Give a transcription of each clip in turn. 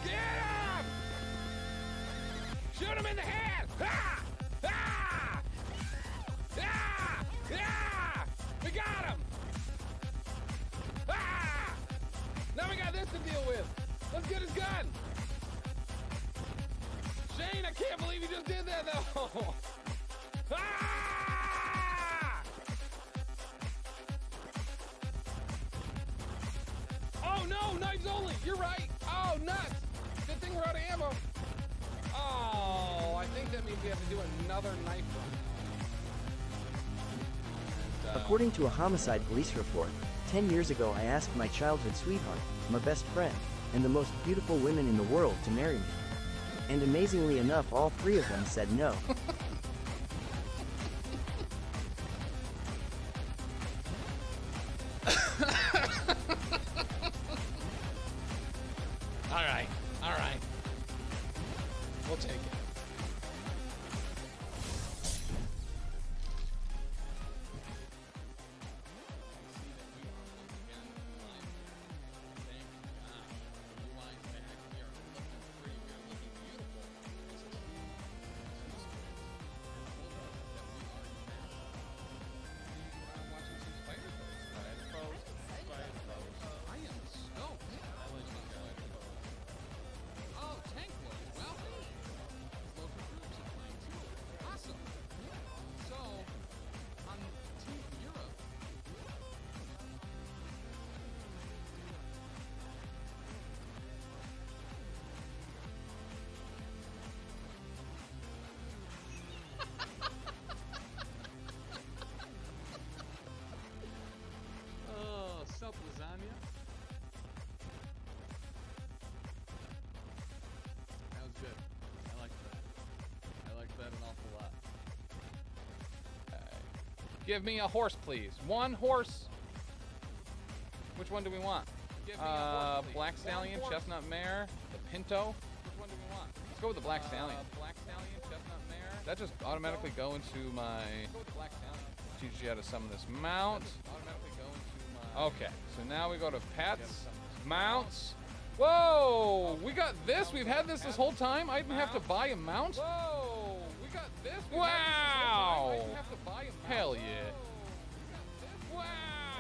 Get him! Shoot him in the head! Ah! Ah! Ah! Ah! We got him! Ah! Now we got this to deal with. Let's get his gun. Shane, I can't believe you just did that though. Ah! Oh no, knives only. You're right. Oh, nuts. Good thing we're out of ammo. Oh, I think that means we have to do another knife run. And, According to a homicide police report, 10 years ago I asked my childhood sweetheart, my best friend, and the most beautiful women in the world to marry me. And amazingly enough, all three of them said no. All right. We'll take it. Lasagna. That was good. I like that. I like that an awful lot. Okay. Give me a horse, please. One horse. Which one do we want? Give me a horse, please. Black Stallion, Chestnut Mare, the Pinto. Which one do we want? Let's go with the Black Stallion. Black Stallion, Chestnut Mare. That just automatically go into my. Let's go with the Black Stallion. Teach you how to summon this mount. Automatically go into. Okay, so now we go to pets, mounts. Whoa, we got this. We've had this whole time. I didn't have to buy a mount. Whoa, we got this. Wow. I didn't have to buy a mount. Hell yeah. Wow.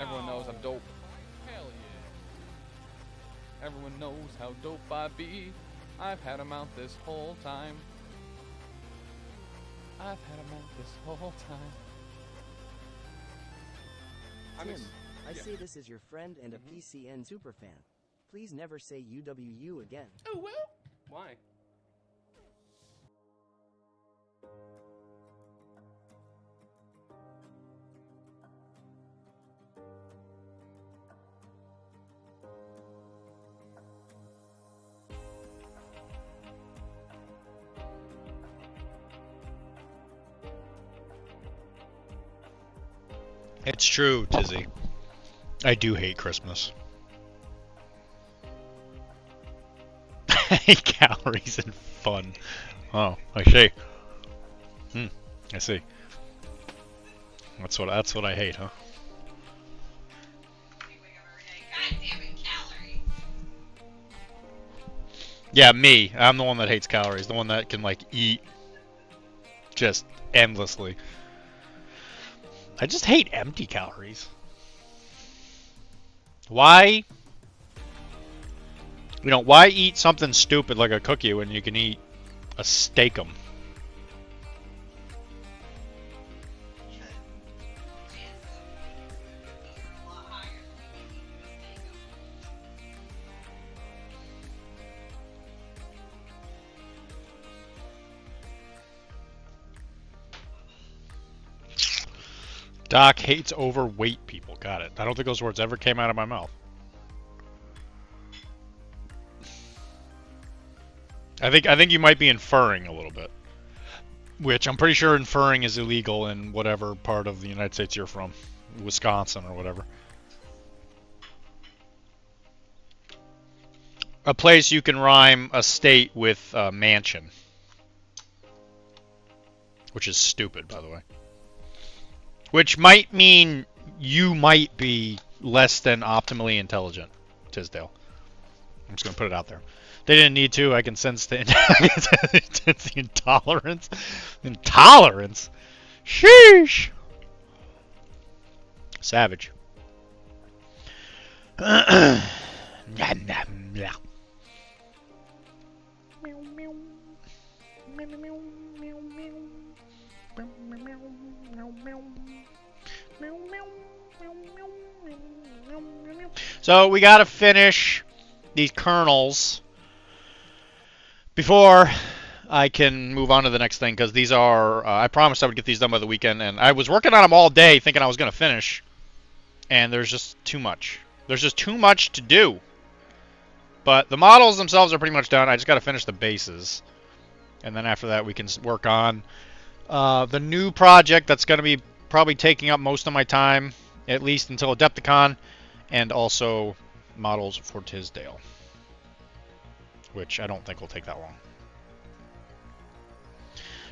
Everyone knows I'm dope. Hell yeah. Everyone knows how dope I be. I've had a mount this whole time. I've had a mount this whole time. Tim, I say this as your friend and a PCN superfan. Please never say UWU again. Oh, well. Why? It's true, Tizzy. I do hate Christmas. I hate calories and fun. Oh, I see. I see. That's what I hate, huh? Yeah, me. I'm the one that hates calories. The one that can like eat just endlessly. I just hate empty calories. Why? You know, why eat something stupid like a cookie when you can eat a steak-um? Doc hates overweight people. Got it. I don't think those words ever came out of my mouth. I think you might be inferring a little bit. Which I'm pretty sure inferring is illegal in whatever part of the United States you're from. Wisconsin or whatever. A place you can rhyme a state with mansion. Which is stupid, by the way. Which might mean you might be less than optimally intelligent, Tisdale. I'm just gonna put it out there. They didn't need to. I can sense the, sense the intolerance. Intolerance. Sheesh. Savage. So we gotta finish these kernels before I can move on to the next thing, because these are, I promised I would get these done by the weekend, and I was working on them all day thinking I was going to finish, and there's just too much. There's just too much to do. But the models themselves are pretty much done. I just got to finish the bases. And then after that we can work on the new project that's going to be probably taking up most of my time, at least until Adepticon, and also models for Tisdale, which I don't think will take that long.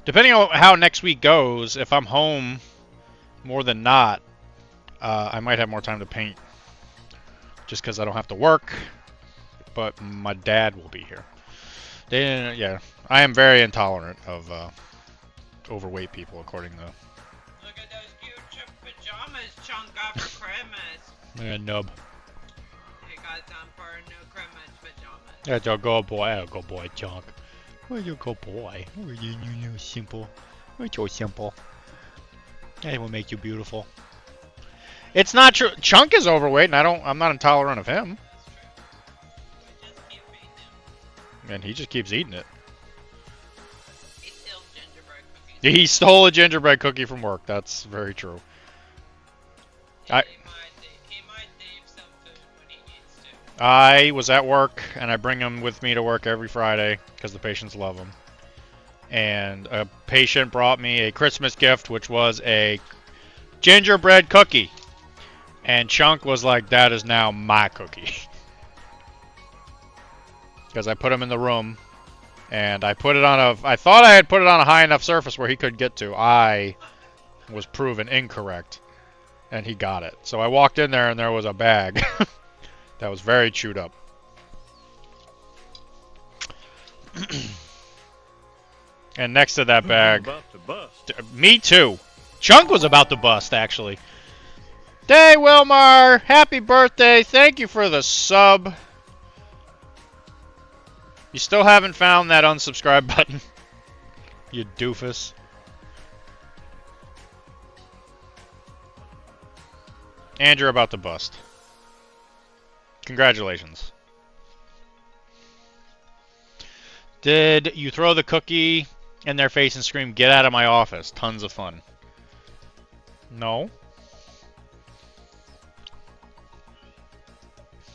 Depending on how next week goes, if I'm home more than not, I might have more time to paint. Just because I don't have to work, but my dad will be here. Yeah, I am very intolerant of overweight people, according to... Look at those cute pajamas, Chunk, got for Christmas. Yeah, nub. You got some for new Christmas pajamas. That's a good boy. That's a good boy, Chunk. Oh, you good boy. Oh, you simple. Oh, you're simple. That will make you beautiful. It's not true. Chunk is overweight, and I'm not intolerant of him. We just keep eating them. And he just keeps eating it. He steals gingerbread cookies. He stole a gingerbread cookie from work. That's very true. He might leave some food when he needs to. I was at work, and I bring him with me to work every Friday because the patients love him. And a patient brought me a Christmas gift, which was a gingerbread cookie. And Chunk was like, that is now my cookie. Because I put him in the room, and I put it on I thought I had put it on a high enough surface where he could get to. I was proven incorrect, and he got it. So I walked in there, and there was a bag that was very chewed up. And next to that bag, me too. Chunk was about to bust, actually. Day Wilmar, happy birthday! Thank you for the sub. You still haven't found that unsubscribe button, you doofus. And you're about to bust. Congratulations. Did you throw the cookie in their face and scream, "Get out of my office"? Tons of fun. No.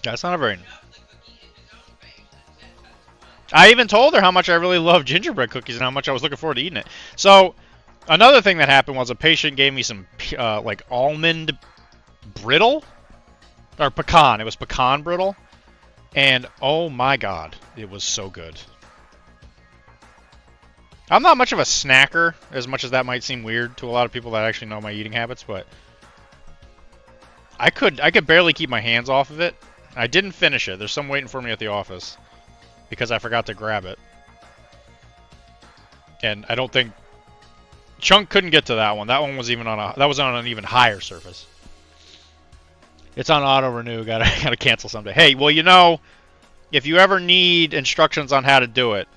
That's not a very... I even told her how much I really love gingerbread cookies and how much I was looking forward to eating it. So, another thing that happened was a patient gave me some, like, almond brittle? Or pecan. It was pecan brittle. And, oh my god, it was so good. I'm not much of a snacker, as much as that might seem weird to a lot of people that actually know my eating habits, but... I could barely keep my hands off of it. I didn't finish it. There's some waiting for me at the office because I forgot to grab it. And I don't think Chunk couldn't get to that one. That one was even on an even higher surface. It's on auto renew. Gotta cancel someday. Hey, well, you know, if you ever need instructions on how to do it,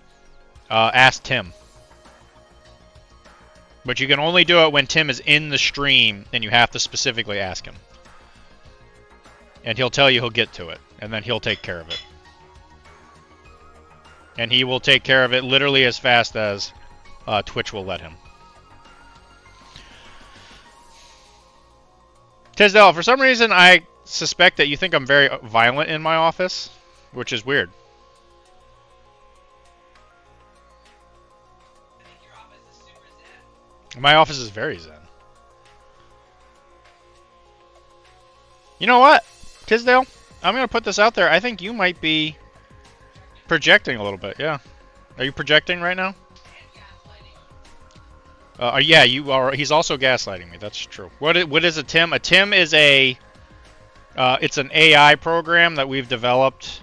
ask Tim. But you can only do it when Tim is in the stream, and you have to specifically ask him. And he'll tell you he'll get to it, and then he'll take care of it. And he will take care of it literally as fast as Twitch will let him. Tisdale, for some reason I suspect that you think I'm very violent in my office, which is weird. I think your office is super zen. My office is very zen. You know what, Tisdale? I'm going to put this out there. I think you might be projecting a little bit, yeah. Are you projecting right now? Yeah, you are. He's also gaslighting me. That's true. What is a Tim? A Tim is it's an AI program that we've developed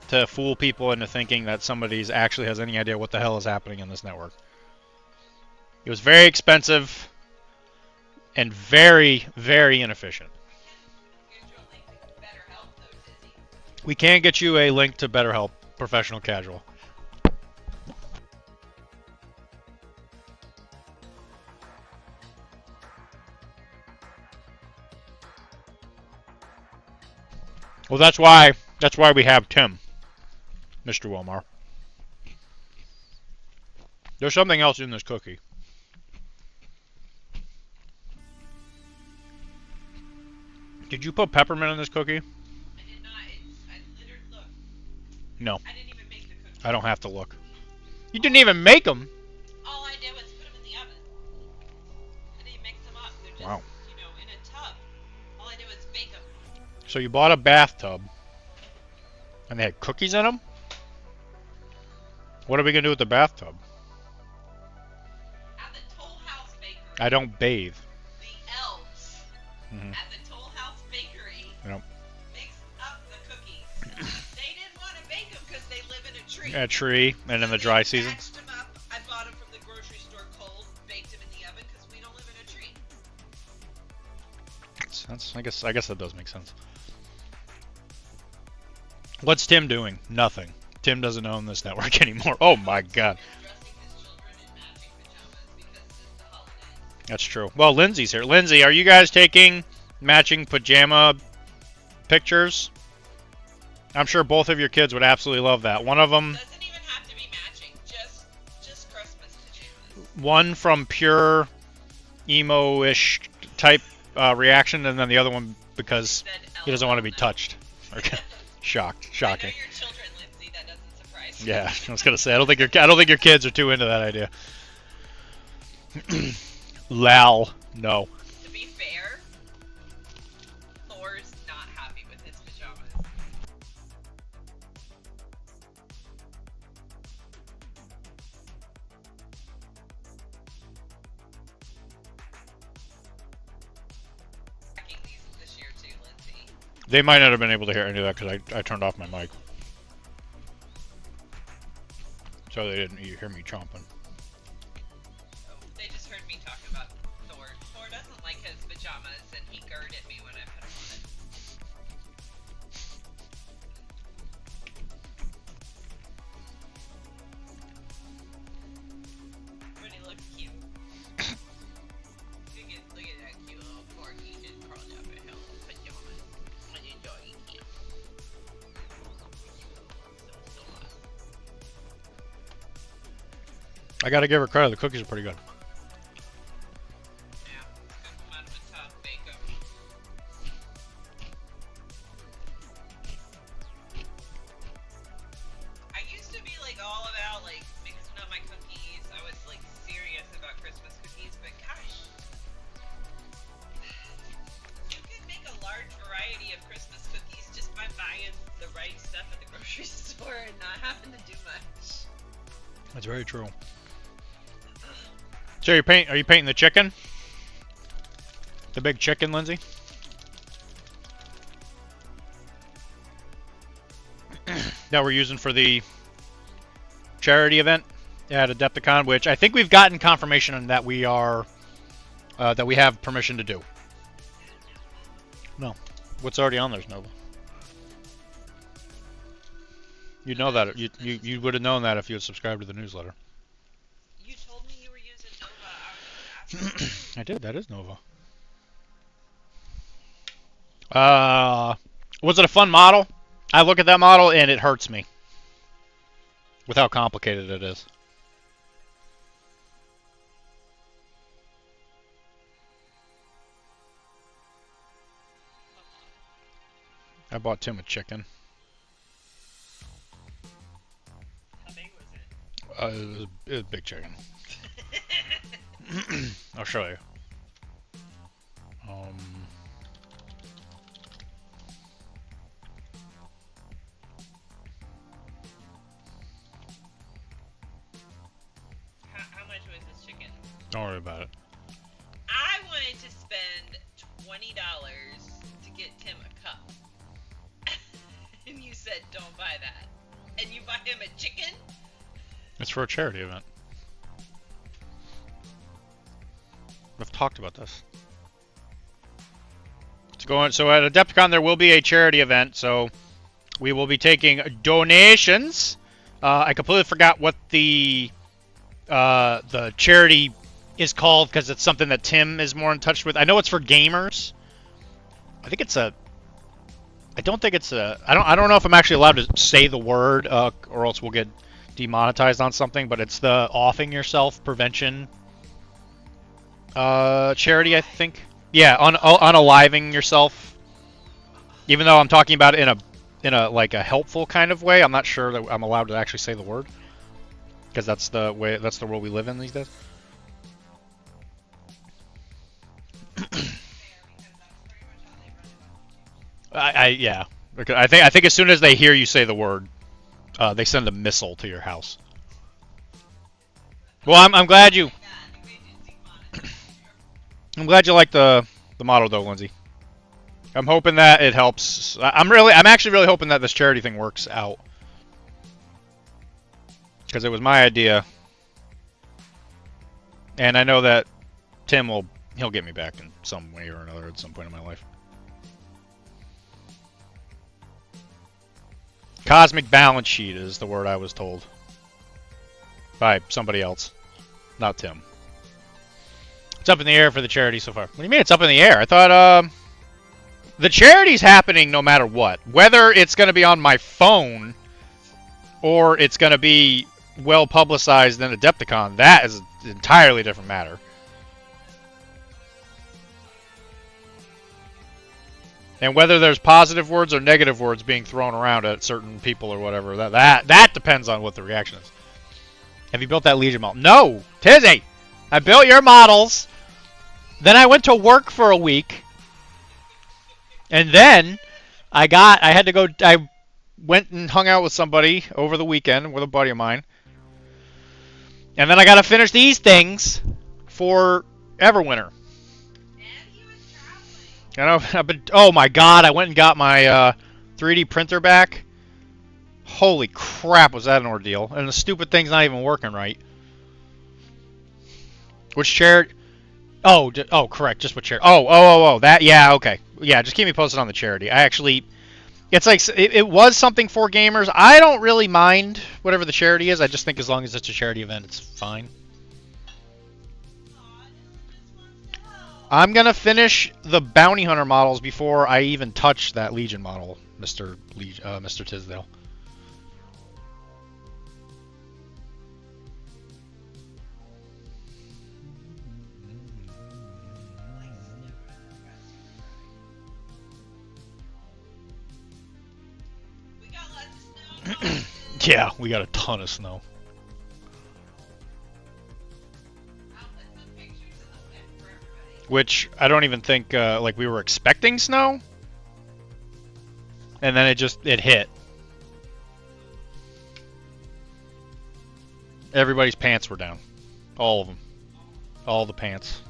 to fool people into thinking that somebody's actually has any idea what the hell is happening in this network. It was very expensive and very, very inefficient. We can't get you a link to BetterHelp Professional Casual. Well, that's why we have Tim, Mr. Wilmar. There's something else in this cookie. Did you put peppermint in this cookie? I did not. I literally look. No. I didn't even make the cookie. I don't have to look. You didn't even make them. All I did was put them in the oven. I didn't mix them up. They're just, Wow. in a tub. All I did was bake them. So you bought a bathtub, and they had cookies in them? What are we going to do with the bathtub? At the Toll House Bakery. I don't bathe. The elves at the Toll House Bakery Yep. mixed up the cookies. They didn't want to bake them because they live in a tree. A tree, and in the dry season. Patched them up. I bought them from the grocery store cold, baked them in the oven because we don't live in a tree. I guess that does make sense. What's Tim doing? Nothing. Tim doesn't own this network anymore. Oh my god. Dressing his children in matching pajamas because it's the holidays. That's true. Well, Lindsay's here. Lindsay, are you guys taking matching pajama pictures? I'm sure both of your kids would absolutely love that. One of them, Doesn't even have to be matching. Just Christmas pajamas. one from pure emo-ish type reaction, and then the other one because he doesn't want to be touched. Okay. Shocking. I know your children, Lindsay. That doesn't surprise me. Yeah, I was gonna say I don't think your kids are too into that idea. Lal, no. To be fair, Thor's not happy with his pajamas. Packing these this year too, Lindsay. They might not have been able to hear any of that because I turned off my mic, so they didn't hear me chomping. They just heard me talk about Thor. Thor doesn't like his pajamas, and he girred at me when I put them on. But he looks cute. Look at that cute little corgi just crawled up in his little pajamas. And your doggy cute. So awesome. I gotta give her credit. The cookies are pretty good. Yeah, scoop them out of the tub, bake them. I used to be like all about like mixing up my cookies. I was like serious about Christmas cookies, but gosh, you can make a large variety of Christmas cookies just by buying the right stuff at the grocery store and not having to do much. That's very true. So are you painting the chicken? The big chicken, Lindsay? That we're using for the charity event at Adepticon, which I think we've gotten confirmation on that we are that we have permission to do. No. What's already on there's Nova. You'd know that. You would have known that if you had subscribed to the newsletter. You told me you were using Nova. I did. That is Nova. Was it a fun model? I look at that model and it hurts me with how complicated it is. I bought Tim a chicken. How big was it? It was a big chicken. I'll show you. How much was this chicken? Don't worry about it. I wanted to spend $20 to get Tim a cup. And you said don't buy that. and you buy him a chicken? It's for a charity event. We've talked about this. So at Adepticon there will be a charity event, so we will be taking donations. I completely forgot what the charity is called because it's something that Tim is more in touch with. I know it's for gamers. I think it's a. I don't think it's a. I don't know if I'm actually allowed to say the word, or else we'll get demonetized on something. But it's the Offing Yourself Prevention charity, I think. Yeah, unaliving yourself. Even though I'm talking about it in a like a helpful kind of way, I'm not sure that I'm allowed to actually say the word because that's the world we live in these days. Yeah. Okay, I think as soon as they hear you say the word, they send a missile to your house. Well, I'm glad you. I'm glad you like the motto though, Lindsay. I'm hoping that it helps. I'm actually really hoping that this charity thing works out. Because it was my idea. And I know that Tim he'll get me back in some way or another at some point in my life. Cosmic balance sheet is the word I was told. By somebody else. Not Tim. It's up in the air for the charity so far. What do you mean it's up in the air? I thought, the charity's happening no matter what. Whether it's going to be on my phone or it's going to be well publicized in Adepticon, that is an entirely different matter. And whether there's positive words or negative words being thrown around at certain people or whatever, that depends on what the reaction is. Have you built that Legion model? No! Tizzy! I built your models. Then I went to work for a week. And then I went and hung out with somebody over the weekend with a buddy of mine. And then I got to finish these things for Everwinter. Oh my god, I went and got my 3D printer back. Holy crap, was that an ordeal. And the stupid thing's not even working right. Which charity? Oh, correct, just what charity. Oh, that, yeah, okay. Yeah, just keep me posted on the charity. I actually, it's like, it was something for gamers. I don't really mind whatever the charity is. I just think as long as it's a charity event, it's fine. I'm going to finish the Bounty Hunter models before I even touch that Legion model, Mr. Tisdale. Yeah, we got a ton of snow. Which I don't even think like we were expecting snow, and then it hit. Everybody's pants were down, all of them, all the pants.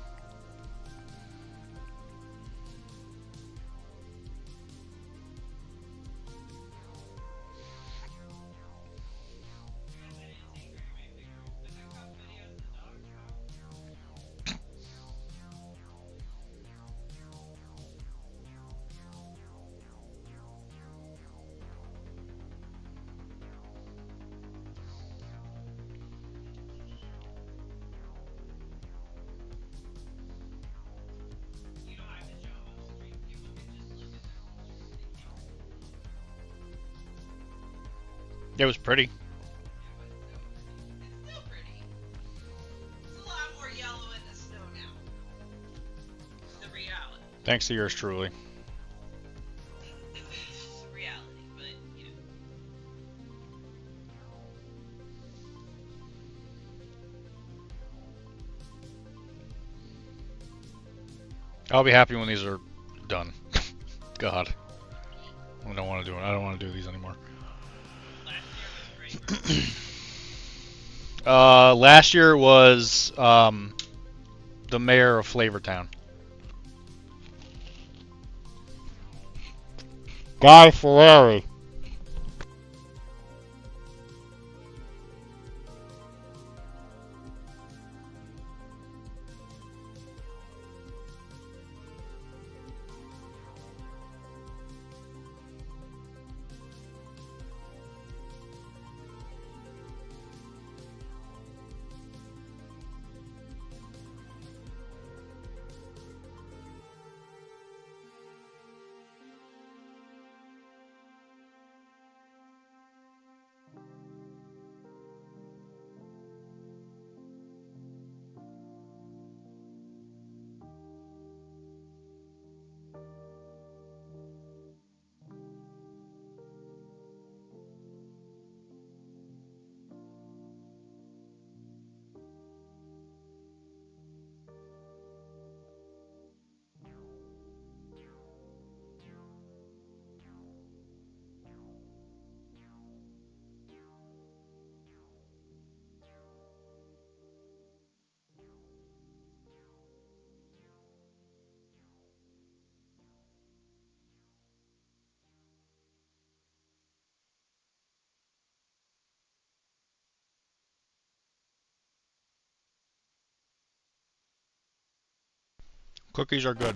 It was pretty. It's still pretty. It's a lot more yellow in the snow now. The reality. Thanks to yours truly. It's the reality, but you know. I'll be happy when these are done. God, I don't want to do these anymore. Last year was the mayor of Flavortown. Guy Fieri. Cookies are good.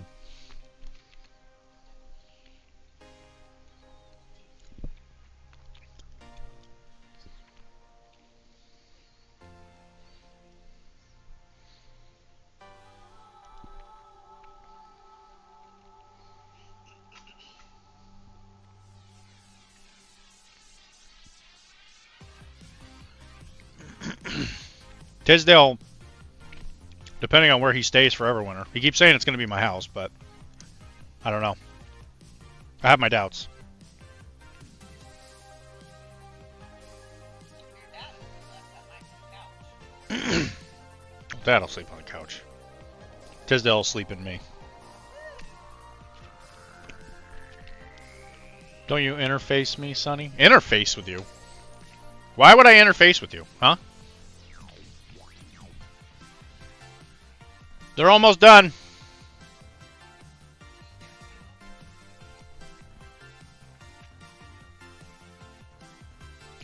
Tisdale, depending on where he stays for Everwinter. He keeps saying it's going to be my house, but I don't know. I have my doubts. Dad'll sleep on the couch. Tisdale will sleep in me. Don't you interface me, Sonny? Interface with you? Why would I interface with you, huh? They're almost done.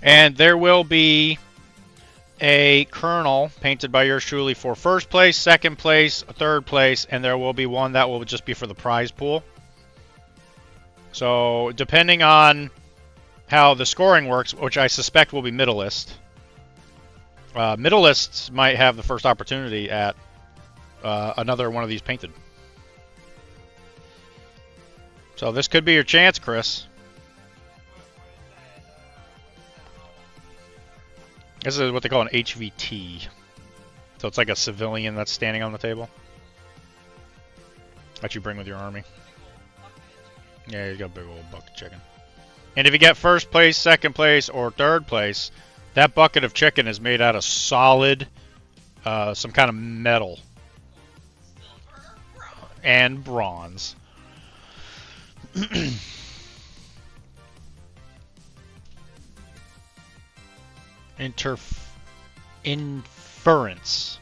And there will be a kernel painted by yours truly for first place, second place, third place, and there will be one that will just be for the prize pool. So depending on how the scoring works, which I suspect will be middleist, middleists might have the first opportunity at another one of these painted. So this could be your chance, Chris. This is what they call an HVT. So it's like a civilian that's standing on the table that you bring with your army. Yeah, you got a big old bucket of chicken. And if you get first place, second place, or third place, that bucket of chicken is made out of solid, some kind of metal. And bronze. Inference.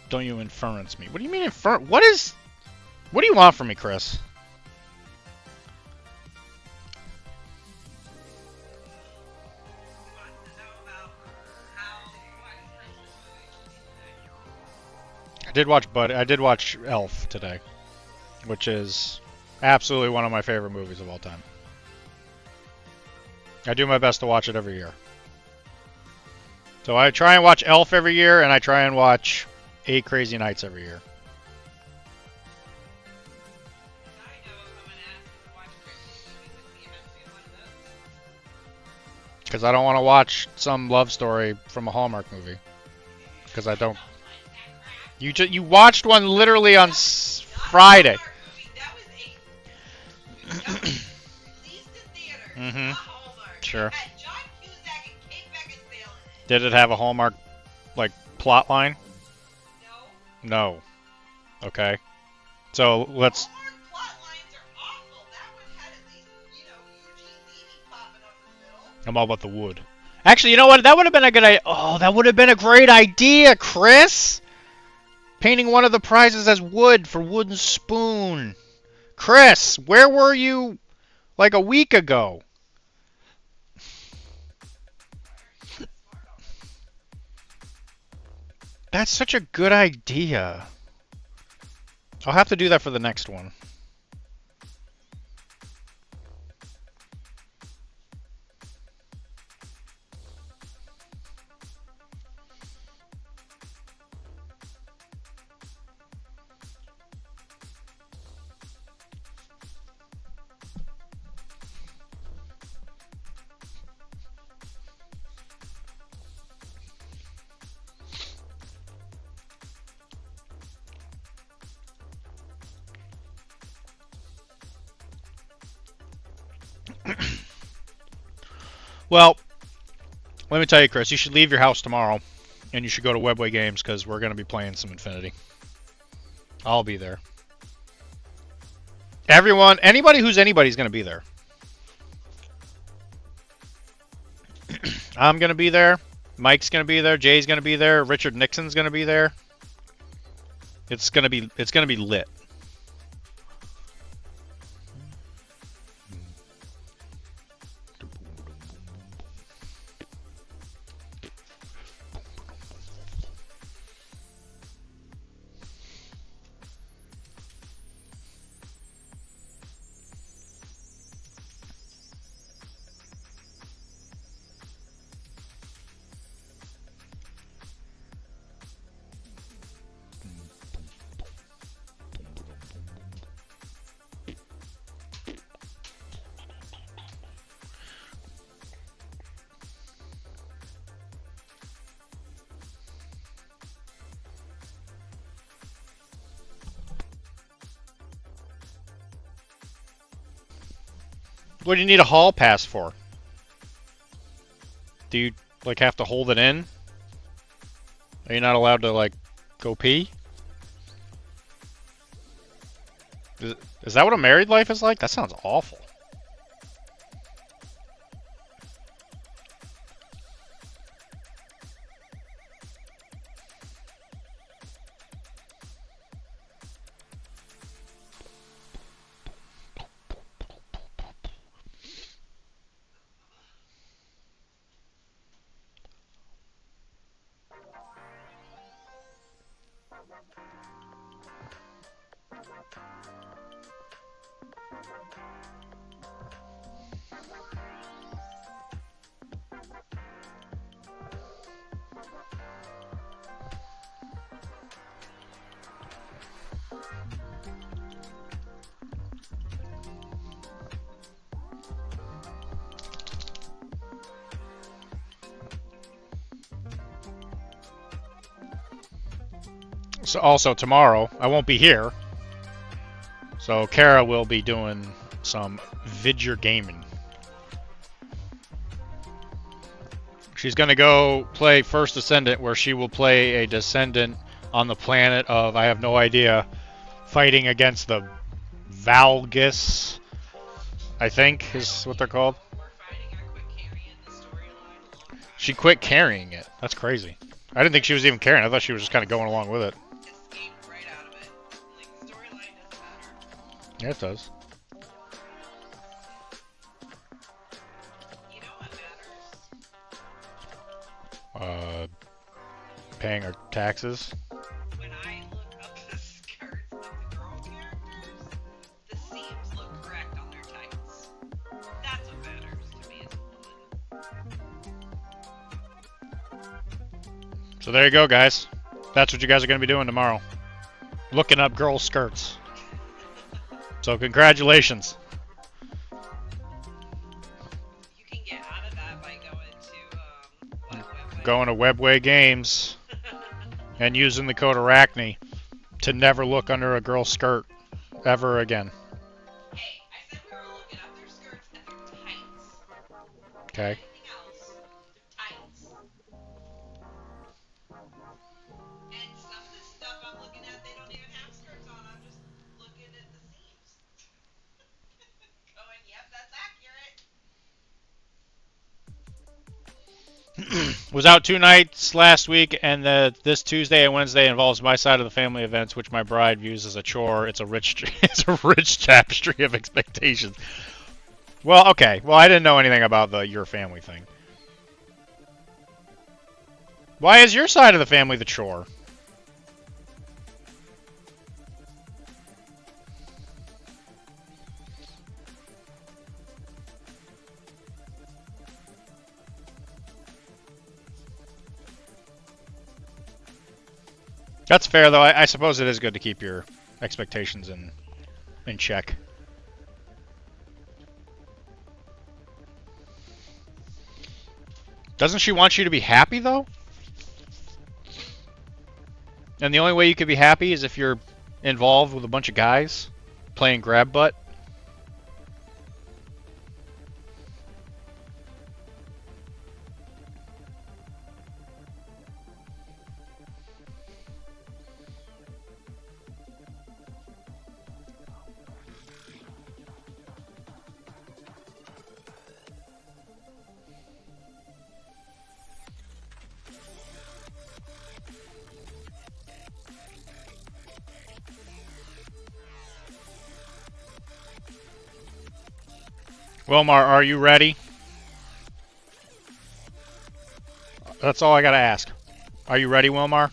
Don't you inference me? What do you mean infer? What do you want from me, Chris? I did watch Elf today, which is absolutely one of my favorite movies of all time. I do my best to watch it every year. So I try and watch Elf every year, and I try and watch 8 Crazy Nights every year. Because I don't want to watch some love story from a Hallmark movie. Because I don't. You watched one literally on Friday. Mm-hmm. Sure. Did it have a Hallmark, like, plot line? No. No. Okay. So let's. Hallmark plot lines are awful. That one had at least, Eugene Levy popping up in the middle. I'm all about the wood. Actually, you know what? That would have been a good idea. Oh, that would have been a great idea, Chris. Painting one of the prizes as wood for Wooden Spoon. Chris, where were you like a week ago? That's such a good idea. I'll have to do that for the next one. Well, let me tell you, Chris, you should leave your house tomorrow, and you should go to Webway Games, because we're going to be playing some Infinity. I'll be there. Everyone, anybody who's anybody's going to be there. I'm going to be there. Mike's going to be there. Jay's going to be there. Richard Nixon's going to be there. It's going to be lit. What do you need a hall pass for? Do you, like, have to hold it in? Are you not allowed to, like, go pee? Is that what a married life is like? That sounds awful. So also tomorrow, I won't be here. So Kara will be doing some vidger gaming. She's gonna go play First Descendant, where she will play a descendant on the planet of, I have no idea, fighting against the Valgus, I think is what they're called. She quit carrying it. That's crazy. I didn't think she was even carrying it. I thought she was just kind of going along with it. Escaped right out of it. Like, the storyline doesn't matter. Yeah, it does. You know what matters? Paying her taxes. When I look up the skirts of the girl characters, the seams look correct on their tights. That's what matters to me as a woman. So there you go, guys. That's what you guys are going to be doing tomorrow. Looking up girls' skirts. So congratulations. You can get out of that by going to, Going to Webway Games and using the code Arachne to never look under a girl's skirt ever again. Hey, I said we were looking up their skirts and their tights. Okay. Anything else, their tights. And some of this stuff I'm looking at, they don't even have skirts on. I'm just looking at the seams. Going, yep, that's accurate. Was out 2 nights last week, and this Tuesday and Wednesday involves my side of the family events, which my bride views as a chore. It's a rich tapestry of expectations. Well, okay. Well, I didn't know anything about your family thing. Why is your side of the family the chore? That's fair, though. I suppose it is good to keep your expectations in check. Doesn't she want you to be happy, though? And the only way you could be happy is if you're involved with a bunch of guys playing grab butt. Wilmar, are you ready? That's all I gotta ask. Are you ready, Wilmar?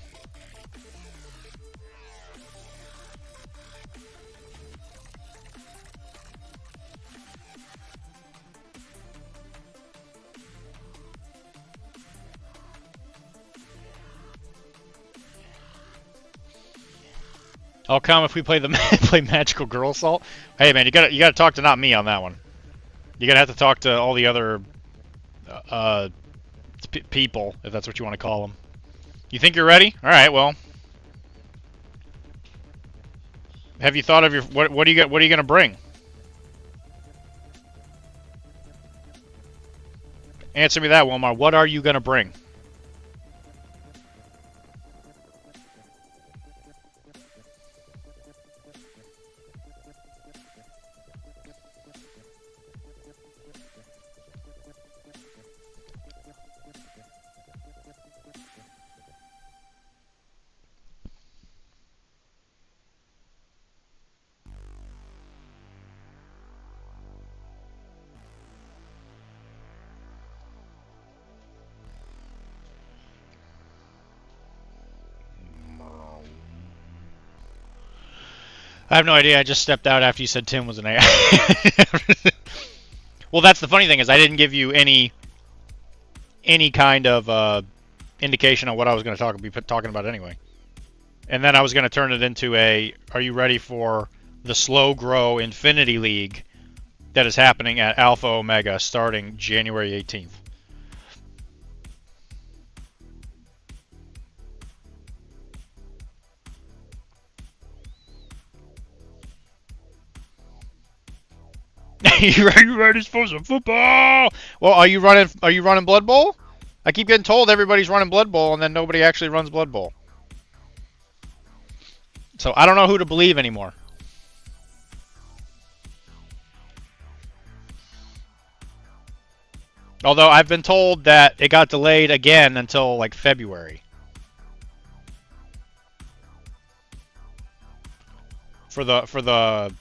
I'll come if we play play Magical Girl Assault. Hey man, you gotta talk to not me on that one. You're gonna have to talk to all the other people, if that's what you want to call them. You think you're ready? All right. Well, have you thought of your what are you gonna bring? Answer me that, Wilmar. What are you going to bring? I have no idea. I just stepped out after you said Tim was an AI. Well, that's the funny thing is I didn't give you any kind of indication on what I was going to be talking about anyway. And then I was going to turn it into are you ready for the slow grow Infinity League that is happening at Alpha Omega starting January 18th? You ready for some football? Well, are you running Blood Bowl? I keep getting told everybody's running Blood Bowl, and then nobody actually runs Blood Bowl. So I don't know who to believe anymore. Although I've been told that it got delayed again until like February. For the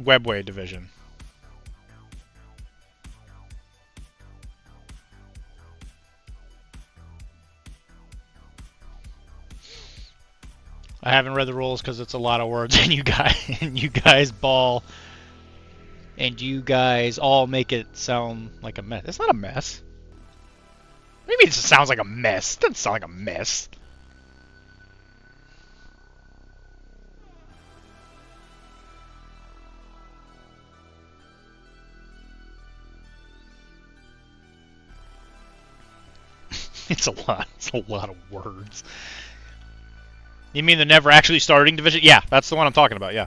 Webway division. I haven't read the rules because it's a lot of words, and you guys ball, and you guys all make it sound like a mess. It's not a mess. Maybe it just sounds like a mess. It doesn't sound like a mess. It's a lot. It's a lot of words. You mean the never actually starting division? Yeah, that's the one I'm talking about. Yeah.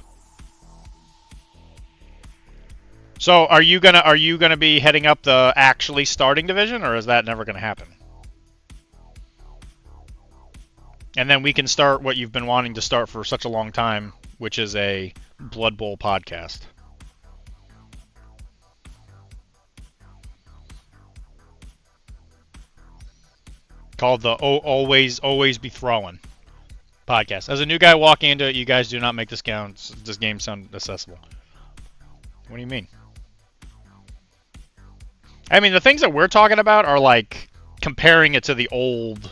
So are you gonna be heading up the actually starting division, or is that never gonna happen? And then we can start what you've been wanting to start for such a long time, which is a Blood Bowl podcast. Called the Always Be Throwing podcast. As a new guy walking into it, you guys do not make this game sound accessible. What do you mean? I mean, the things that we're talking about are like comparing it to the old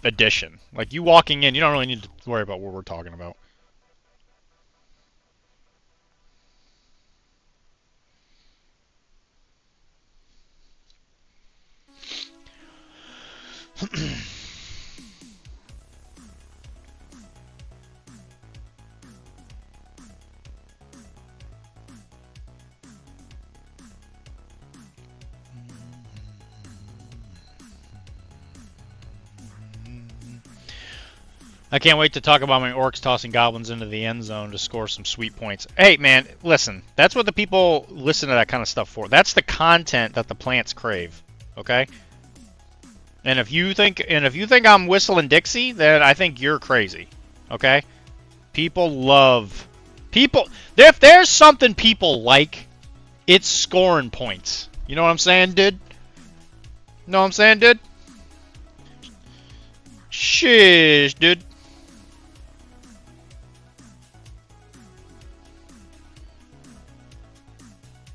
edition. Like you walking in, you don't really need to worry about what we're talking about. I can't wait to talk about my orcs tossing goblins into the end zone to score some sweet points. Hey, man, listen. That's what the people listen to that kind of stuff for. That's the content that the plants crave. Okay? And if you think I'm whistling Dixie, then I think you're crazy. Okay? People love if there's something people like, it's scoring points. You know what I'm saying, dude? Know what I'm saying, dude? Shish, dude.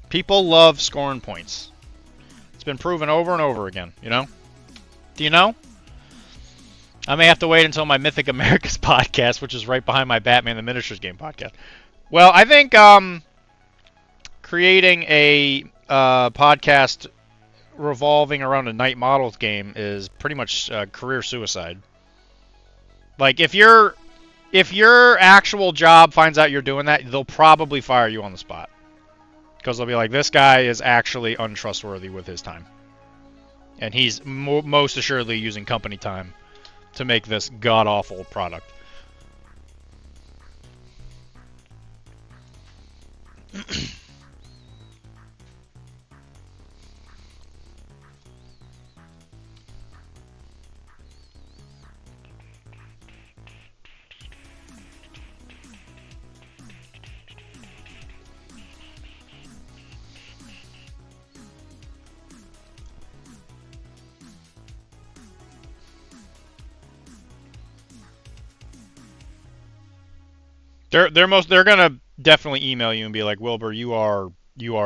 People love scoring points. It's been proven over and over again, you know? Do you know? I may have to wait until my Mythic Americas podcast, which is right behind my Batman the Miniatures game podcast. Well, I think creating a podcast revolving around a Night Models game is pretty much career suicide. Like, if your actual job finds out you're doing that, they'll probably fire you on the spot. Because they'll be like, this guy is actually untrustworthy with his time. And he's most assuredly using company time to make this god-awful product. They're gonna definitely email you and be like, Wilbur, you are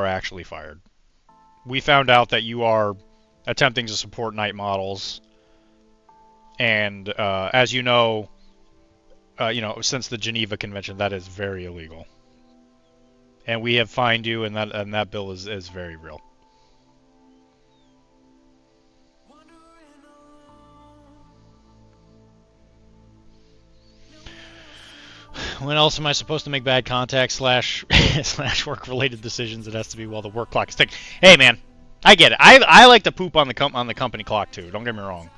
actually fired. We found out that you are attempting to support night models, and as you know, since the Geneva Convention, that is very illegal. And we have fined you, and that bill is very real. When else am I supposed to make bad contact slash work related decisions? It has to be while the work clock is ticking. Hey man, I get it. I like to poop on the company clock too. Don't get me wrong.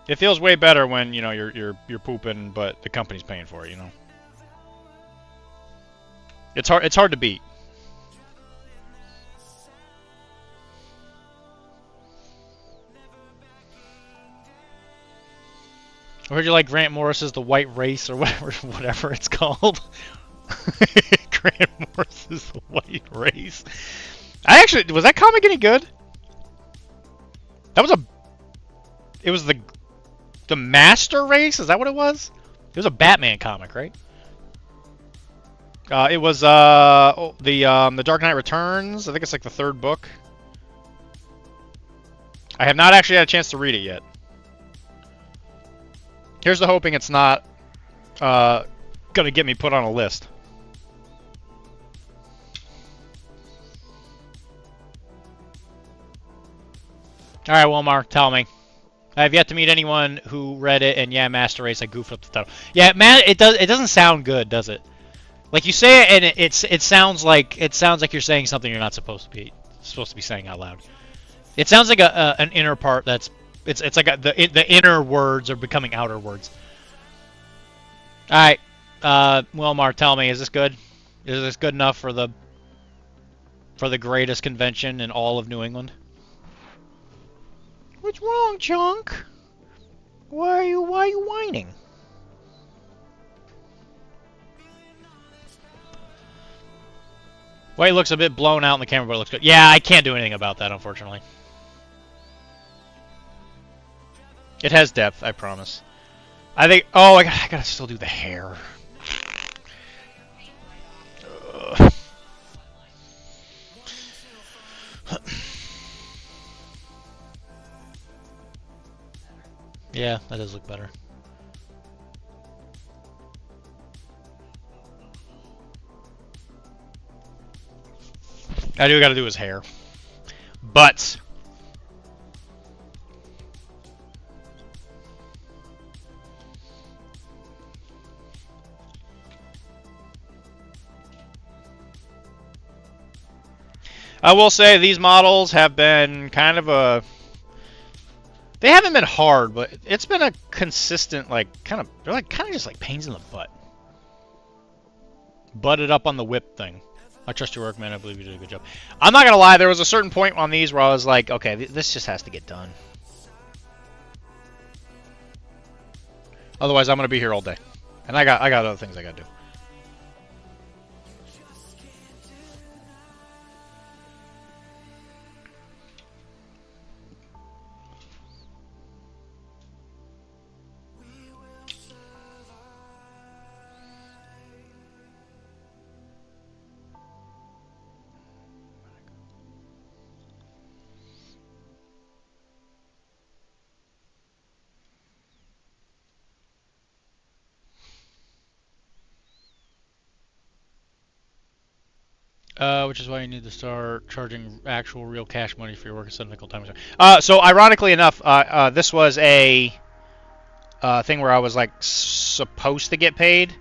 It feels way better when you're pooping, but the company's paying for it. It's hard to beat. I heard you like Grant Morris's The White Race or whatever it's called. Grant Morris's The White Race. Was that comic any good? It was the Master Race? Is that what it was? It was a Batman comic, right? It was the Dark Knight Returns. I think it's like the 3rd book. I have not actually had a chance to read it yet. Here's the hoping it's not gonna get me put on a list. All right, Wilmar, tell me. I have yet to meet anyone who read it, and yeah, Master Race. I goofed up the title. Yeah, man, it doesn't sound good, does it? Like you say it, and it sounds like you're saying something you're not supposed to be saying out loud. It sounds like an inner part that's it's like the inner words are becoming outer words. All right, Wilmar, tell me, is this good? Is this good enough for the greatest convention in all of New England? What's wrong, Chunk? Why are you whining? White looks a bit blown out in the camera, but it looks good. Yeah, I can't do anything about that, unfortunately. It has depth, I promise. I think... Oh, I gotta still do the hair. Ugh. Yeah, that does look better. I do gotta do his hair. But... I will say these models have been kind of a... They haven't been hard, but it's been a consistent, they're kind of just like pains in the butt. Butted up on the whip thing. I trust your work, man. I believe you did a good job. I'm not gonna lie, there was a certain point on these where I was like, okay, this just has to get done. Otherwise, I'm gonna be here all day. And I got other things I gotta do. Which is why you need to start charging actual real cash money for your work instead of nickel time. So ironically enough, this was a thing where I was like supposed to get paid,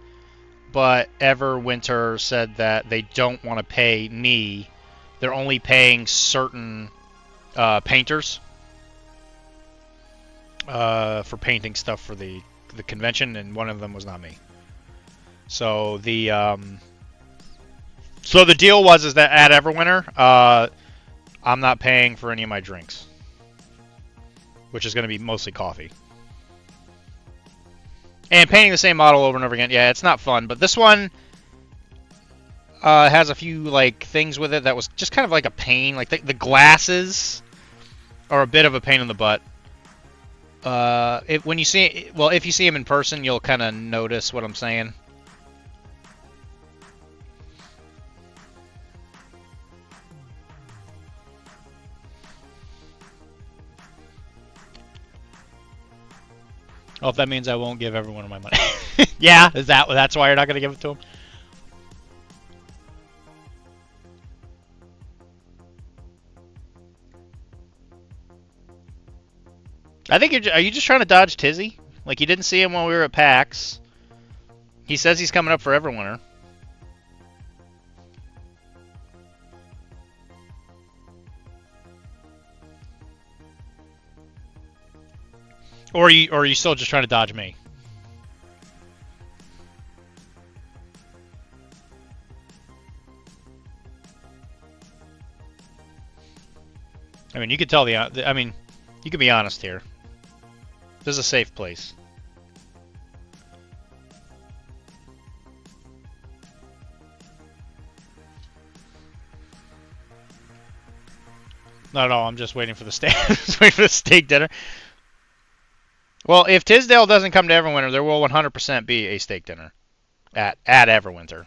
but Everwinter said that they don't want to pay me. They're only paying certain painters for painting stuff for the convention, and one of them was not me. So the deal was that at Everwinter, I'm not paying for any of my drinks, which is going to be mostly coffee. And painting the same model over and over again, yeah, it's not fun. But this one has a few things with it that was just kind of like a pain. Like the glasses are a bit of a pain in the butt. When you see, well, if you see him in person, you'll kind of notice what I'm saying. Oh, if that means I won't give everyone of my money. Yeah, that's why you're not gonna give it to him? I think are you just trying to dodge Tizzy? Like, you didn't see him when we were at PAX. He says he's coming up for Everwinter. Or are you still just trying to dodge me? I mean, you could tell I mean, you could be honest here. This is a safe place. Not at all. I'm just waiting for the steak. Just waiting for the steak dinner. Well, if Tisdale doesn't come to Everwinter, there will 100% be a steak dinner at Everwinter.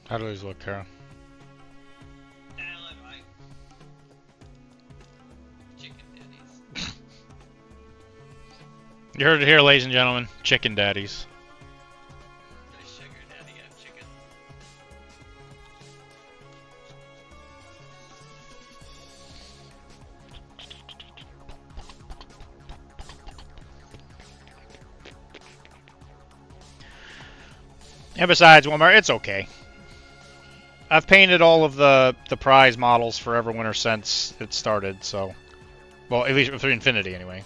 How do these look, Kara? They look like chicken daddies. You heard it here, ladies and gentlemen. Chicken daddies. The sugar daddy of chicken. And besides, Wilmar, it's okay. I've painted all of the prize models for Everwinter since it started, so... Well, at least for Infinity, anyway.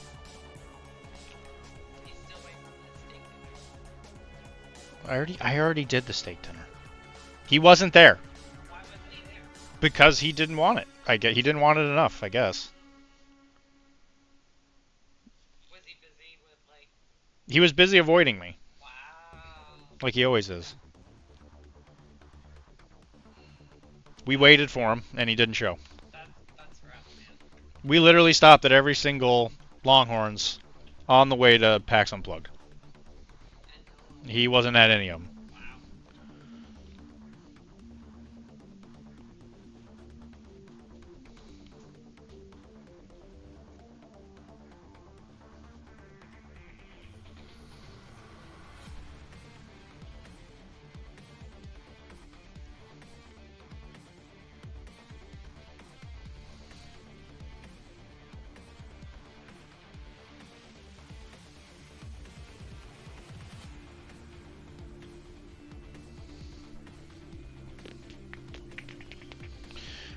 He's still waiting for the steak dinner. I already did the steak dinner. He wasn't there. Why wasn't he there? Because he didn't want it. He didn't want it enough, I guess. Was he busy with, like... He was busy avoiding me. Wow. Like he always is. We waited for him, and he didn't show. That's rough, man. We literally stopped at every single Longhorns on the way to PAX Unplugged. And He wasn't at any of them. wow.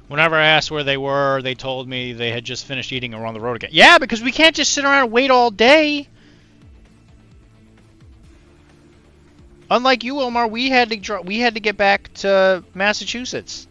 Whenever I asked where they were, they told me they had just finished eating and were on the road again. Yeah, because we can't just sit around and wait all day. Unlike you, Omar, we had to get back to Massachusetts.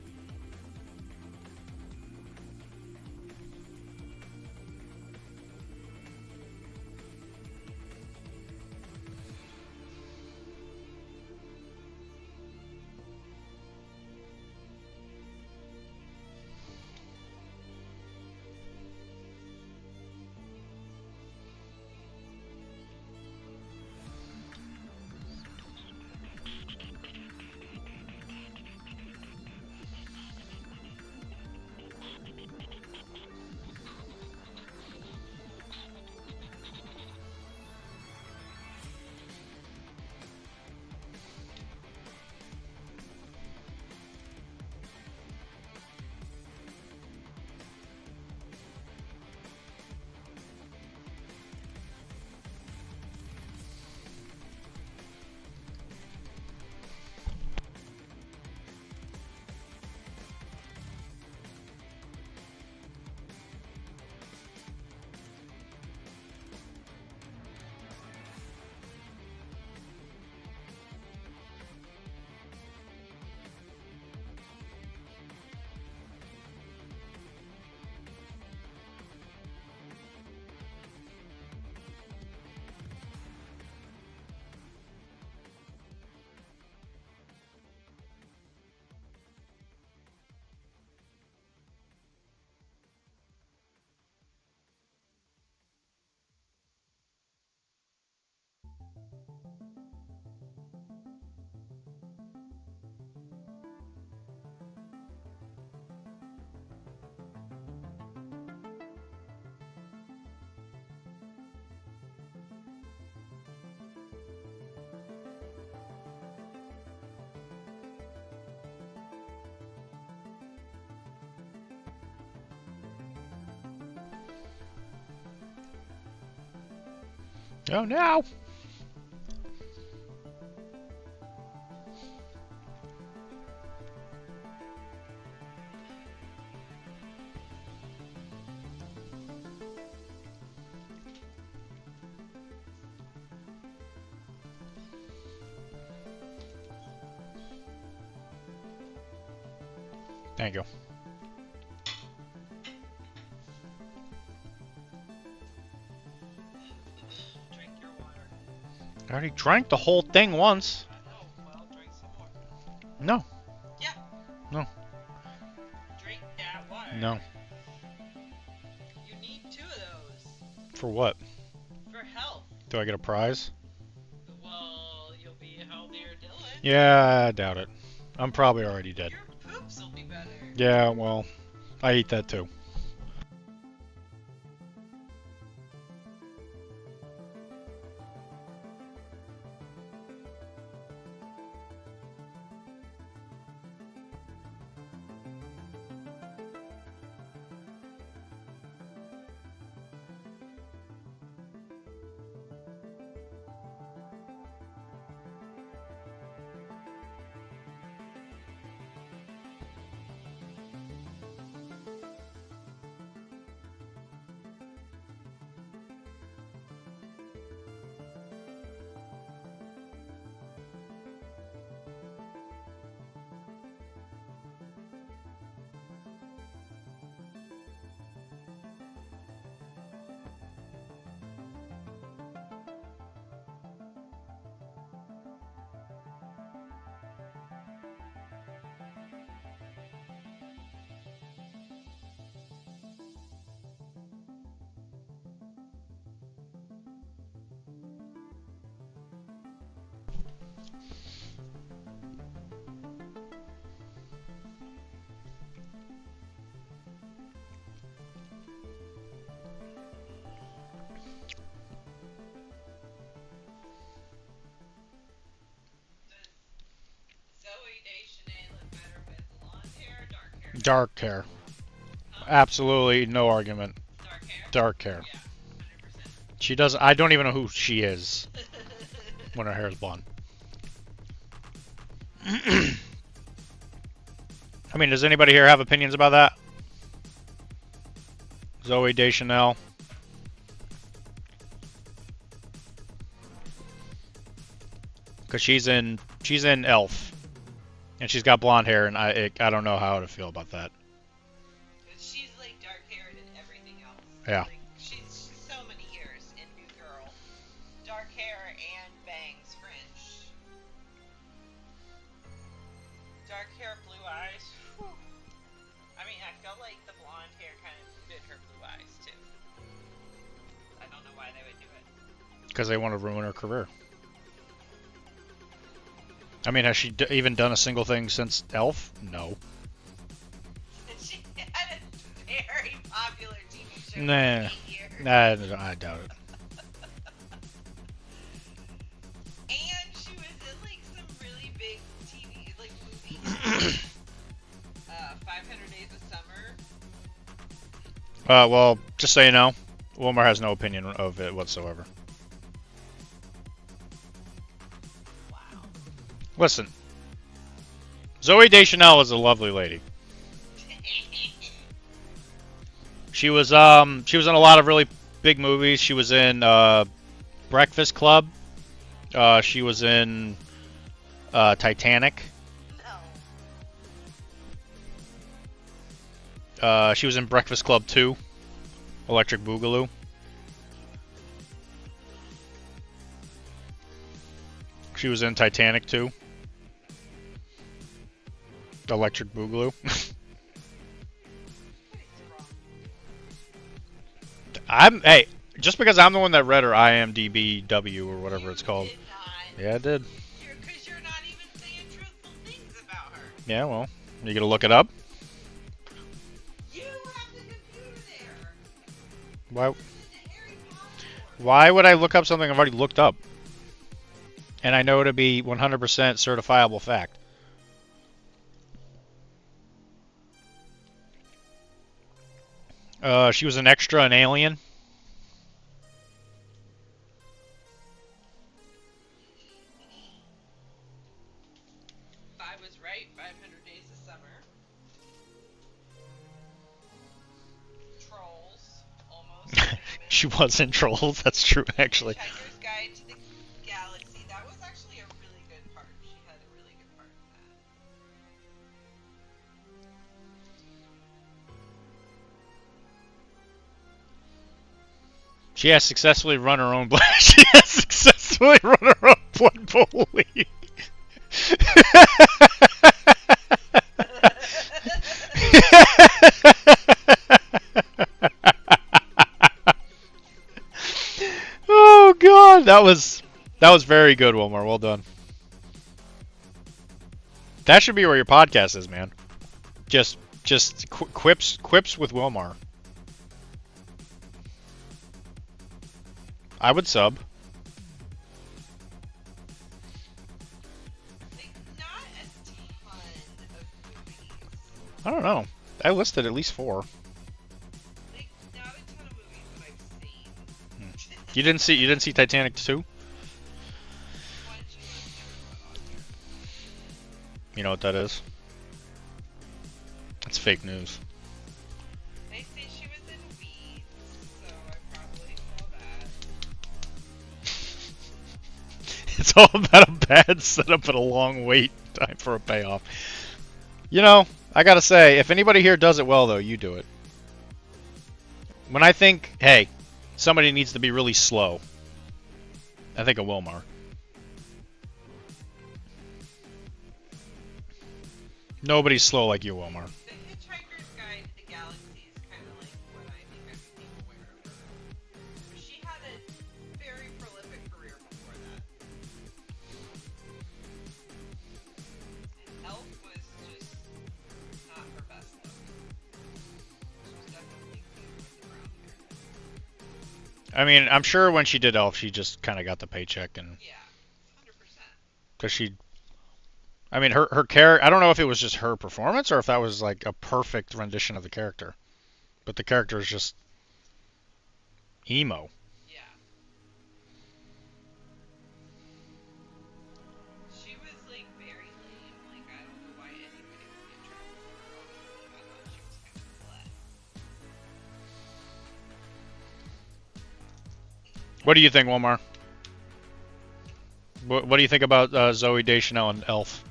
Oh no! Thank you. Drink your water. I already drank the whole thing once. I know. Well, drink some more. No. Yeah. No. Drink that water. No. You need 2 of those. For what? For health. Do I get a prize? Well, you'll be a healthier Dylan. Yeah, I doubt it. I'm probably already dead. Your poops will be better. Yeah, well, I eat that too. Zoe Deschanel look better with blonde hair or dark hair? Dark hair. Huh? Absolutely no argument. Dark hair? Dark hair. Yeah, 100%. She does. I don't even know who she is when her hair is blonde. I mean, does anybody here have opinions about that? Zoe Deschanel. Because she's in Elf, and she's got blonde hair, and I don't know how to feel about that. She's like dark haired and everything else. Yeah. Like, she's so many years in New Girl. Dark hair and bangs, fringe. Dark hair, blue eyes. Whew. I mean, I felt like the blonde hair kind of fit her blue eyes too. I don't know why they would do it. Because they want to ruin her career. I mean, has she even done a single thing since Elf? No. She had a very popular TV show Nah. for 8 years. Nah, I doubt it. And she was in like some really big TV like movies. 500 Days of Summer. Well, just so you know, Wilmer has no opinion of it whatsoever. Wow. Listen, Zoe Deschanel is a lovely lady. She was in a lot of really big movies. She was in Breakfast Club. She was in Titanic. No. She was in Breakfast Club 2, Electric Boogaloo. She was in Titanic 2, Electric Boogaloo. Hey, just because I'm the one that read her IMDb or whatever it's called. Did not. Yeah, I did. Because you're not even saying truthful things about her. Yeah, well, you gonna look it up? You have the computer there. Why? This isn't Harry Potter. Why would I look up something I've already looked up? And I know to be 100% certifiable fact. She was an extra in Alien. She was in Trolls. That's true, actually. Hitchhiker's Guide to the Galaxy. That was actually a really good part. She had a really good part in that. She has successfully run her own blood. She has successfully run her own Blood Bowl league. Oh God, that was very good, Wilmar. Well done. That should be where your podcast is, man. Just quips with Wilmar. I would sub. Like, not a ton of movies. I don't know. I listed at least 4. Like, not a ton of movies that I've seen. You didn't see Titanic 2? Why did you list everyone on here? You know what that is? That's fake news. They say she was in Weeds, so I probably saw that. It's all about a bad setup and a long wait time for a payoff. You know, I gotta say, if anybody here does it well, though, you do it. When I think, hey, somebody needs to be really slow, I think of Wilmar. Nobody's slow like you, Wilmar. The Hitchhiker's Guide to the Galaxy is kind of like what I think I became aware of her. She had a very prolific career before that. And Elf was just not her best look. She was definitely cute with the brown hair. I mean, I'm sure when she did Elf, she just kind of got the paycheck and Yeah, 100%. because she. I mean, her character. I don't know if it was just her performance or if that was like a perfect rendition of the character, but the character is just emo. Yeah. She was like very lame. Like, I don't know why anybody would get attracted to her. Honestly, I thought she was kind of flat. What do you think, Wilmar? What do you think about Zooey Deschanel and Elf?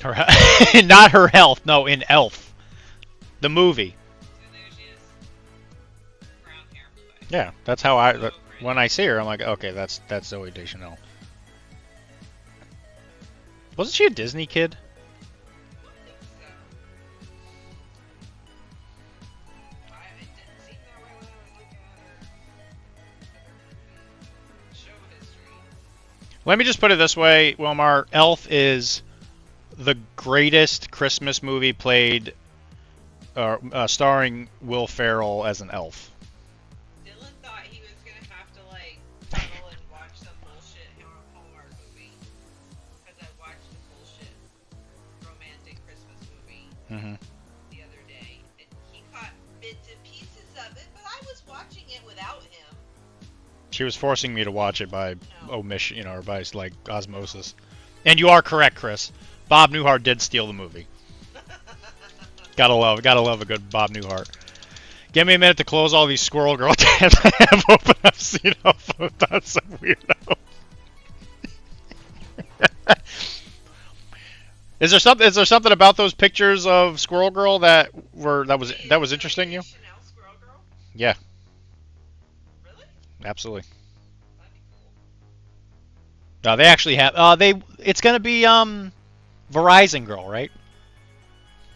Her, not her health. No, in Elf, the movie. So there she is. Brown hair. But Yeah, that's how I. When I see her, I'm like, okay, that's Zooey Deschanel. Wasn't she a Disney kid? I don't think so. It didn't seem that way when I was looking at her show history. Let me just put it this way, Wilmar. Elf is the greatest Christmas movie played, starring Will Ferrell as an elf. Dylan thought he was gonna have to like cuddle and watch some bullshit Hallmark movie because I watched the bullshit romantic Christmas movie the other day, and he caught bits and pieces of it, but I was watching it without him. She was forcing me to watch it by omission, or by like osmosis. And you are correct, Chris. Bob Newhart did steal the movie. Gotta love a good Bob Newhart. Give me a minute to close all these Squirrel Girl tabs I have open. I've seen off of that some weirdo. Is there something about those pictures of Squirrel Girl that was interesting to you? Chanel Squirrel Girl? Yeah, Really? absolutely. That'd be cool. No, they actually have. It's gonna be Verizon Girl, right?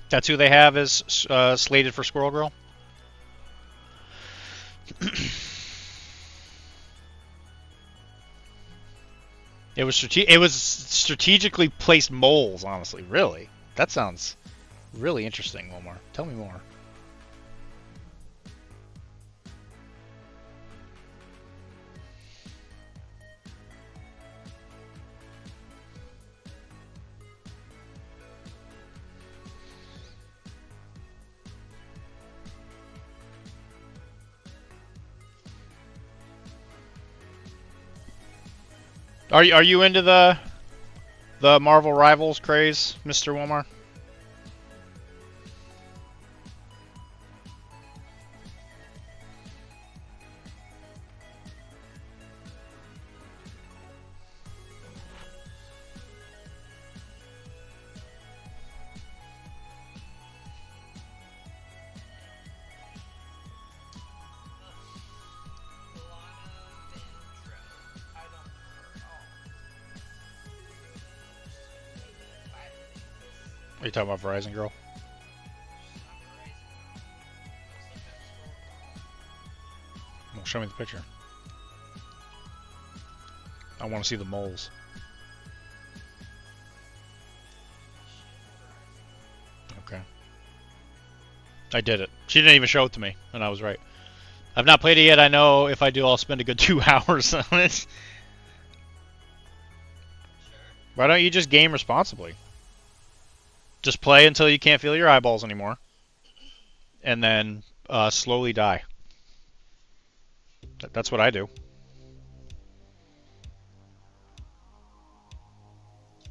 That's who they have as slated for Squirrel Girl. It was strategically placed moles. Honestly, really, that sounds really interesting. Wilmar, tell me more. Are you into the Marvel Rivals craze, Mr. Wilmar? Are you talking about Verizon Girl? Well, show me the picture. I want to see the moles. Okay. I did it. She didn't even show it to me, and I was right. I've not played it yet. I know if I do, I'll spend a good 2 hours on it. Why don't you just game responsibly? Just play until you can't feel your eyeballs anymore, and then slowly die. That's what I do.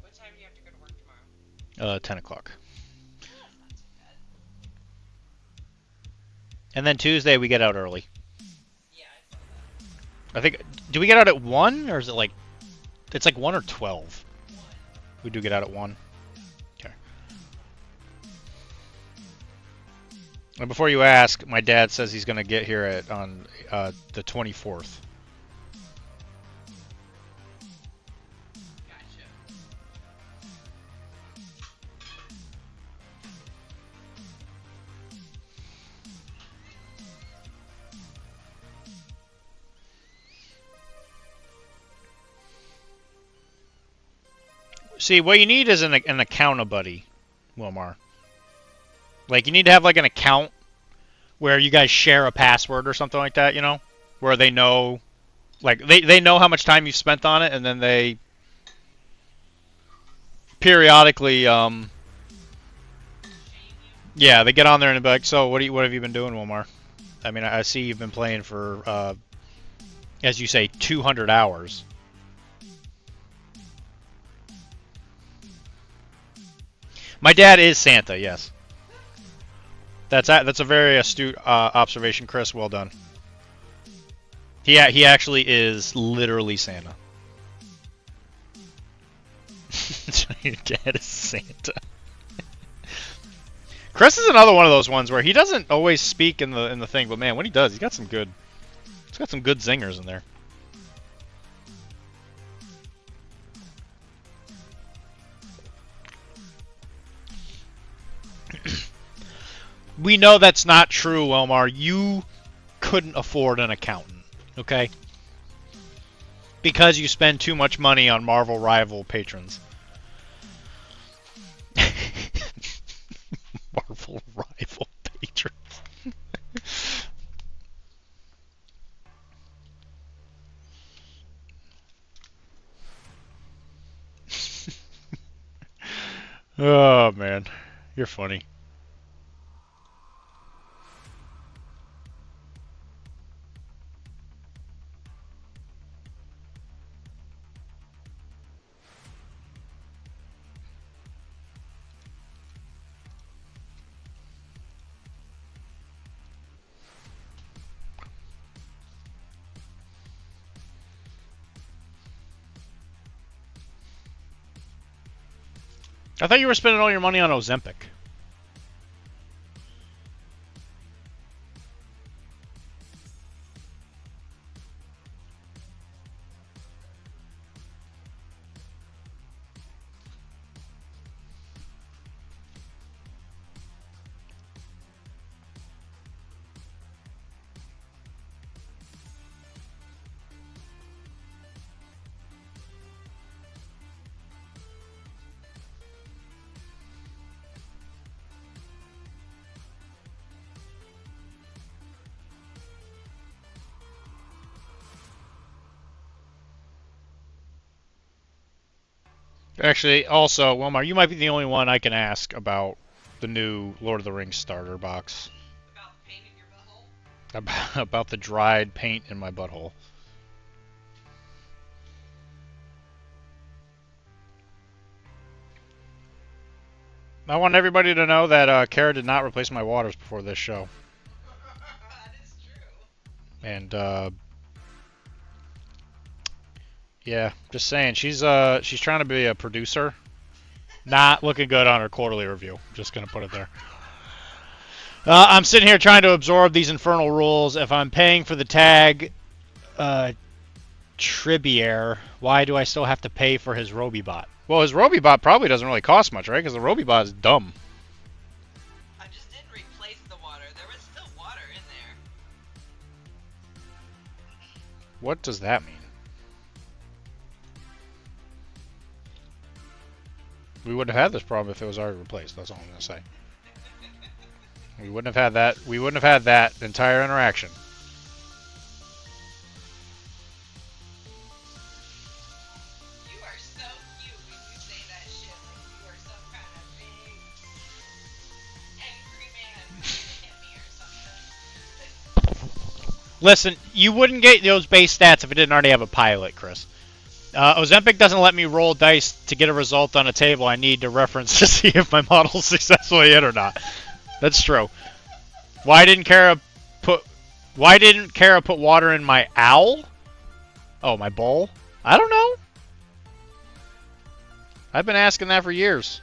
What time do you have to go to work tomorrow? 10 o'clock. And then Tuesday we get out early. Yeah, I saw that. I think, do we get out at 1, or is it like, it's like 1 or 12? We do get out at 1. Okay. And before you ask, my dad says he's going to get here on the 24th. Gotcha. See, what you need is an account buddy, Wilmar. Like, you need to have like an account where you guys share a password or something like that, you know? Where they know, like, they know how much time you've spent on it, and then they periodically, yeah, they get on there and be like, so what have you been doing, Wilmar? I mean, I see you've been playing for, as you say, 200 hours. My dad is Santa, yes. That's a very astute observation, Chris. Well done. He actually is literally Santa. Your dad is Santa. Chris is another one of those ones where he doesn't always speak in the thing, but man, when he does, he's got some good zingers in there. We know that's not true, Elmar. You couldn't afford an accountant, okay? Because you spend too much money on Marvel Rival patrons. Marvel Rival patrons. Oh, man. You're funny. I thought you were spending all your money on Ozempic. Actually, also, Wilmar, you might be the only one I can ask about the new Lord of the Rings starter box. About the pain in your butthole? About the dried paint in my butthole. I want everybody to know that Kara did not replace my waters before this show. That is true. And yeah, just saying, she's trying to be a producer. Not looking good on her quarterly review. Just gonna put it there. I'm sitting here trying to absorb these infernal rules. If I'm paying for the tag, Tribier, why do I still have to pay for his Robibot? Well, his Robibot probably doesn't really cost much, right? Because the Robibot is dumb. I just didn't replace the water. There was still water in there. What does that mean? We wouldn't have had this problem if it was already replaced. That's all I'm gonna say. We wouldn't have had that. We wouldn't have had that entire interaction. You are so cute when you say that shit like you are some kind of big angry man trying to hit me or something. Listen, you wouldn't get those base stats if it didn't already have a pilot, Chris. Ozempic doesn't let me roll dice to get a result on a table I need to reference to see if my model's successfully hit or not. That's true. Why didn't Kara put water in my owl? Oh, my bowl? I don't know. I've been asking that for years.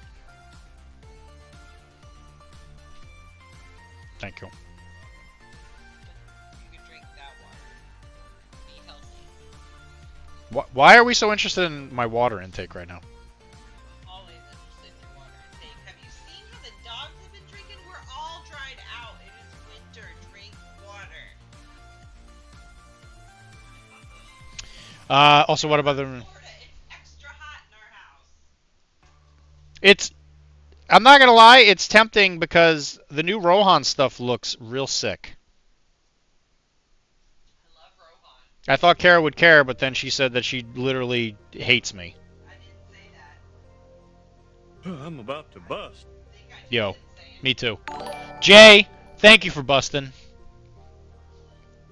Thank you. You can drink that water. Be healthy. Why are we so interested in my water intake right now? Always interested in your water intake. Have you seen how the dogs have been drinking? We're all dried out. It is winter. Drink water. Also, what about the... Florida, it's extra hot in our house. I'm not gonna lie, it's tempting because the new Rohan stuff looks real sick. I love Rohan. I thought Kara would care, but then she said that she literally hates me. I didn't say that. I'm about to bust. I think I Yo, didn't say it. me too. Jay, thank you for busting.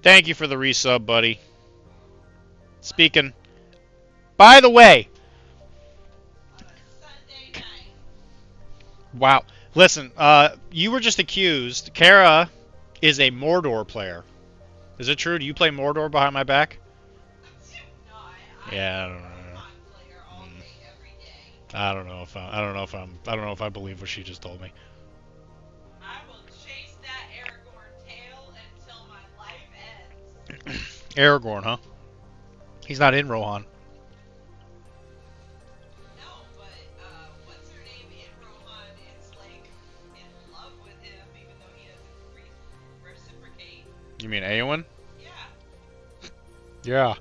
Thank you for the resub, buddy. Speaking. By the way, On a Sunday night. wow. Listen, you were just accused. Kara is a Mordor player. Is it true? Do you play Mordor behind my back? No, Yeah, I I'm don't a know. Rohan player all day, every day. I don't know if I believe what she just told me. I will chase that Aragorn tail until my life ends. Aragorn, huh? He's not in Rohan. No, but what's her name in Rohan is like in love with him, even though he doesn't reciprocate. You mean Eowyn? Yeah. Yeah.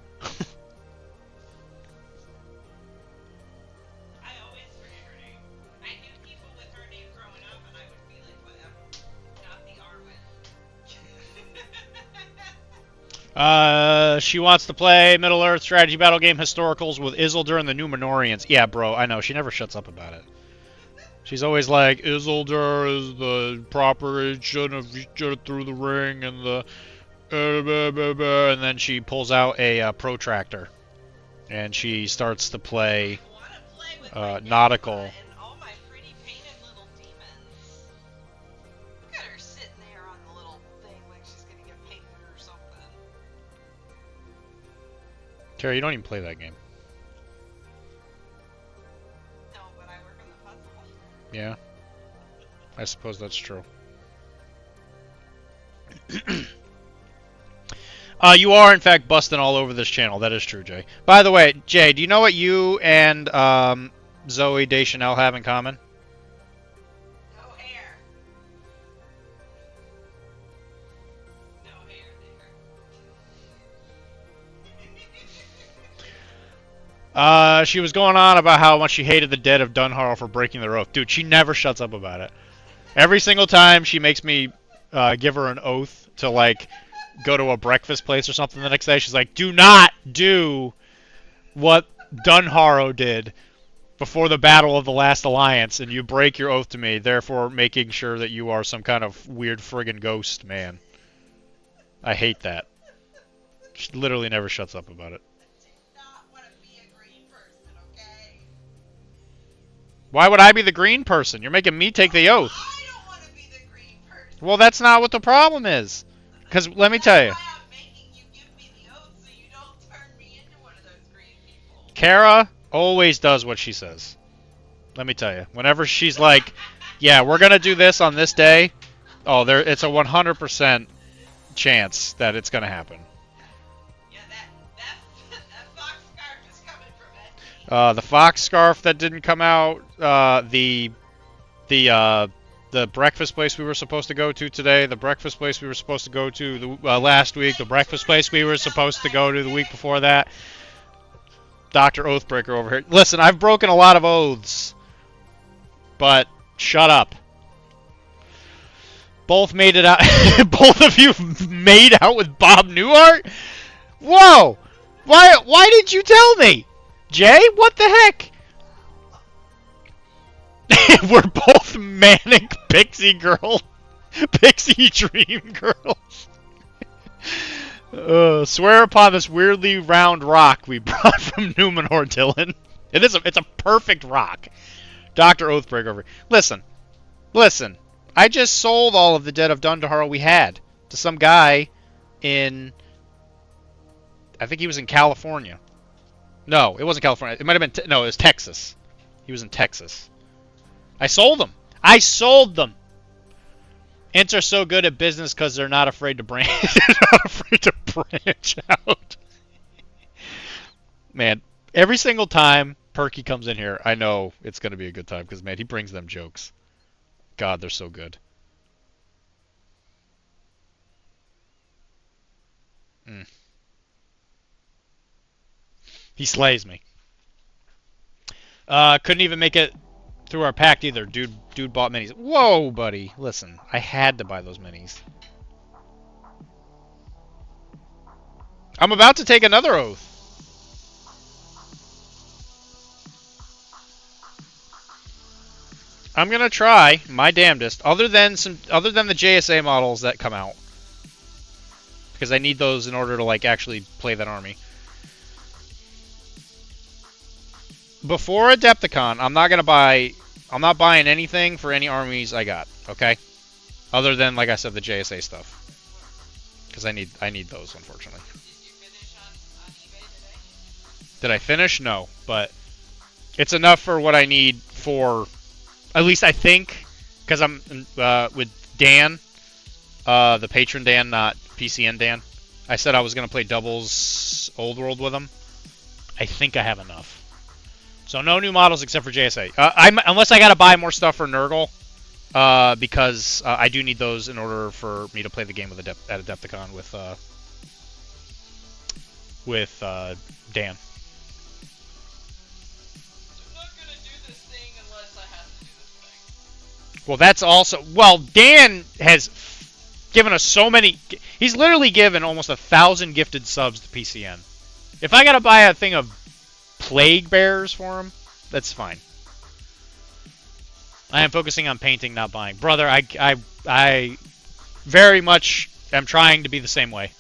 I always forget her name. I knew people with her name growing up, and I would be like, whatever. Not the Arwen. She wants to play Middle Earth strategy battle game historicals with Isildur and the Númenóreans. Yeah, bro, I know. She never shuts up about it. She's always like, Isildur is the proper agent of through the ring and the... and then she pulls out a protractor. And she starts to play I want to play with my nautical. Nebula and all my pretty painted little demons. Look at her sitting there on the little thing like she's gonna get painted or something. Terry, you don't even play that game. No, but I work on the puzzle. Yeah? I suppose that's true. You are, in fact, busting all over this channel. That is true, Jay. By the way, Jay, do you know what you and Zoe Deschanel have in common? No hair. No hair there. She was going on about how much she hated the dead of Dunharrow for breaking their oath. Dude, she never shuts up about it. Every single time she makes me give her an oath to, like, go to a breakfast place or something the next day, she's like, do not do what Dunharrow did before the Battle of the Last Alliance, and you break your oath to me, therefore making sure that you are some kind of weird friggin' ghost, man. I hate that. She literally never shuts up about it. I do not want to be a green person, okay? Why would I be the green person? You're making me take the oath. I don't want to be the green person. Well, that's not what the problem is. Because let me tell you. That's why I'm making you give me the oath so you don't turn me into one of those green people. Kara always does what she says. Let me tell you. Whenever she's like, yeah, we're going to do this on this day, oh, it's a 100% chance that it's going to happen. Yeah, that fox scarf is coming from Etsy. The fox scarf that didn't come out, the breakfast place we were supposed to go to today, the breakfast place we were supposed to go to last week, the breakfast place we were supposed to go to the week before that. Dr. Oathbreaker over here. Listen, I've broken a lot of oaths, but shut up. Both made it out. Both of you made out with Bob Newhart? Whoa! Why did you tell me? Jay, what the heck? We're both manic pixie girl. Pixie dream girls. Swear upon this weirdly round rock we brought from Numenor, Dylan. It's a perfect rock. Dr. Oathbreaker over. Listen. I just sold all of the Dead of Dundahar we had to some guy in... I think he was in California. No, it wasn't California. It might have been... No, it was Texas. He was in Texas. I sold them. I sold them. Ents are so good at business because they're not afraid to branch. They're not afraid to branch out. Man, every single time Perky comes in here, I know it's going to be a good time because, man, he brings them jokes. God, they're so good. He slays me. Couldn't even make it through our pact either. Dude bought minis. Whoa, buddy. Listen, I had to buy those minis. I'm about to take another oath. I'm gonna try my damnedest, other than the JSA models that come out, because I need those in order to like actually play that army. Before Adepticon, I'm not buying anything for any armies I got, okay? Other than, like I said, the JSA stuff, because I need those, unfortunately. Did you finish on eBay today? Did I finish? No, but it's enough for what I need for. At least I think, because I'm with Dan, the patron Dan, not PCN Dan. I said I was going to play doubles Old World with him. I think I have enough. So no new models except for JSA. Unless I got to buy more stuff for Nurgle, because I do need those in order for me to play the game at Adepticon with Dan. Well, that's also... Well, Dan has given us so many... He's literally given almost 1,000 gifted subs to PCN. If I gotta buy a thing of Plague Bears for him, that's fine. I am focusing on painting, not buying. Brother, I very much am trying to be the same way.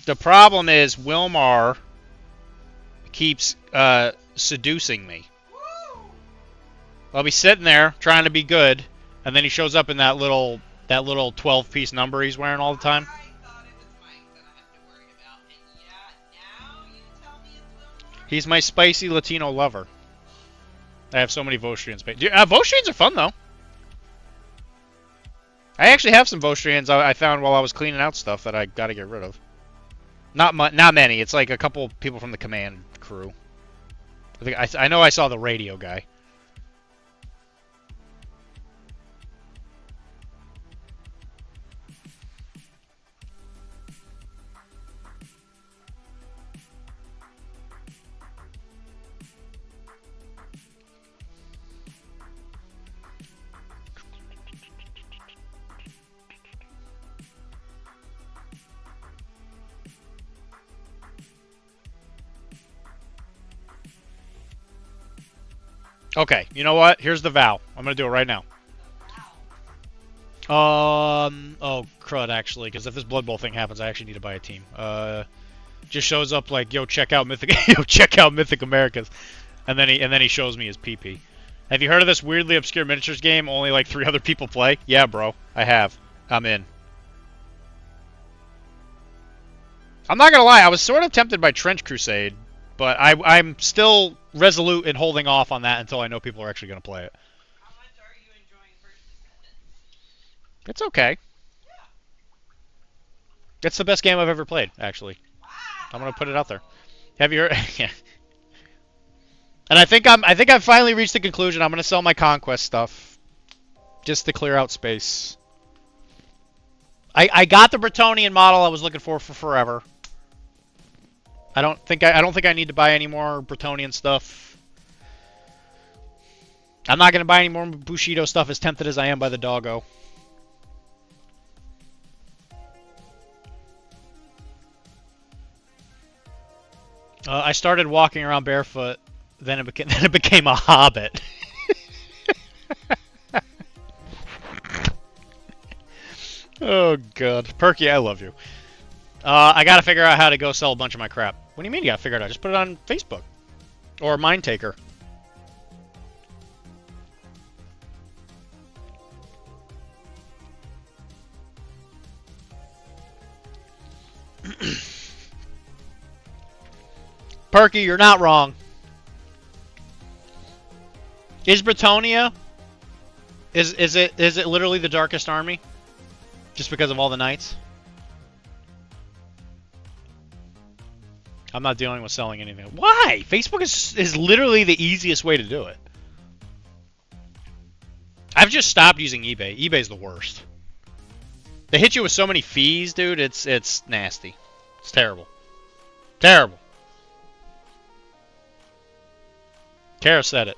The problem is Wilmar keeps seducing me. I'll be sitting there trying to be good, and then he shows up in that little 12-piece number he's wearing all the time. I thought it was Mike that I have to worry about, and yeah, now you tell me it's Wilmar? He's my spicy Latino lover. I have so many Vostrians. Vostrians are fun, though. I actually have some Vostrians I found while I was cleaning out stuff that I got to get rid of. Not many. It's like a couple people from the command crew. I know I saw the radio guy. Okay, you know what? Here's the vow. I'm gonna do it right now. Oh crud, actually, because if this Blood Bowl thing happens, I actually need to buy a team. Just shows up like, yo, check out Mythic, yo, check out Mythic Americas, and then he shows me his PP. Have you heard of this weirdly obscure miniatures game? Only like 3 other people play. Yeah, bro, I have. I'm in. I'm not gonna lie, I was sort of tempted by Trench Crusade, but I'm still resolute in holding off on that until I know people are actually gonna play it. How much are you enjoying First Descendants? It's okay. It's the best game I've ever played, actually. Wow. I'm gonna put it out there. Have you heard? Yeah. And I think I've finally reached the conclusion. I'm gonna sell my Conquest stuff, just to clear out space. I got the Bretonian model I was looking for forever. I don't think I need to buy any more Bretonian stuff. I'm not gonna buy any more Bushido stuff, as tempted as I am by the doggo. I started walking around barefoot, then it became a hobbit. Oh god, Perky, I love you. I gotta figure out how to go sell a bunch of my crap. What do you mean you gotta figure it out? Just put it on Facebook or Mindtaker. Perky, you're not wrong. Is Bretonia? Is it literally the darkest army? Just because of all the knights? I'm not dealing with selling anything. Why? Facebook is literally the easiest way to do it. I've just stopped using eBay. eBay's the worst. They hit you with so many fees, dude. It's nasty. It's terrible. Terrible. Kara said it.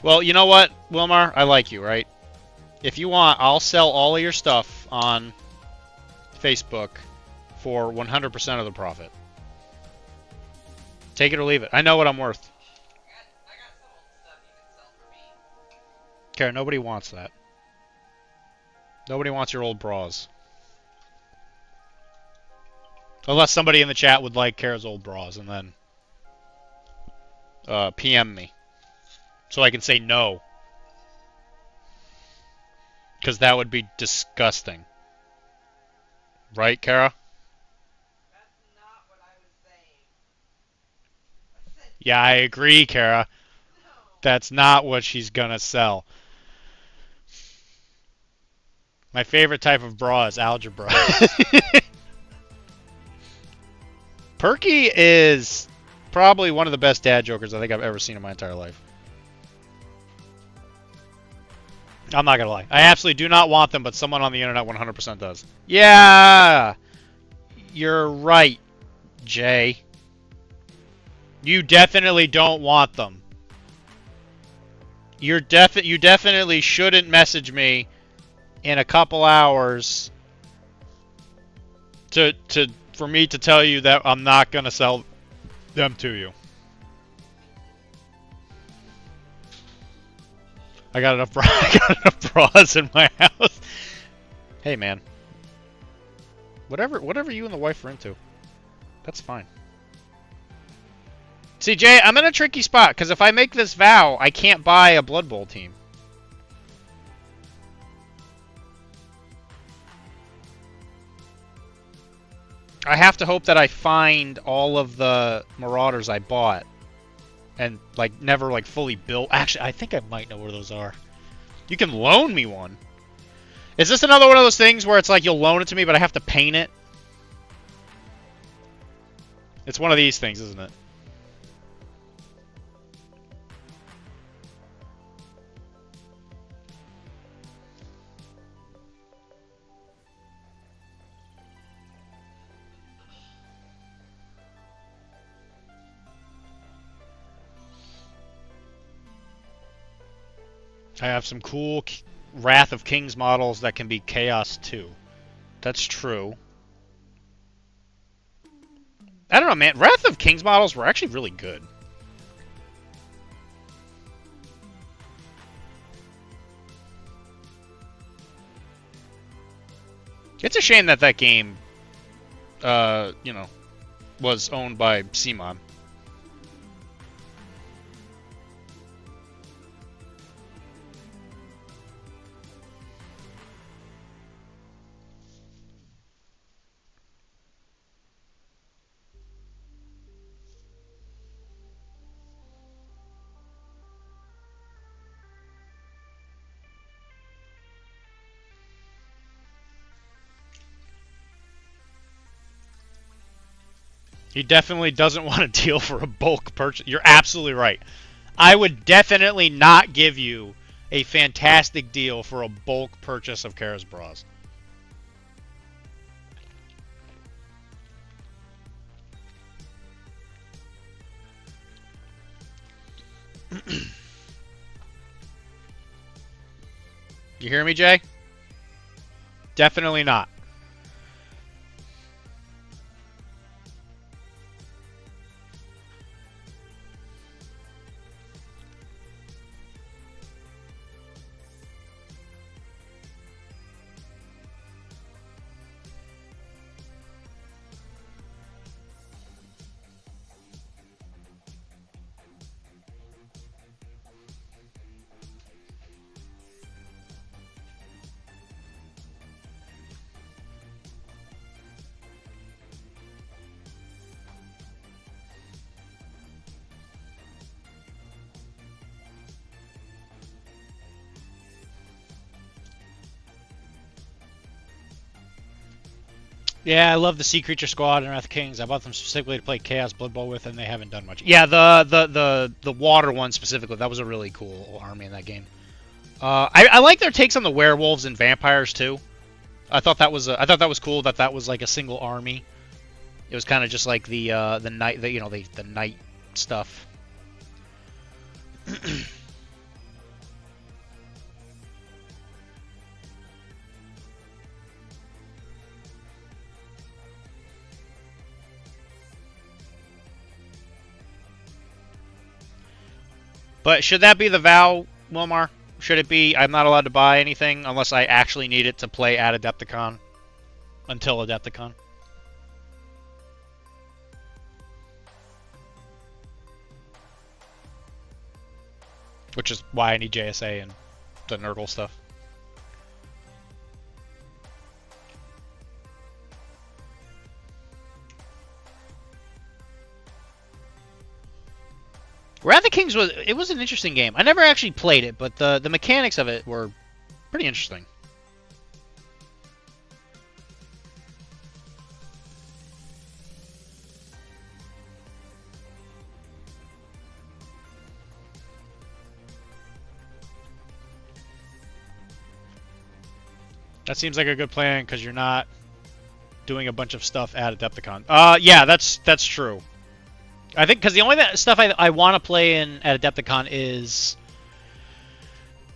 Well, you know what, Wilmar? I like you, right? If you want, I'll sell all of your stuff on Facebook for 100% of the profit. Take it or leave it. I know what I'm worth. I got some old stuff you can sell for me. Kara, nobody wants that. Nobody wants your old bras. Unless somebody in the chat would like Kara's old bras, and then PM me. So I can say no. Because that would be disgusting. Right, Kara? That's not what I was saying. I said Yeah, I agree, Kara. no. That's not what she's gonna sell. My favorite type of bra is algebra. Perky is probably one of the best dad jokers I think I've ever seen in my entire life. I'm not gonna lie. I absolutely do not want them, but someone on the internet 100% does. Yeah! You're right, Jay. You definitely don't want them. You definitely shouldn't message me in a couple hours for me to tell you that I'm not gonna sell them to you. I got enough bras in my house. Hey man. Whatever you and the wife are into. That's fine. See, Jay, I'm in a tricky spot, because if I make this vow, I can't buy a Blood Bowl team. I have to hope that I find all of the Marauders I bought. And, like, never, like, fully built. Actually, I think I might know where those are. You can loan me one. Is this another one of those things where it's like you'll loan it to me, but I have to paint it? It's one of these things, isn't it? I have some cool Wrath of Kings models that can be Chaos too. That's true. I don't know, man. Wrath of Kings models were actually really good. It's a shame that that game, you know, was owned by CMON. He definitely doesn't want to deal for a bulk purchase. You're absolutely right. I would definitely not give you a fantastic deal for a bulk purchase of Kara's bras. You hear me, Jay? Definitely not. Yeah, I love the Sea Creature Squad and Wrath Kings. I bought them specifically to play Chaos Blood Bowl with, and they haven't done much. Yeah, the water one specifically. That was a really cool army in that game. I like their takes on the werewolves and vampires too. I thought that was cool that that was like a single army. It was kind of just like the night the night stuff. But should that be the vow, Wilmar? Should it be I'm not allowed to buy anything unless I actually need it to play at Adepticon? Until Adepticon? Which is why I need JSA and the Nurgle stuff. Wrath of the Kings was an interesting game. I never actually played it, but the mechanics of it were pretty interesting. That seems like a good plan because you're not doing a bunch of stuff at Adepticon. Yeah, that's true. I think because the only stuff I want to play in at Adepticon is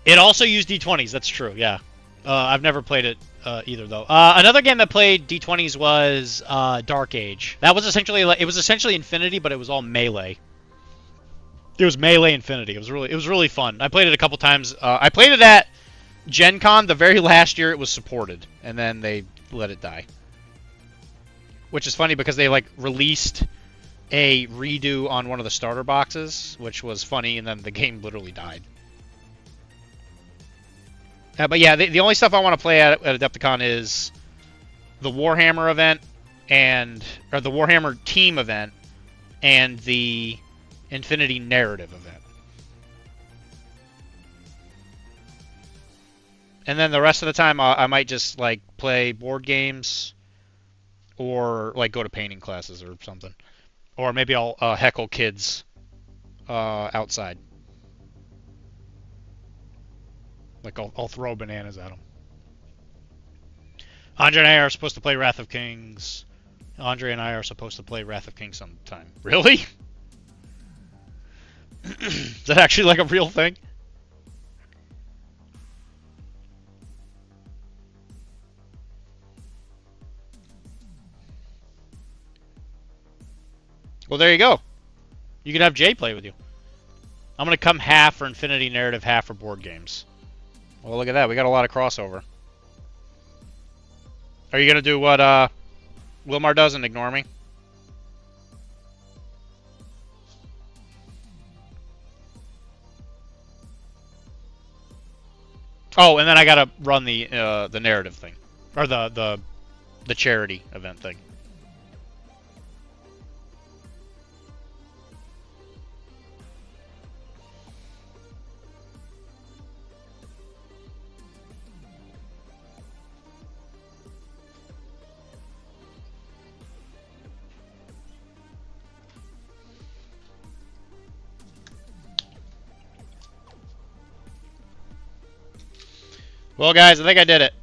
it also used D20s. That's true. Yeah, I've never played it either though. Another game that played D20s was Dark Age. That was essentially Infinity, but it was all melee. It was melee Infinity. It was really fun. I played it a couple times. I played it at Gen Con the very last year it was supported, and then they let it die. Which is funny because they like released a redo on one of the starter boxes, which was funny, and then the game literally died. But yeah, the only stuff I want to play at Adepticon is the Warhammer event or the Warhammer team event and the Infinity Narrative event. And then the rest of the time I might just like play board games or like go to painting classes or something. Or maybe I'll heckle kids outside. Like I'll throw bananas at them. Andre and I are supposed to play Wrath of Kings. Andre and I are supposed to play Wrath of Kings sometime. Really? Is that actually like a real thing? Well, there you go. You can have Jay play with you. I'm going to come half for Infinity Narrative, half for board games. Well, look at that. We got a lot of crossover. Are you going to do what Wilmar does and ignore me? Oh, and then I got to run the narrative thing. Or the charity event thing. Well, guys, I think I did it.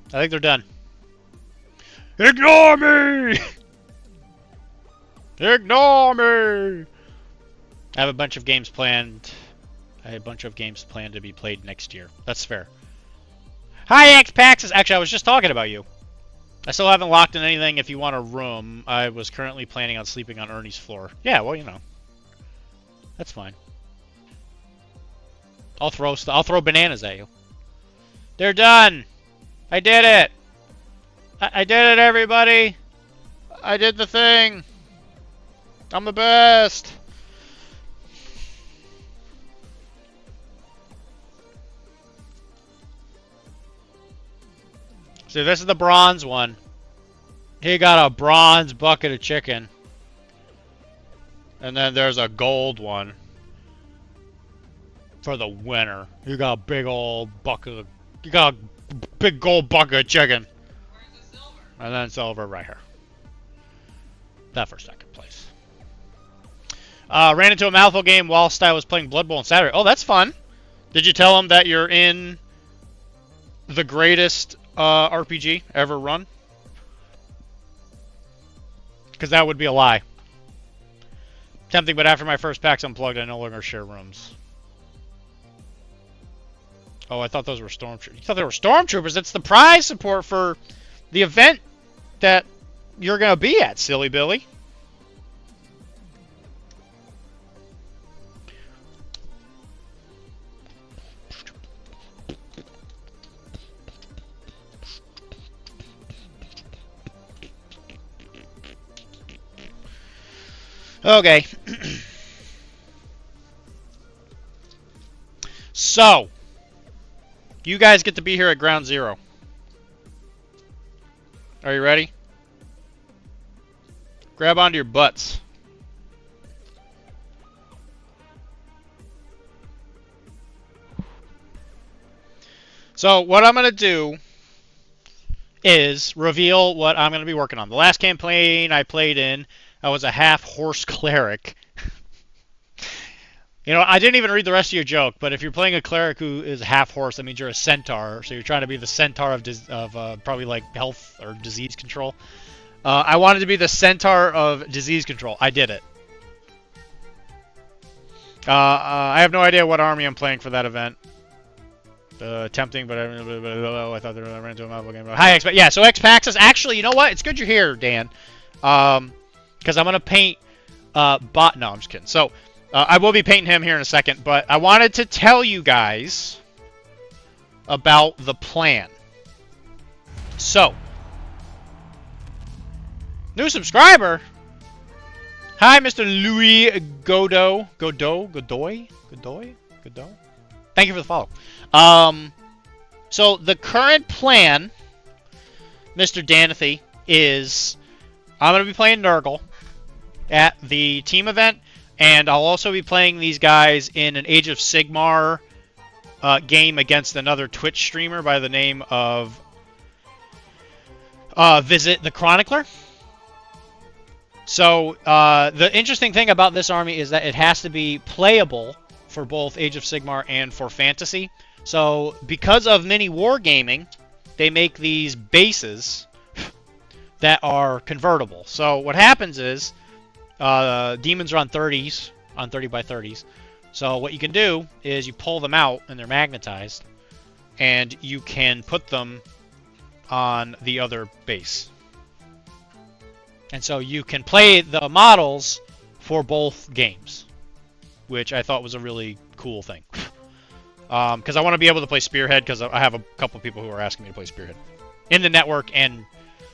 I think they're done. Ignore me! Ignore me! I have a bunch of games planned. I have a bunch of games planned to be played next year. That's fair. Hi, X-Paxis! Actually, I was just talking about you. I still haven't locked in anything if you want a room. I was currently planning on sleeping on Ernie's floor. Yeah, well, you know. That's fine. I'll throw bananas at you. They're done! I did it! I did it, everybody! I did the thing! I'm the best! See, this is the bronze one. He got a bronze bucket of chicken. And then there's a gold one. For the winner. You got a big old bucket of... You got a big gold bucket of chicken. Where's the silver? And then silver right here. That for second place. Ran into a mouthful game whilst I was playing Blood Bowl on Saturday. Oh, that's fun. Did you tell him that you're in the greatest RPG ever run? Because that would be a lie. Tempting, but after my first PAX Unplugged, I no longer share rooms. Oh, I thought those were stormtroopers. You thought they were stormtroopers? That's the prize support for the event that you're going to be at, silly Billy. Okay. So, you guys get to be here at Ground Zero. Are you ready? Grab onto your butts. So, what I'm going to do is reveal what I'm going to be working on. The last campaign I played in, I was a half-horse cleric. You know, I didn't even read the rest of your joke, but if you're playing a cleric who is half-horse, that means you're a centaur, so you're trying to be the centaur of probably like health or disease control. I wanted to be the centaur of disease control. I did it. I have no idea what army I'm playing for that event. Tempting, but I thought they ran into a mouthful game. Hi, X. Yeah, so X-Paxis. Actually, you know what? It's good you're here, Dan. Because I'm going to paint Bot. No, I'm just kidding. So, I will be painting him here in a second, but I wanted to tell you guys about the plan. So, new subscriber. Hi, Mr. Louis Godoy. Thank you for the follow. So the current plan, Mr. Danathy, is I'm going to be playing Nurgle at the team event, and I'll also be playing these guys in an Age of Sigmar game against another Twitch streamer by the name of Visit the Chronicler. So the interesting thing about this army is that it has to be playable for both Age of Sigmar and for Fantasy. So because of mini wargaming, they make these bases that are convertible. So what happens is demons are on 30s, on 30 by 30s. So what you can do is you pull them out and they're magnetized, and you can put them on the other base. And so you can play the models for both games, which I thought was a really cool thing. Because I want to be able to play Spearhead, because I have a couple people who are asking me to play Spearhead in the network, and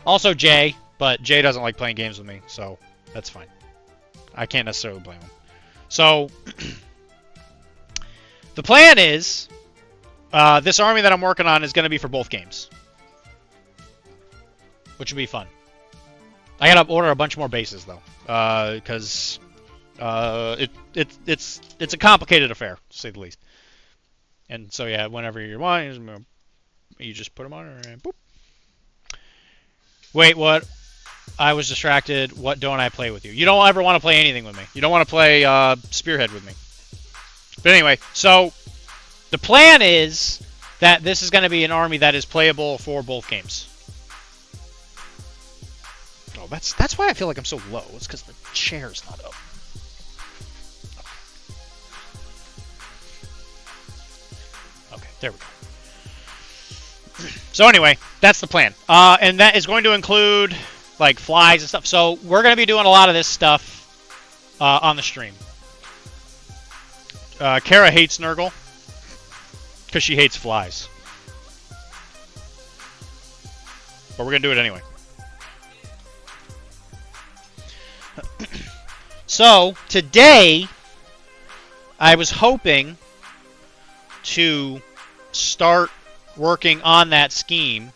also Jay, but Jay doesn't like playing games with me, so that's fine. I can't necessarily blame him. So, the plan is, this army that I'm working on is going to be for both games, which will be fun. I gotta order a bunch more bases though, because it's a complicated affair, to say the least. And so yeah, whenever you want, you just put them on and boop. Wait, what? I was distracted. What don't I play with you? You don't ever want to play anything with me. You don't want to play Spearhead with me. But anyway, so the plan is that this is going to be an army that is playable for both games. Oh, that's why I feel like I'm so low. It's because the chair's not up. Okay, there we go. So anyway, that's the plan. And that is going to include like flies and stuff. So we're going to be doing a lot of this stuff on the stream. Kara hates Nurgle because she hates flies. But we're going to do it anyway. So today, I was hoping to start working on that scheme.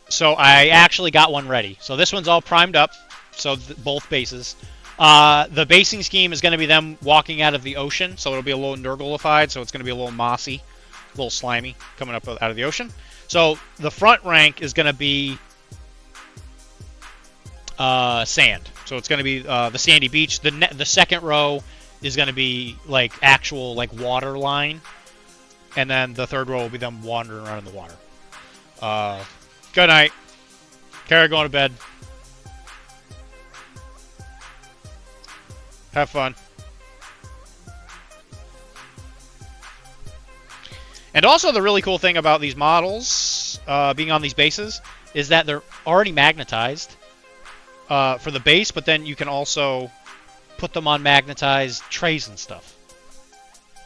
So I actually got one ready. So this one's all primed up. So both bases. The basing scheme is going to be them walking out of the ocean. So it'll be a little Nurgle-ified. So it's going to be a little mossy, a little slimy coming up out of the ocean. So the front rank is going to be sand. So it's going to be the sandy beach. The second row is going to be like actual like water line. And then the third row will be them wandering around in the water. Good night. Kara, going to bed. Have fun. And also the really cool thing about these models being on these bases is that they're already magnetized for the base, but then you can also put them on magnetized trays and stuff.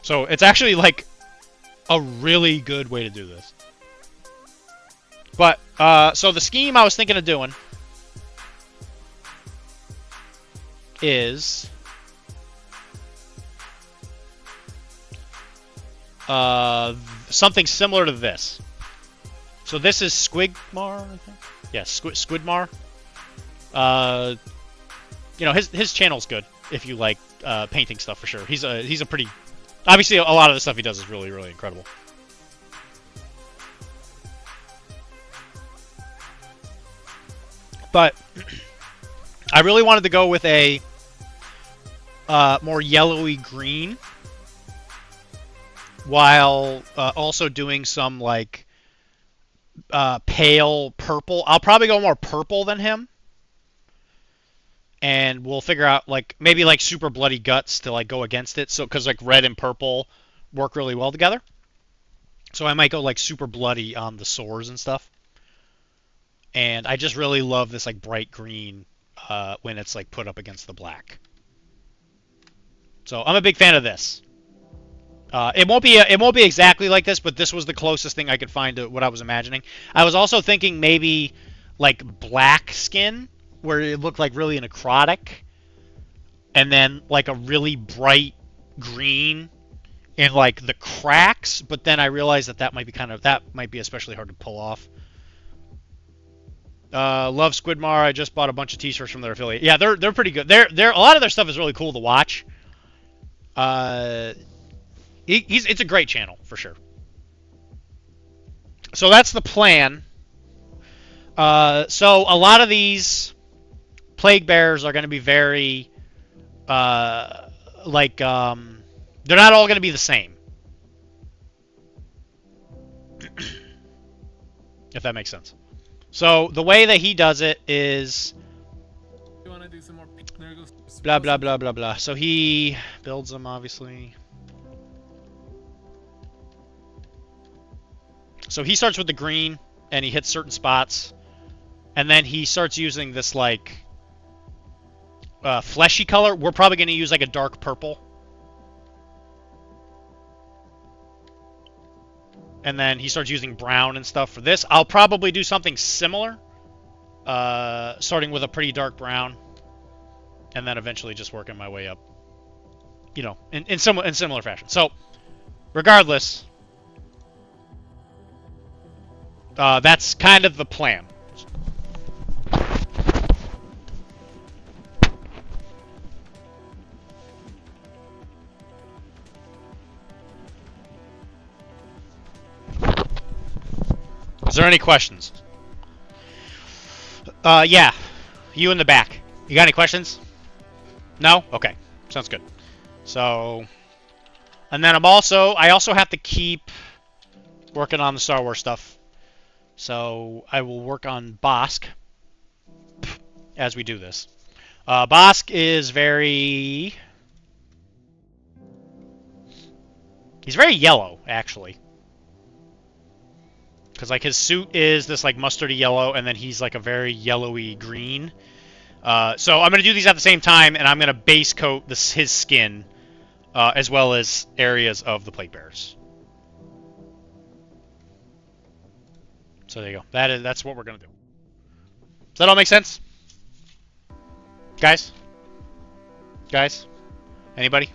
So it's actually like a really good way to do this. But, so the scheme I was thinking of doing is something similar to this. So this is Squigmar, I think? Yeah, Squidmar. You know, his channel's good if you like painting stuff for sure. He's a pretty... Obviously, a lot of the stuff he does is really, really incredible. But I really wanted to go with a more yellowy green, while also doing some like pale purple. I'll probably go more purple than him, and we'll figure out like maybe like super bloody guts to like go against it. So because like red and purple work really well together. So I might go like super bloody on the sores and stuff. And I just really love this like bright green when it's like put up against the black. So I'm a big fan of this. It won't be exactly like this, but this was the closest thing I could find to what I was imagining. I was also thinking maybe like black skin, where it looked like really necrotic, and then like a really bright green in like the cracks. But then I realized that might be especially hard to pull off. Love Squidmar. I just bought a bunch of t-shirts from their affiliate. Yeah, they're pretty good. They're a lot of their stuff is really cool to watch. It's a great channel for sure. So that's the plan. So a lot of these plague bears are going to be very they're not all going to be the same. If that makes sense. So the way that he does it is You want to do some more blah blah blah blah blah. So he builds them obviously. So he starts with the green and he hits certain spots, and then he starts using this like fleshy color, we're probably going to use like a dark purple. And then he starts using brown and stuff for this. I'll probably do something similar, starting with a pretty dark brown, and then eventually just working my way up, you know, in similar fashion. So, regardless, that's kind of the plan. Is there any questions? Yeah. You in the back. You got any questions? No? Okay. Sounds good. So, and then I also have to keep working on the Star Wars stuff. So, I will work on Bosk as we do this. Bosk is very... He's very yellow, actually. Because, like, his suit is this, like, mustardy yellow, and then he's, like, a very yellowy green. So I'm going to do these at the same time, and I'm going to base coat his skin, as well as areas of the plate bearers. So there you go. That's what we're going to do. Does that all make sense? Guys? Guys? Anybody?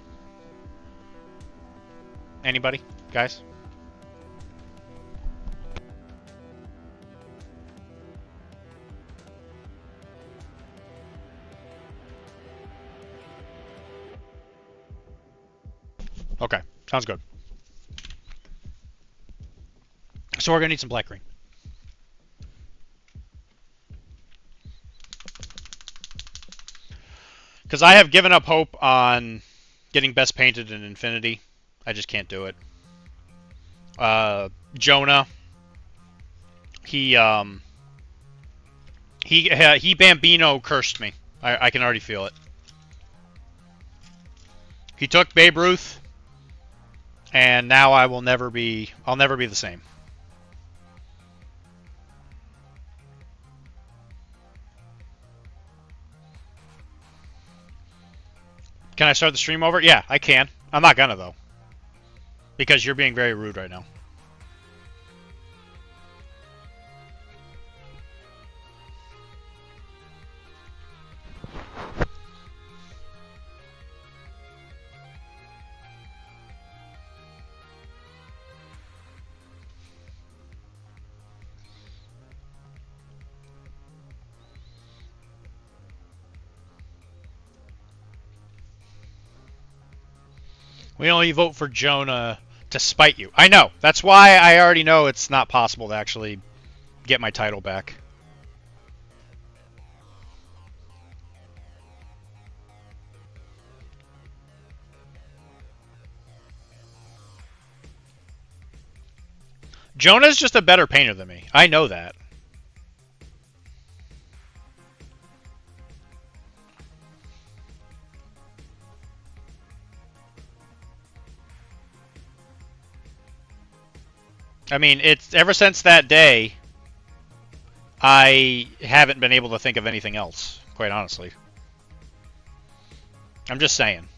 Anybody? Guys? Okay, sounds good. So we're going to need some black green. Because I have given up hope on getting best painted in Infinity. I just can't do it. Jonah, he Bambino cursed me. I can already feel it. He took Babe Ruth, and now I'll never be the same. Can I start the stream over? Yeah, I can. I'm not gonna, though. Because you're being very rude right now. We only vote for Jonah to spite you. I know. That's why I already know it's not possible to actually get my title back. Jonah's just a better painter than me. I know that. I mean, it's ever since that day, I haven't been able to think of anything else, quite honestly. I'm just saying.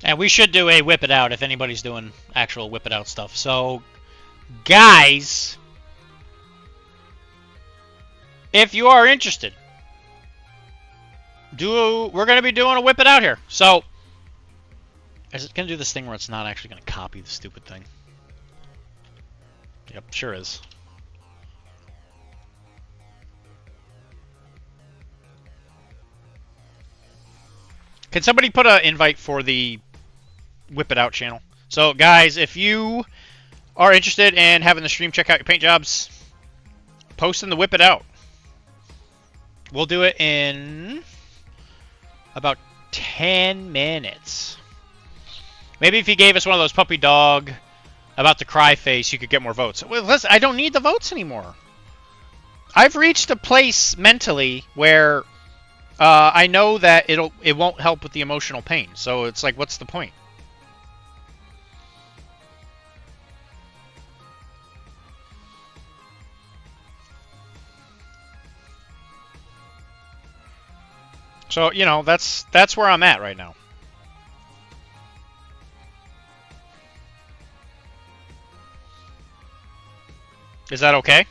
And we should do a whip it out if anybody's doing actual whip it out stuff. So, guys, if you are interested, we're going to be doing a whip it out here. So, is it going to do this thing where it's not actually going to copy the stupid thing? Yep, sure is. Can somebody put an invite for the Whip It Out channel? So, guys, if you are interested in having the stream check out your paint jobs, post in the Whip It Out. We'll do it in About 10 minutes. Maybe if he gave us one of those puppy dog about to cry face, you could get more votes. Well, listen, I don't need the votes anymore. I've reached a place mentally where I know that it won't help with the emotional pain. So it's like, what's the point? So, you know, that's where I'm at right now. Is that okay?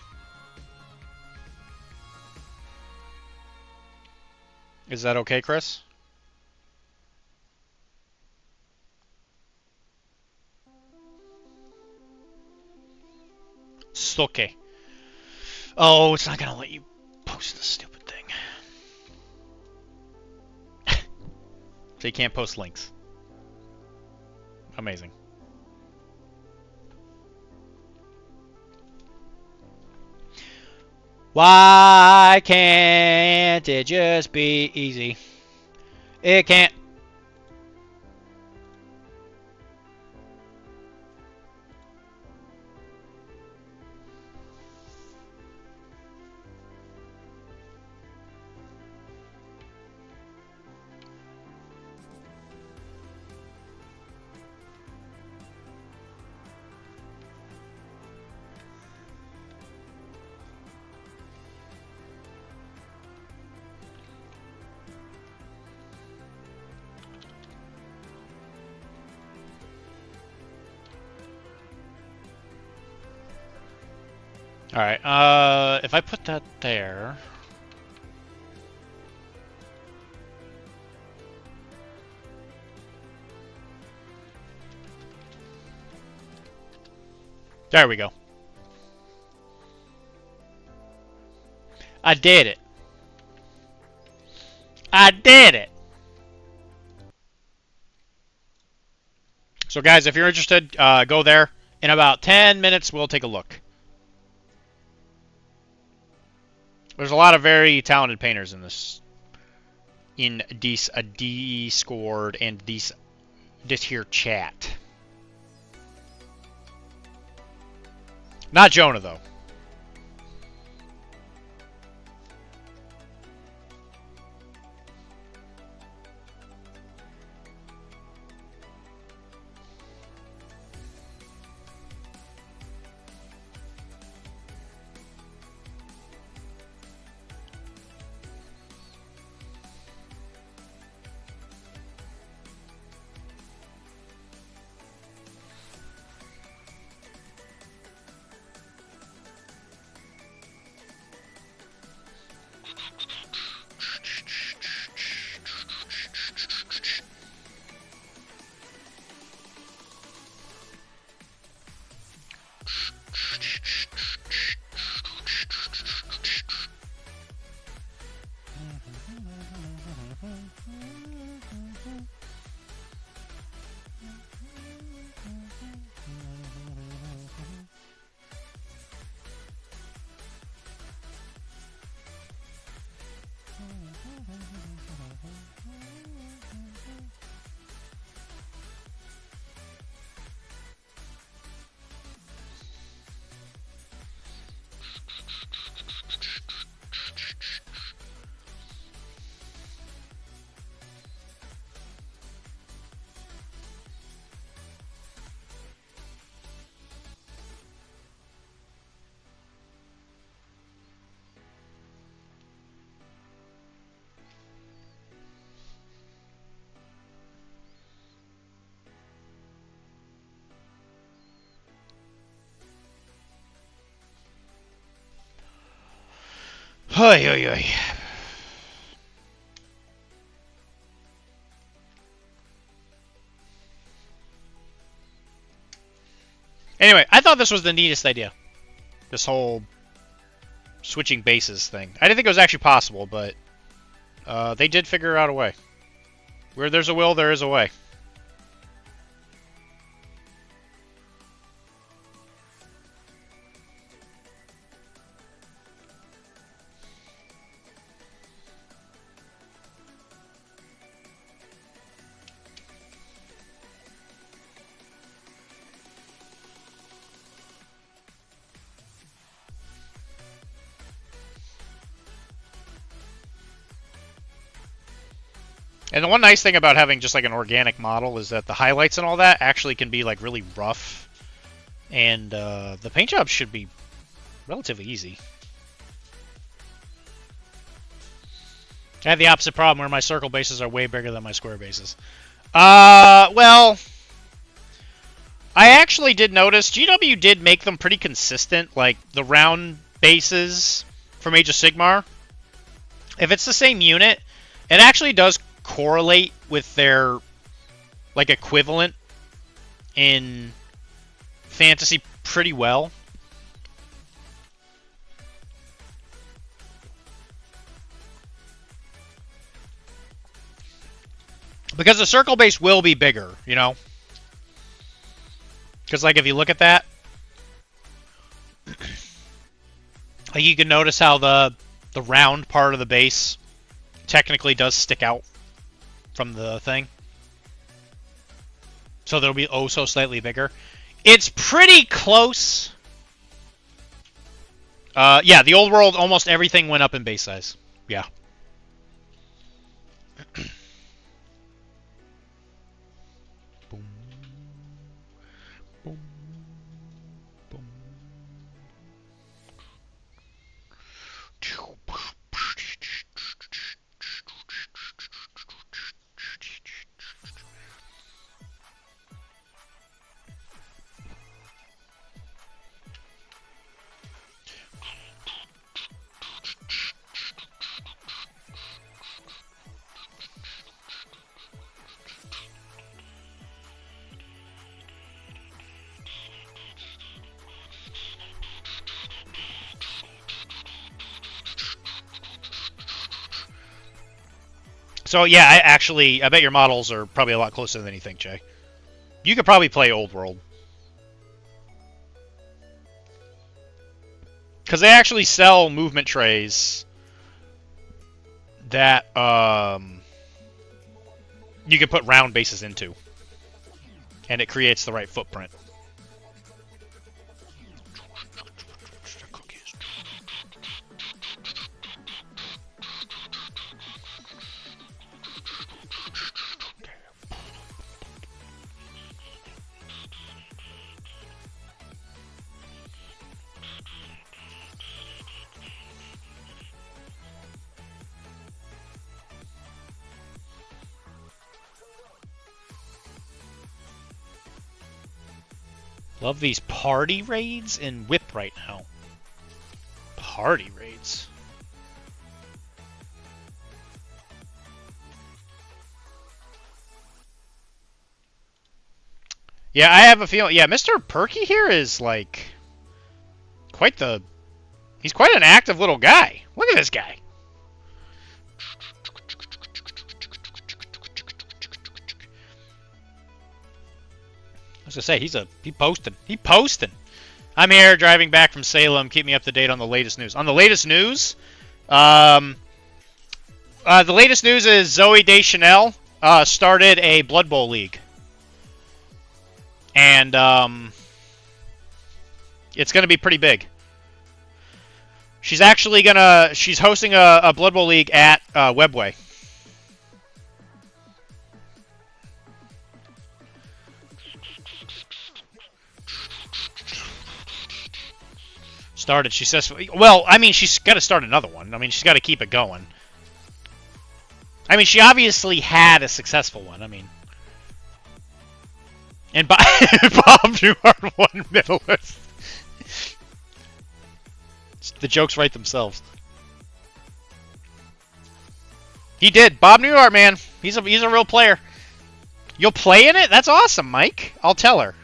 Is that okay, Chris? It's okay. Oh, it's not gonna let you post the stupid thing. So you can't post links. Amazing. Why can't it just be easy? It can't. Alright, if I put that there... There we go. I did it. I did it! So guys, if you're interested, go there. In about 10 minutes, we'll take a look. There's a lot of very talented painters in this. In this Discord and this here chat. Not Jonah, though. Oy, oy, oy. Anyway, I thought this was the neatest idea. This whole switching bases thing. I didn't think it was actually possible, but they did figure out a way. Where there's a will, there is a way. And the one nice thing about having just like an organic model is that the highlights and all that actually can be like really rough. And the paint job should be relatively easy. I have the opposite problem where my circle bases are way bigger than my square bases. Well, I actually did notice GW did make them pretty consistent. Like the round bases from Age of Sigmar, if it's the same unit, it actually does correlate with their like equivalent in Fantasy pretty well. Because the circle base will be bigger, you know? Because, like, if you look at that, like, you can notice how the round part of the base technically does stick out from the thing. So they'll be oh so slightly bigger. It's pretty close. Yeah, the old world, almost everything went up in base size. Yeah. Boom. Boom. Boom. So yeah, I bet your models are probably a lot closer than you think, Jay. You could probably play Old World. Because they actually sell movement trays that you can put round bases into. And it creates the right footprint. Love these party raids in Whip right now. Party raids. Yeah, I have a feeling. Yeah, Mr. Perky here is like quite the. He's quite an active little guy. Look at this guy. I was gonna say he posting. He posting. I'm here driving back from Salem. Keep me up to date on the latest news. On the latest news, the latest news is Zoe Deschanel started a Blood Bowl league, and it's gonna be pretty big. She's actually she's hosting a Blood Bowl league at Webway. Started. She says, well, I mean, she's got to start another one. I mean, she's got to keep it going. I mean, she obviously had a successful one. I mean, and Bob Newhart won medalist. The jokes write themselves. He did. Bob Newhart, man, he's a real player. You'll play in it? That's awesome, Mike. I'll tell her.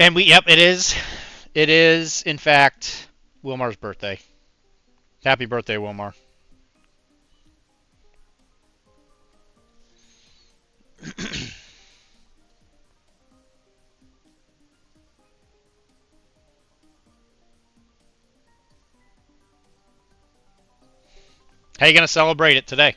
And yep, it is. It is, in fact, Wilmar's birthday. Happy birthday, Wilmar. How you gonna celebrate it today?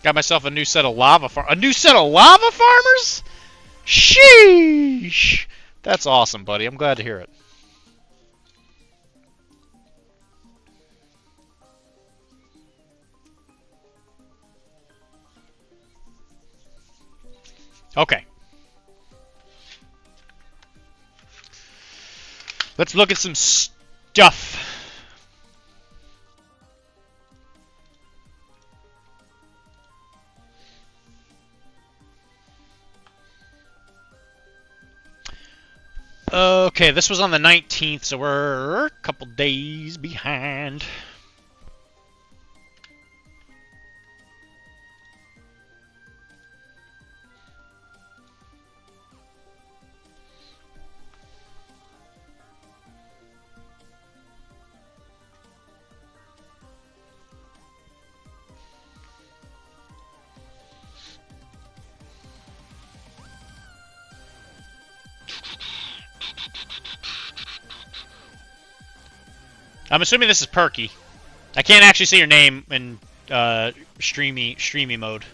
Got myself a new set of lava farmers? Sheesh! That's awesome, buddy. I'm glad to hear it. Okay. Let's look at some stuff. Okay, this was on the 19th, so we're a couple days behind. I'm assuming this is Perky. I can't actually see your name in streamy mode.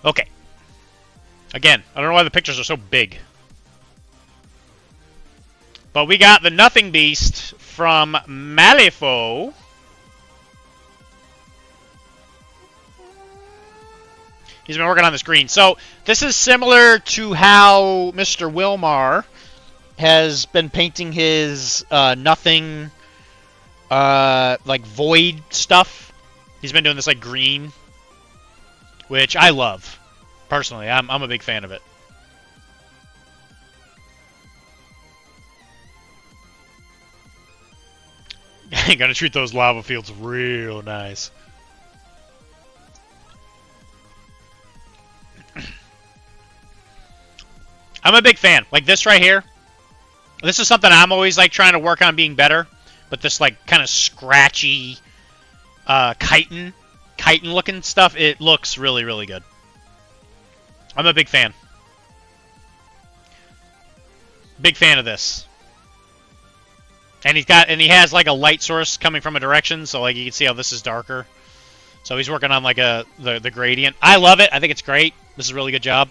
Okay. Again, I don't know why the pictures are so big. But we got the Nothing Beast from Malifaux. He's been working on the screen. So this is similar to how Mr. Wilmar has been painting his nothing, like void stuff. He's been doing this like green, which I love. Personally, I'm a big fan of it. Gotta treat those lava fields real nice. I'm a big fan. Like this right here. This is something I'm always like trying to work on being better. But this like kind of scratchy chitin looking stuff, it looks really, really good. I'm a big fan. Big fan of this. And he has like a light source coming from a direction, so like you can see how this is darker. So he's working on like the gradient. I love it. I think it's great. This is a really good job.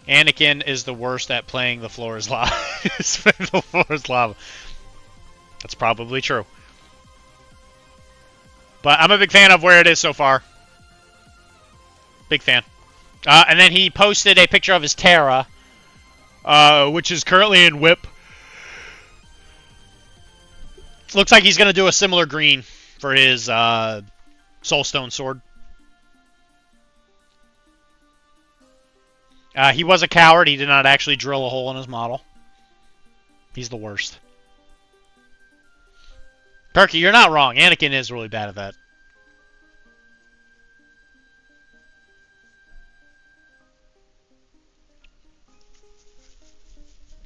Anakin is the worst at playing the floor is lava. The floor is lava. That's probably true. But I'm a big fan of where it is so far. Big fan. And then he posted a picture of his Terra, which is currently in whip. Looks like he's going to do a similar green for his Soulstone sword. He was a coward. He did not actually drill a hole in his model. He's the worst. Perky, you're not wrong. Anakin is really bad at that.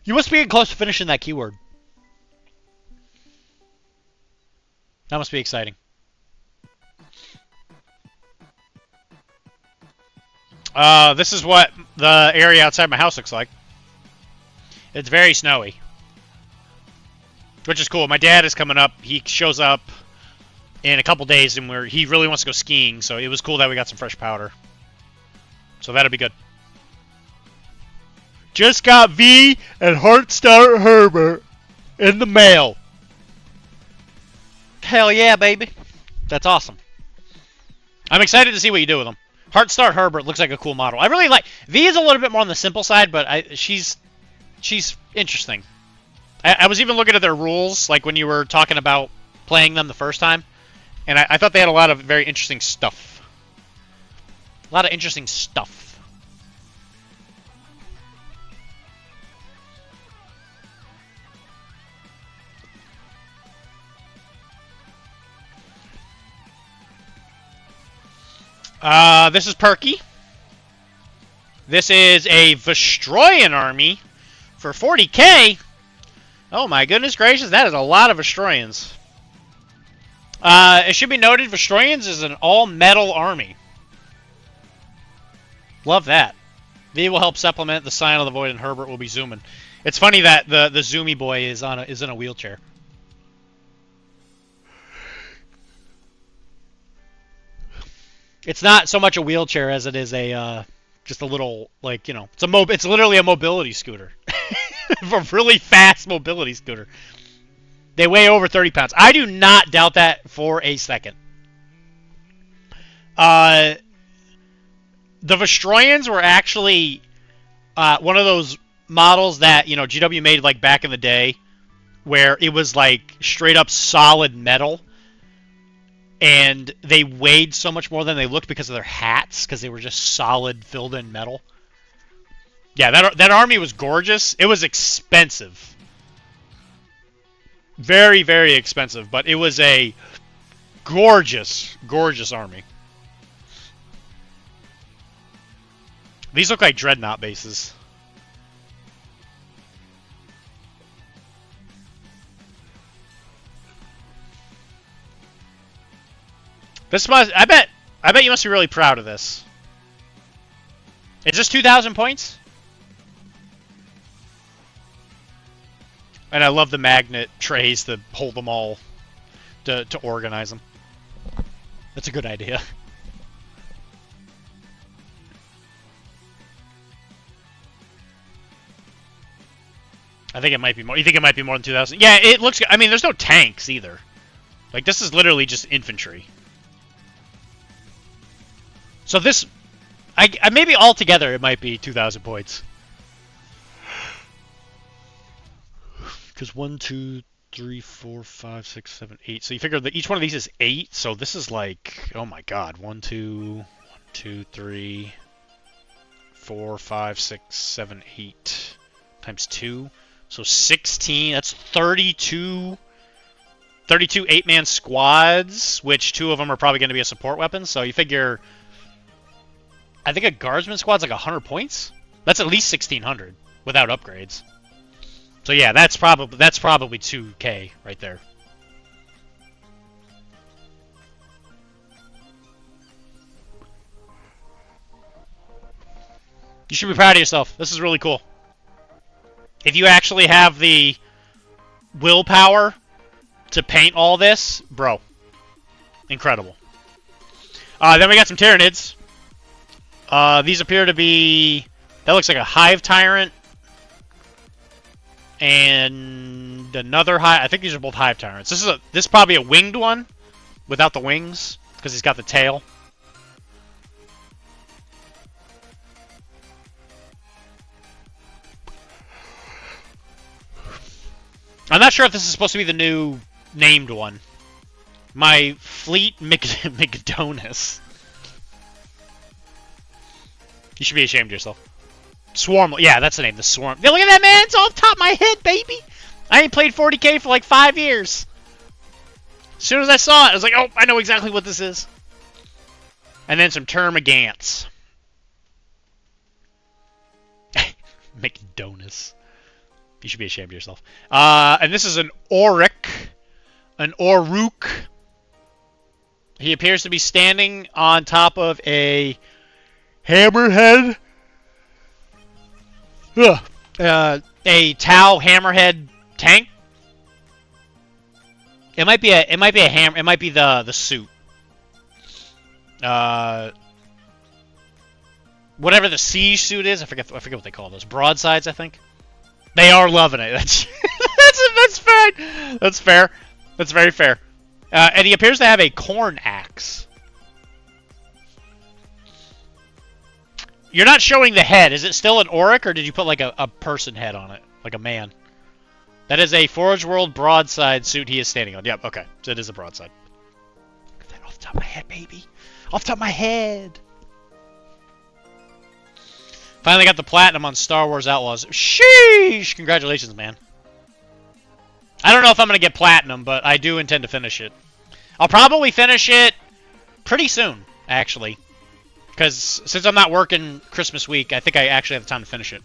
You must be getting close to finishing that keyword. That must be exciting. This is what the area outside my house looks like. It's very snowy. Which is cool. My dad is coming up. He shows up in a couple days, and he really wants to go skiing, so it was cool that we got some fresh powder. So that'll be good. Just got V and Heartstar Herbert in the mail. Hell yeah, baby. That's awesome. I'm excited to see what you do with them. Heartstar Herbert looks like a cool model. I really like... V is a little bit more on the simple side, but she's interesting. I was even looking at their rules, like when you were talking about playing them the first time, and I thought they had a lot of very interesting stuff. A lot of interesting stuff. This is Perky. This is a Vestroyan army for 40k. Oh my goodness gracious, that is a lot of Vestroyans. It should be noted, Vestroyans is an all-metal army. Love that. V will help supplement the Scion of the Void, and Herbert will be zooming. It's funny that the zoomy boy is in a wheelchair. It's not so much a wheelchair as it is a just a little, like, you know, it's literally a mobility scooter. A really fast mobility scooter. They weigh over 30 pounds. I do not doubt that for a second. The Vestroyans were actually one of those models that, you know, GW made like back in the day, where it was like straight up solid metal. And they weighed so much more than they looked because of their hats, because they were just solid, filled-in metal. Yeah, that army was gorgeous. It was expensive. Very, very expensive, but it was a gorgeous, gorgeous army. These look like Dreadnought bases. This must, I bet you must be really proud of this. Is this 2,000 points? And I love the magnet trays to hold them all, to organize them. That's a good idea. I think it might be more. You think it might be more than 2,000? Yeah, it looks. I mean, there's no tanks either. Like, this is literally just infantry. So this, I maybe altogether it might be 2,000 points. Because 1, 2, 3, 4, 5, 6, 7, 8. So you figure that each one of these is 8. So this is like, oh my god, 1, 2, 3, 4, 5, 6, 7, 8 times 2. So 16. That's 32 8-man squads, which 2 of them are probably going to be a support weapon. So you figure, I think a guardsman squad's like 100 points. That's at least 1,600 without upgrades. So yeah, that's probably 2k right there. You should be proud of yourself. This is really cool. If you actually have the willpower to paint all this, bro, incredible. Then we got some Tyranids. These appear to be, that looks like a Hive Tyrant and another Hive. I think these are both Hive Tyrants. This is probably a winged one without the wings because he's got the tail. I'm not sure if this is supposed to be the new named one. My Fleet McDonus. You should be ashamed of yourself. Swarm. Yeah, that's the name. The Swarm. Yeah, look at that, man. It's off the top of my head, baby. I ain't played 40k for like 5 years. As soon as I saw it, I was like, oh, I know exactly what this is. And then some Termagants. McDonus. You should be ashamed of yourself. And this is an Auric. An Oruk. He appears to be standing on top of a hammerhead. A Tau hammerhead tank. It might be a hammer. It might be the suit. Whatever the siege suit is, I forget what they call those. Broadsides, I think. They are loving it. That's fine. That's fair. That's very fair. And he appears to have a corn axe. You're not showing the head. Is it still an Auric, or did you put like a person head on it? Like a man? That is a Forge World broadside suit he is standing on. Yep, okay. So it is a broadside. Get that off the top of my head, baby. Off the top of my head. Finally got the platinum on Star Wars Outlaws. Sheesh! Congratulations, man. I don't know if I'm going to get platinum, but I do intend to finish it. I'll probably finish it pretty soon, actually. Because since I'm not working Christmas week, I think I actually have the time to finish it.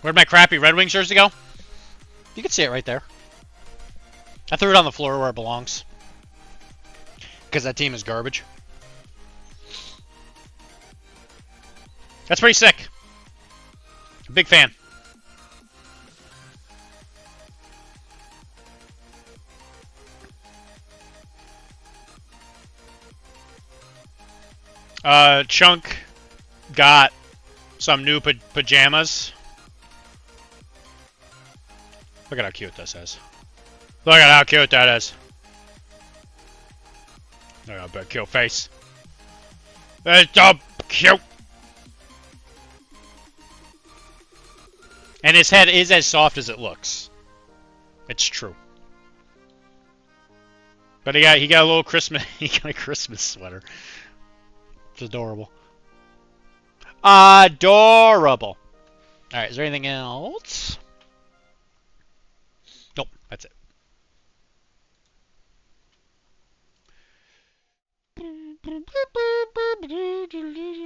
Where'd my crappy Red Wings jersey go? You can see it right there. I threw it on the floor where it belongs. Because that team is garbage. That's pretty sick. Big fan. Chunk got some new pajamas. Look at how cute this is. Look at how cute that is. Look at that big cute face. It's so cute. And his head is as soft as it looks. It's true. But he got a little Christmas he got a Christmas sweater. It's adorable. Adorable. Alright, is there anything else? Nope, that's it.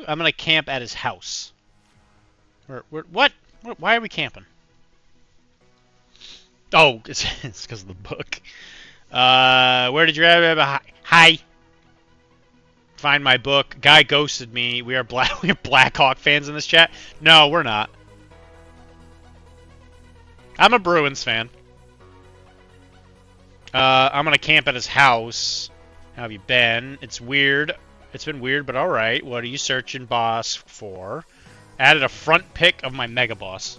I'm gonna camp at his house. What? Why are we camping? Oh, it's because of the book. Where did you have? Hi. Find my book. Guy ghosted me. We are Blackhawk fans in this chat. No, we're not. I'm a Bruins fan. I'm gonna camp at his house. How have you been? It's weird. It's been weird, but all right. What are you searching, boss, for? Added a front pic of my Mega Boss.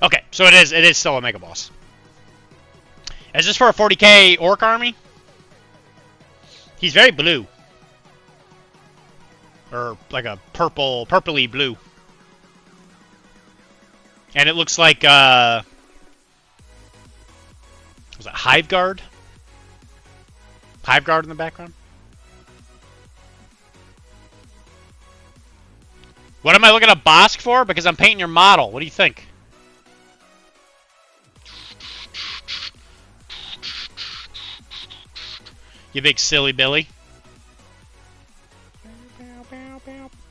Okay, so it is still a Mega Boss. Is this for a 40k Orc army? He's very blue. Or like a purpley blue. And it looks like was it Hive Guard? Hive Guard in the background? What am I looking at Bosk for? Because I'm painting your model. What do you think? You big silly Billy.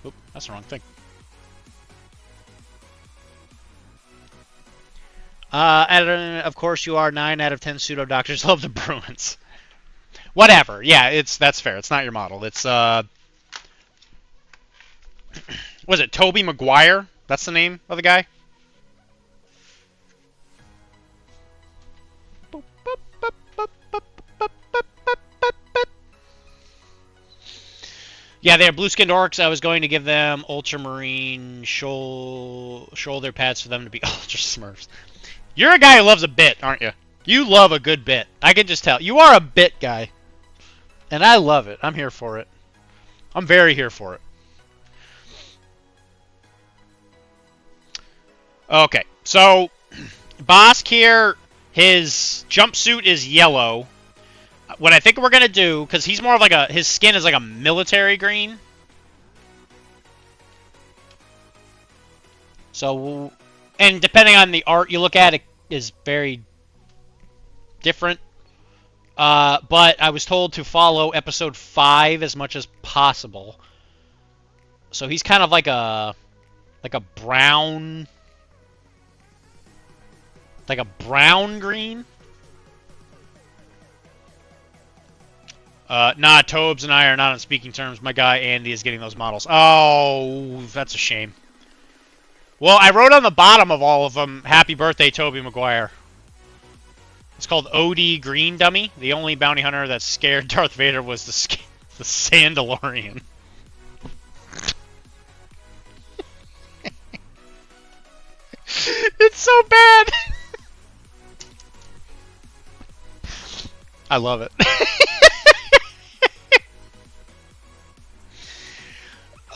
Oop, that's the wrong thing. Of course you are. 9 out of 10 pseudo doctors love the Bruins. Whatever. Yeah, that's fair. It's not your model. It's was it Toby Maguire? That's the name of the guy. Yeah, they are blue-skinned orcs. I was going to give them ultramarine shoulder pads for them to be ultra smurfs. You're a guy who loves a bit, aren't you? You love a good bit. I can just tell. You are a bit guy. And I love it. I'm here for it. I'm very here for it. Okay, so Bosk here, his jumpsuit is yellow. What I think we're going to do, because he's more of like his skin is like a military green. So, and depending on the art you look at, it is very different. But I was told to follow episode 5 as much as possible. So he's kind of like a Like a brown... Like a brown green? Nah, Tobes and I are not on speaking terms. My guy Andy is getting those models. Oh, that's a shame. Well, I wrote on the bottom of all of them, Happy Birthday, Tobey Maguire. It's called OD Green Dummy. The only bounty hunter that scared Darth Vader was the Sandalorian. It's so bad. I love it.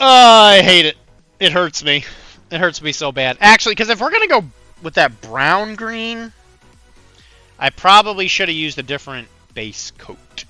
Oh, I hate it. It hurts me. It hurts me so bad. Actually, because if we're going to go with that brown green, I probably should have used a different base coat.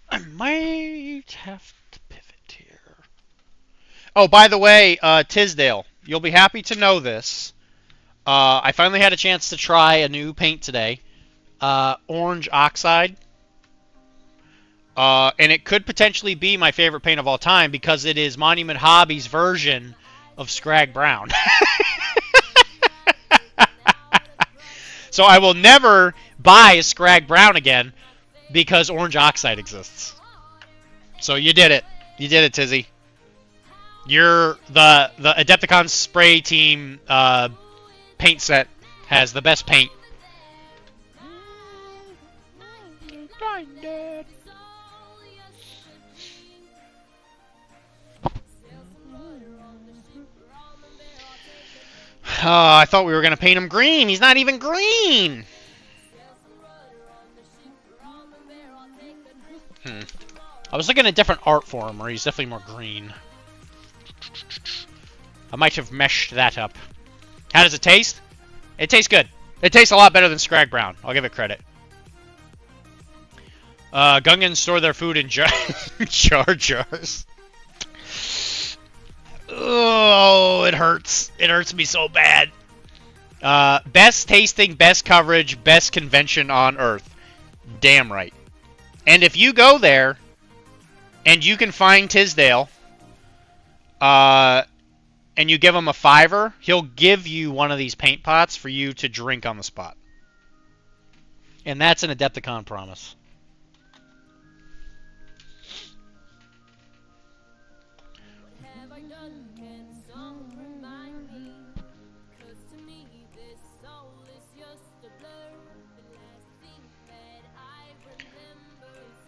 I might have to pivot here. Oh, by the way, Tisdale, you'll be happy to know this. I finally had a chance to try a new paint today. Orange Oxide. And it could potentially be my favorite paint of all time because it is Monument Hobby's version of Scrag Brown. So I will never buy a Scrag Brown again because Orange Oxide exists. So you did it. You did it, Tizzy. You're the Adepticon spray team paint set has the best paint. I thought we were going to paint him green. He's not even green. I was looking at different art for him, where he's definitely more green. I might have meshed that up. How does it taste? It tastes good. It tastes a lot better than Scrag Brown. I'll give it credit. Gungans store their food in jar jars. Oh, it hurts. It hurts me so bad. Best tasting, best coverage, best convention on Earth. Damn right. And if you go there, and you can find Tisdale, and you give him a $5, he'll give you one of these paint pots for you to drink on the spot. And that's an Adepticon promise.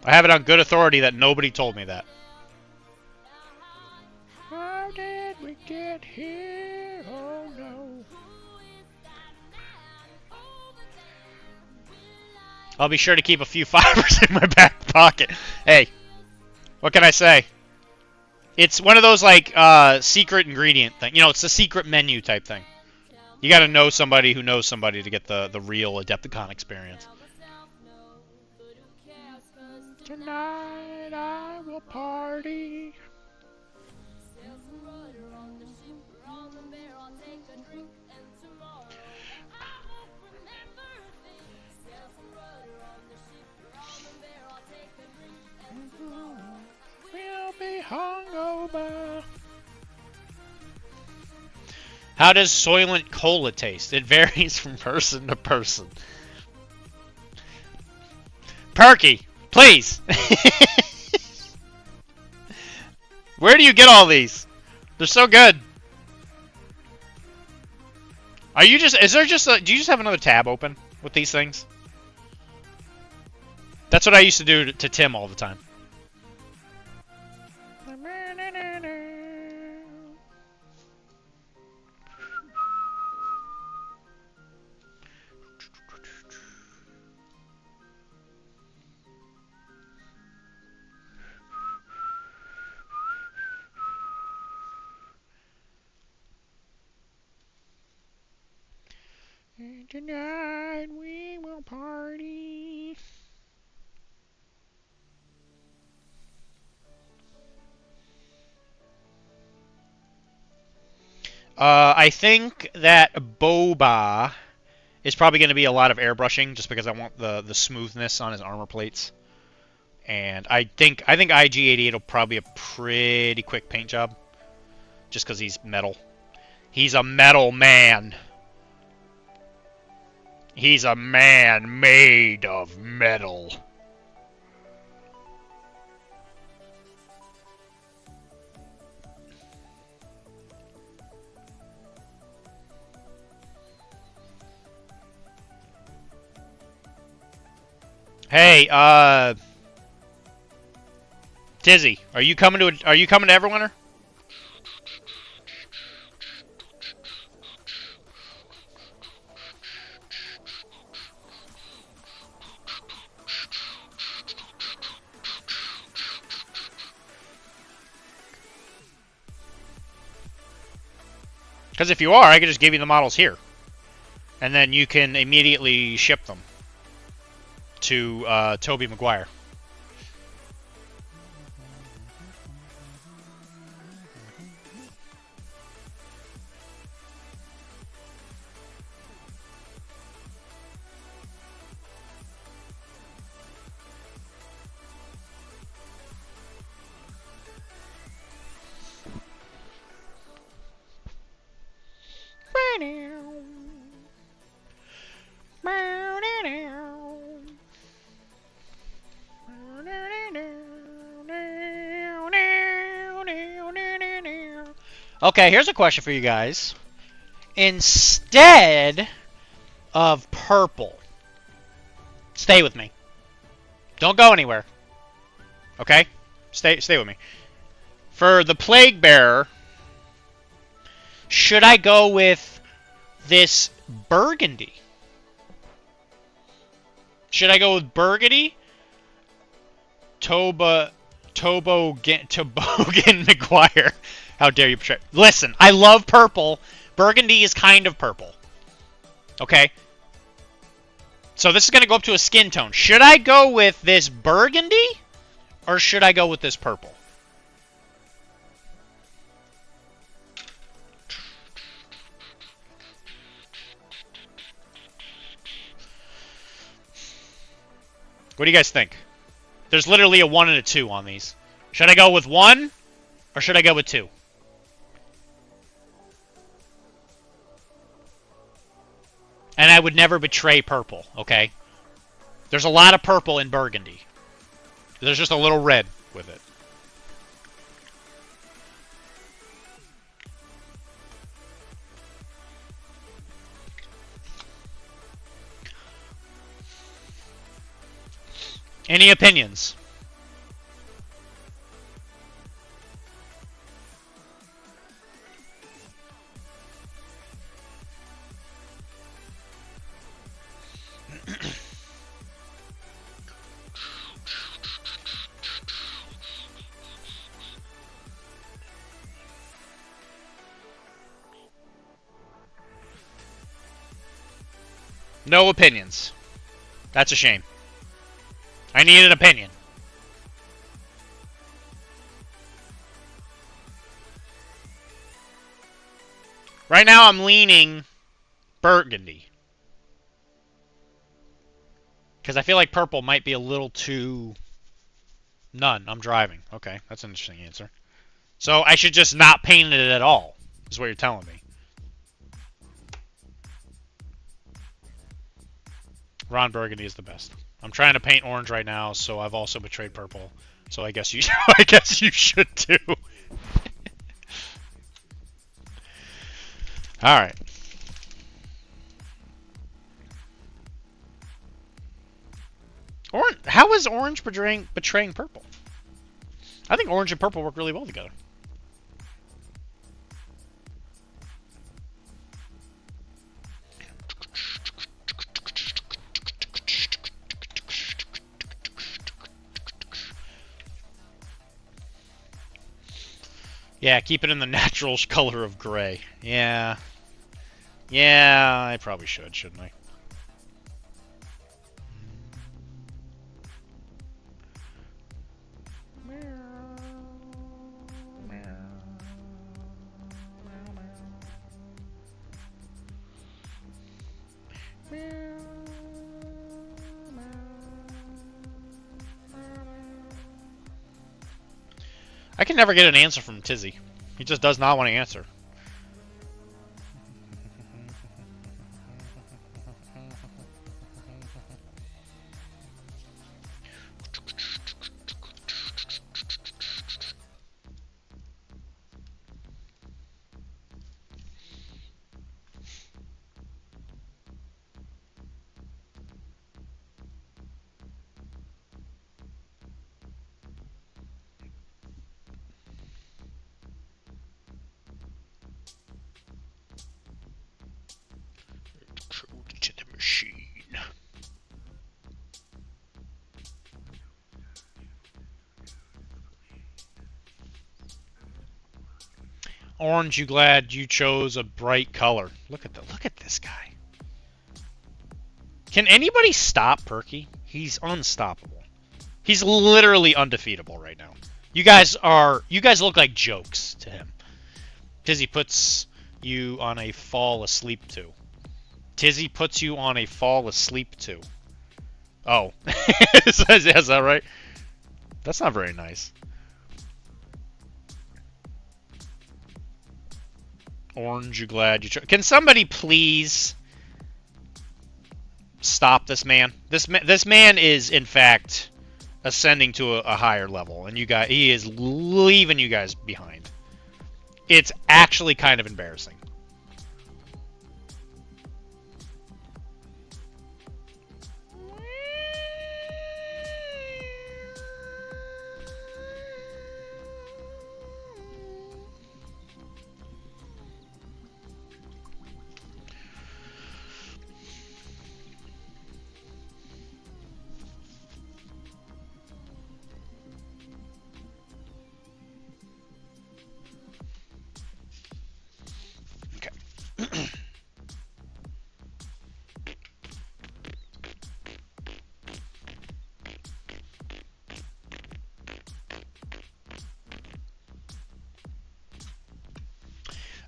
I have it on good authority that nobody told me that. How did we get here? Oh no. I'll be sure to keep a few fibers in my back pocket. Hey, what can I say? It's one of those like secret ingredient thing. You know, it's a secret menu type thing. You got to know somebody who knows somebody to get the real Adepticon experience. Tonight I will party. We'll be hungover. How does Soylent Cola taste? It varies from person to person. Perky! Please! Where do you get all these? They're so good. Are you just... Is there just a... Do you just have another tab open with these things? That's what I used to do to Tim all the time. And tonight we will party. I think that Boba is probably going to be a lot of airbrushing, just because I want the smoothness on his armor plates. And I think IG-88 will probably be a pretty quick paint job, just because he's metal. He's a metal man. He's a man made of metal. Hey, Tizzy, are you coming to Everwinter? Because if you are, I could just give you the models here. And then you can immediately ship them to Toby Maguire. Okay, here's a question for you guys. Instead of purple, stay with me. Don't go anywhere. Okay? Stay with me. For the Plague Bearer, should I go with this burgundy? Should I go with burgundy? Toboggan Maguire. How dare you portray? Listen, I love purple. Burgundy is kind of purple. Okay? So this is going to go up to a skin tone. Should I go with this burgundy? Or should I go with this purple? What do you guys think? There's literally a 1 and a 2 on these. Should I go with 1? Or should I go with 2? And I would never betray purple, okay? There's a lot of purple in burgundy. There's just a little red with it. Any opinions? No opinions. That's a shame. I need an opinion. Right now I'm leaning burgundy. Because I feel like purple might be a little too... None. I'm driving. Okay, that's an interesting answer. So I should just not paint it at all, is what you're telling me. Ron Burgundy is the best. I'm trying to paint orange right now, so I've also betrayed purple. So I guess you should too. All right. How is orange betraying purple? I think orange and purple work really well together. Yeah, keep it in the natural color of gray. Yeah. Yeah, I probably should, shouldn't I? I can never get an answer from Tizzy. He just does not want to answer. To the machine. Orange, you glad you chose a bright color. Look at this guy. Can anybody stop Perky? He's unstoppable. He's literally undefeatable right now. You guys look like jokes to him. Tizzy puts you on a fall asleep to. Tizzy puts you on a fall asleep to. Oh. Is that right? That's not very nice. Orange, you glad you chose. Can somebody please stop this man? This man is, in fact, ascending to a higher level, and he is leaving you guys behind. It's actually kind of embarrassing.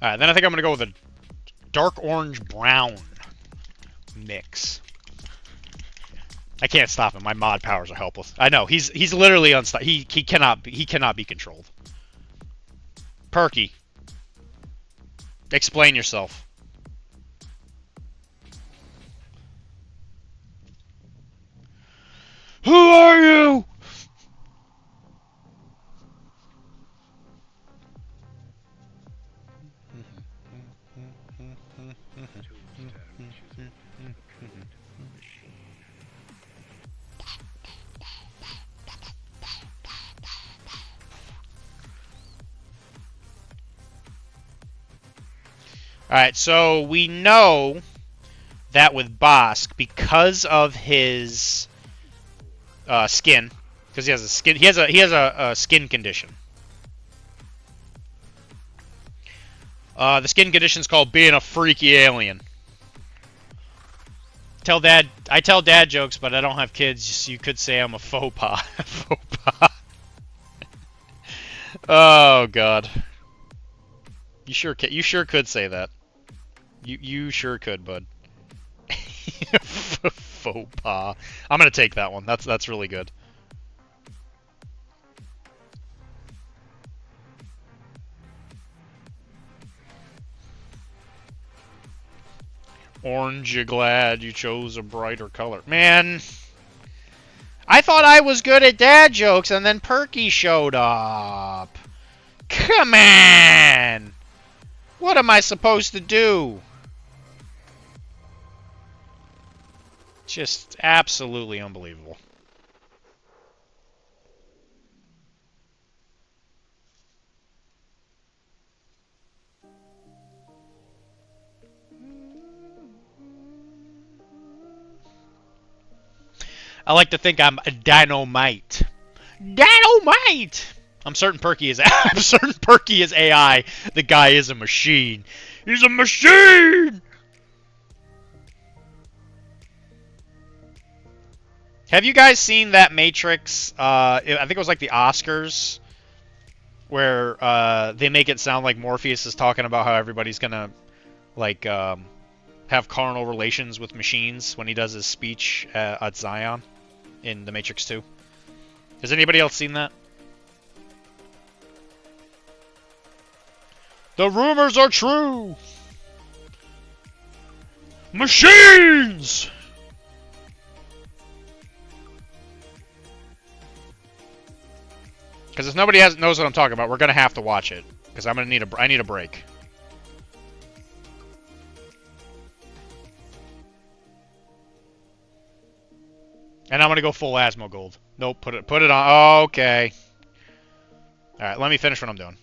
Alright, then I think I'm going to go with a dark orange-brown mix. I can't stop him. My mod powers are helpless. I know. He's literally unstoppable. He cannot be controlled. Perky. Explain yourself. Who are you? Alright, so we know that with Bosk, because of his skin, because he has a skin condition. The skin condition is called being a freaky alien. I tell dad jokes, but I don't have kids. So you could say I'm a faux pas. Faux pas. Oh God. You sure could say that. You sure could, bud. Faux pas. I'm gonna take that one. That's really good. Orange, you glad you chose a brighter color. Man, I thought I was good at dad jokes, and then Perky showed up. Come on! What am I supposed to do? Just absolutely unbelievable. I like to think I'm a dynamite. Dynamite! I'm certain Perky is AI. The guy is a machine. He's a machine! Have you guys seen that Matrix? I think it was like the Oscars, where they make it sound like Morpheus is talking about how everybody's gonna like have carnal relations with machines when he does his speech at Zion in The Matrix 2. Has anybody else seen that? The rumors are true! Machines! Because if nobody knows what I'm talking about, we're gonna have to watch it. Because I need a break. And I'm gonna go full Asmongold. Nope, put it on. Okay. All right, let me finish what I'm doing.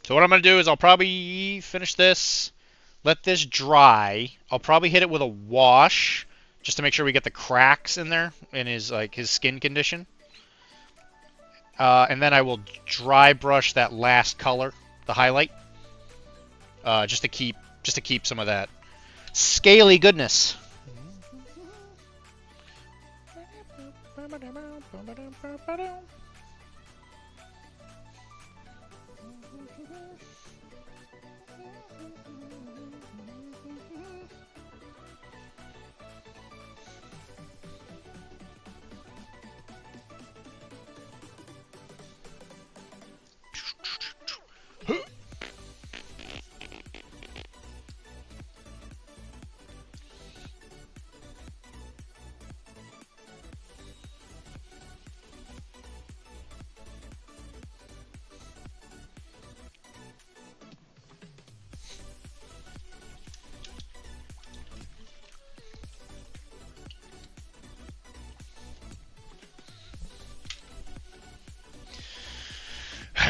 So what I'm going to do is I'll probably finish this, let this dry. I'll probably hit it with a wash just to make sure we get the cracks in there in his skin condition. And then I will dry brush that last color, the highlight, just to keep some of that scaly goodness.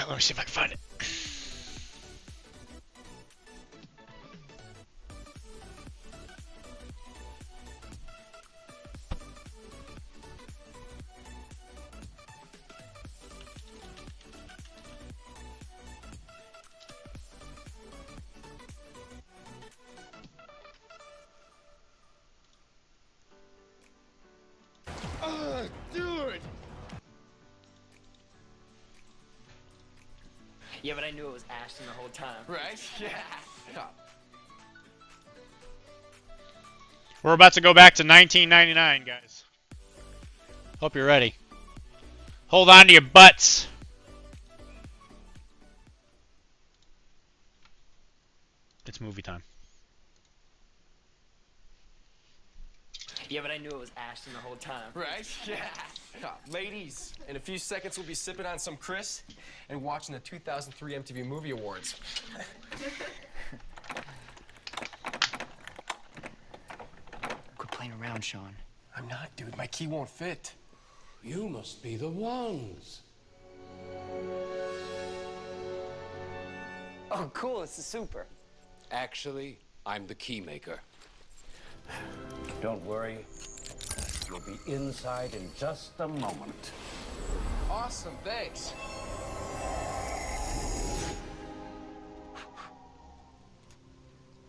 Let me see if I can find it. Dude! Yeah, but I knew it was Ashton the whole time. Right? Yeah. We're about to go back to 1999, guys. Hope you're ready. Hold on to your butts. It's movie time. Yeah, but I knew it was Ashton the whole time. Right? Yeah. Ladies, in a few seconds we'll be sipping on some Chris and watching the 2003 MTV Movie Awards. Quit playing around, Sean. I'm not, dude. My key won't fit. You must be the ones. Oh, cool. It's the super. Actually, I'm the keymaker. Don't worry. You'll be inside in just a moment. Awesome, thanks.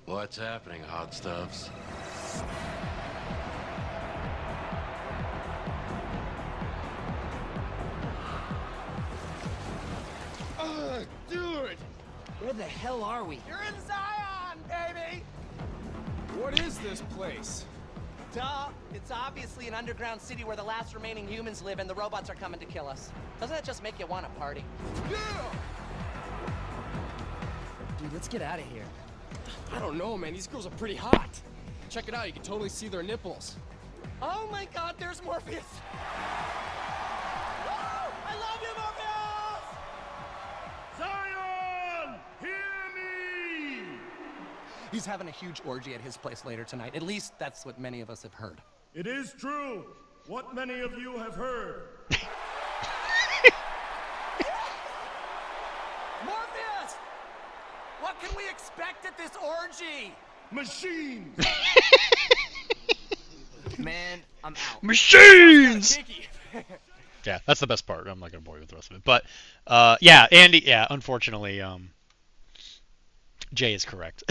What's happening, hot stuffs? Dude! Where the hell are we? You're in Zion, baby! What is this place? Duh! It's obviously an underground city where the last remaining humans live and the robots are coming to kill us. Doesn't that just make you want to party? Yeah! Dude, let's get out of here. I don't know, man. These girls are pretty hot. Check it out. You can totally see their nipples. Oh my god, there's Morpheus! Woo! I love you, Morpheus! Zion! Hear me! He's having a huge orgy at his place later tonight. At least that's what many of us have heard. It is true. What many of you have heard. Morpheus! What can we expect at this orgy? Machines! Man, I'm out. Machines! Yeah, that's the best part. I'm not gonna bore you with the rest of it. But yeah, Andy, yeah, unfortunately, Jay is correct.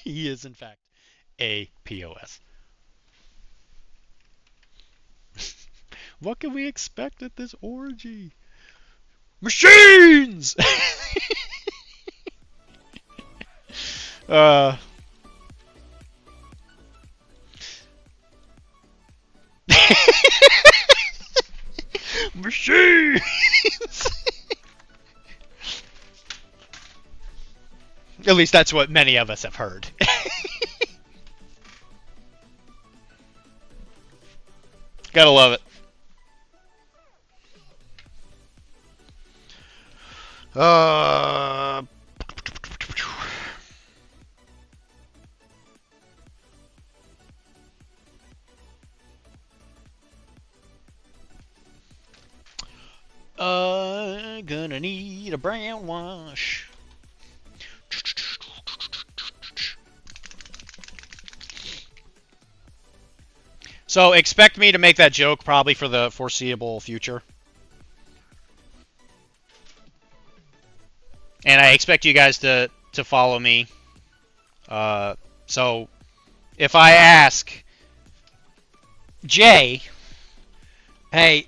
He is in fact a POS. What can we expect at this orgy? Machines! Machines! At least that's what many of us have heard. Gotta love it. Gonna need a brown wash. So expect me to make that joke probably for the foreseeable future. And I expect you guys to follow me. So if I ask Jay, hey,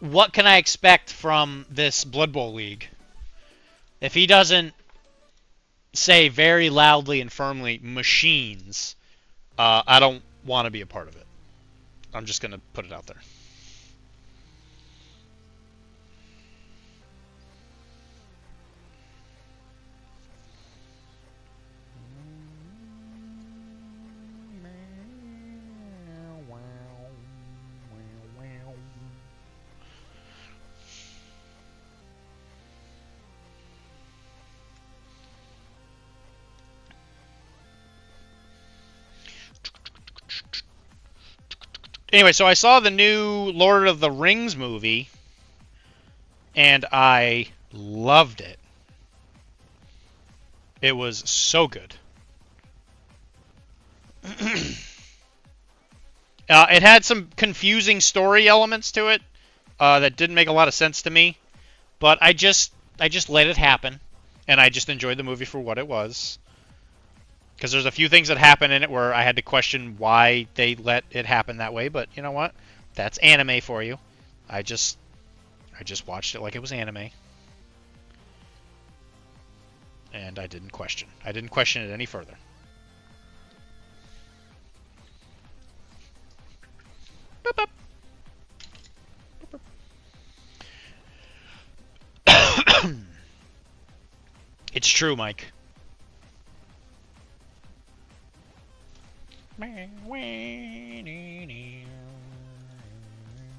what can I expect from this Blood Bowl League? If he doesn't say very loudly and firmly, machines, I don't want to be a part of it. I'm just going to put it out there. Anyway, so I saw the new Lord of the Rings movie, and I loved it. It was so good. It had some confusing story elements to it that didn't make a lot of sense to me, but I just let it happen, and I just enjoyed the movie for what it was. Because there's a few things that happen in it where I had to question why they let it happen that way, but you know what? That's anime for you. I just watched it like it was anime. And I didn't question. I didn't question it any further. Boop, boop. It's true, Mike.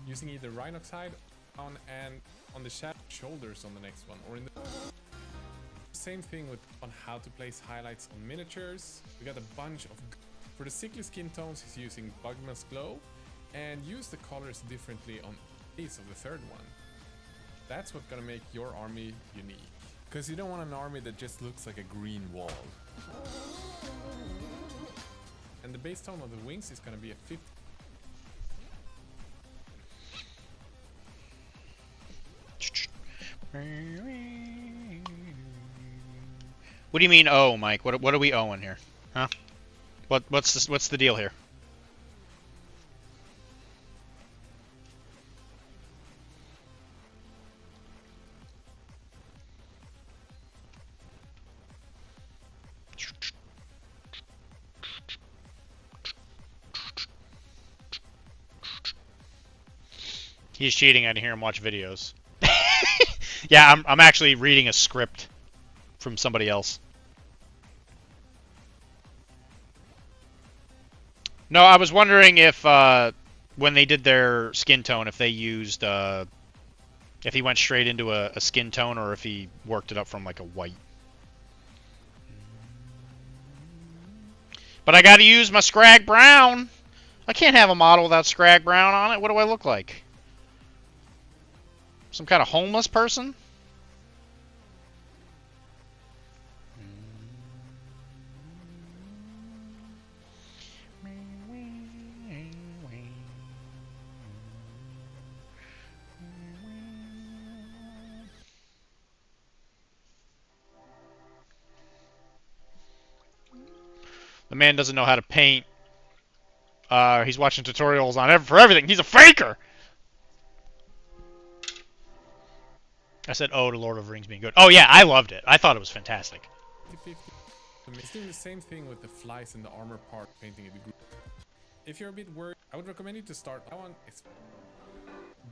Using either Rhinoxide on and on the shoulders on the next one, or in the same thing with on how to place highlights on miniatures. We got a bunch of for the sickly skin tones. He's using Bugman's Glow, and use the colors differently on each of the third one. That's what's gonna make your army unique. Because you don't want an army that just looks like a green wall. And the base tone of the wings is going to be a 50. What do you mean, oh, Mike? What are we owing here? Huh? What's the deal here? He's cheating. I didn't hear him watch videos. Yeah, I'm actually reading a script from somebody else. No, I was wondering if when they did their skin tone, if they used if he went straight into a skin tone or if he worked it up from like a white. But I got to use my Scrag Brown. I can't have a model without Scrag Brown on it. What do I look like? Some kind of homeless person? The man doesn't know how to paint. He's watching tutorials on for everything. He's a faker! I said, oh, to Lord of the Rings being good. Oh, yeah, I loved it. I thought it was fantastic. 50-50. It's doing the same thing with the flies and the armor part, painting it. If you're a bit worried, I would recommend you to start. That one is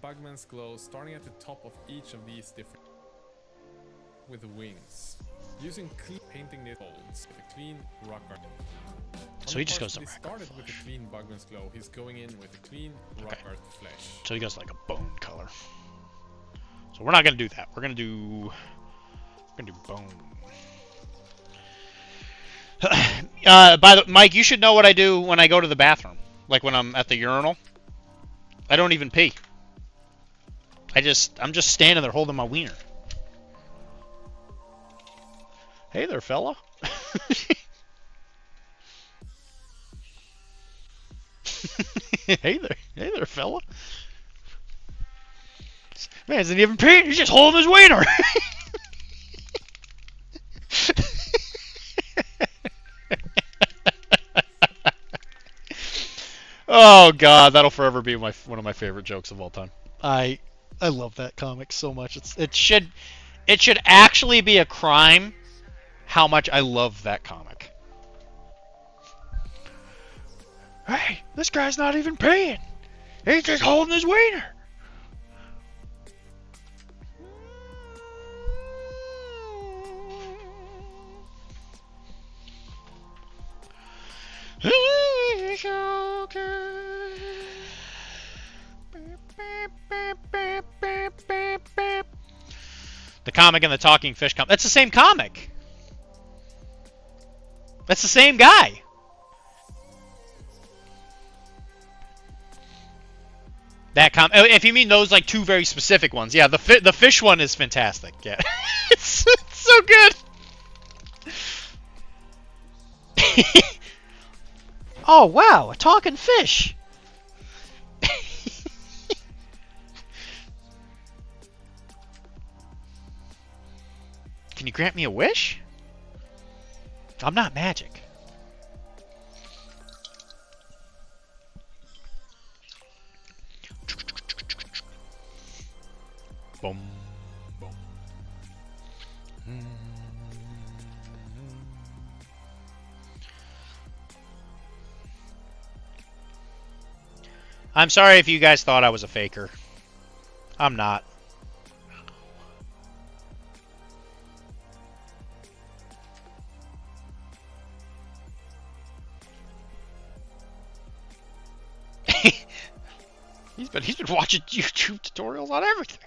Bugman's Glow, starting at the top of each of these different with the wings. Using clean painting the folds with a clean rock art. So he just goes to He started with a clean Bugman's Glow. He's going in with a clean rock art flesh. So he goes like a bone color. So we're not gonna do that. We're gonna do bone. By the Mike, you should know what I do when I go to the bathroom. Like when I'm at the urinal. I don't even pee. I'm just standing there holding my wiener. Hey there, fella. Hey there, fella. Man, isn't he even peeing? He's just holding his wiener. Oh God, that'll forever be one of my favorite jokes of all time. I love that comic so much. It should actually be a crime how much I love that comic. Hey, this guy's not even peeing. He's just holding his wiener. The comic and the talking fish comic. That's the same comic. That's the same guy. That if you mean those like two very specific ones, yeah, the fish one is fantastic. Yeah, it's so good. Oh wow, a talking fish. Can you grant me a wish? I'm not magic. Boom, boom. I'm sorry if you guys thought I was a faker. I'm not. He's been watching YouTube tutorials on everything.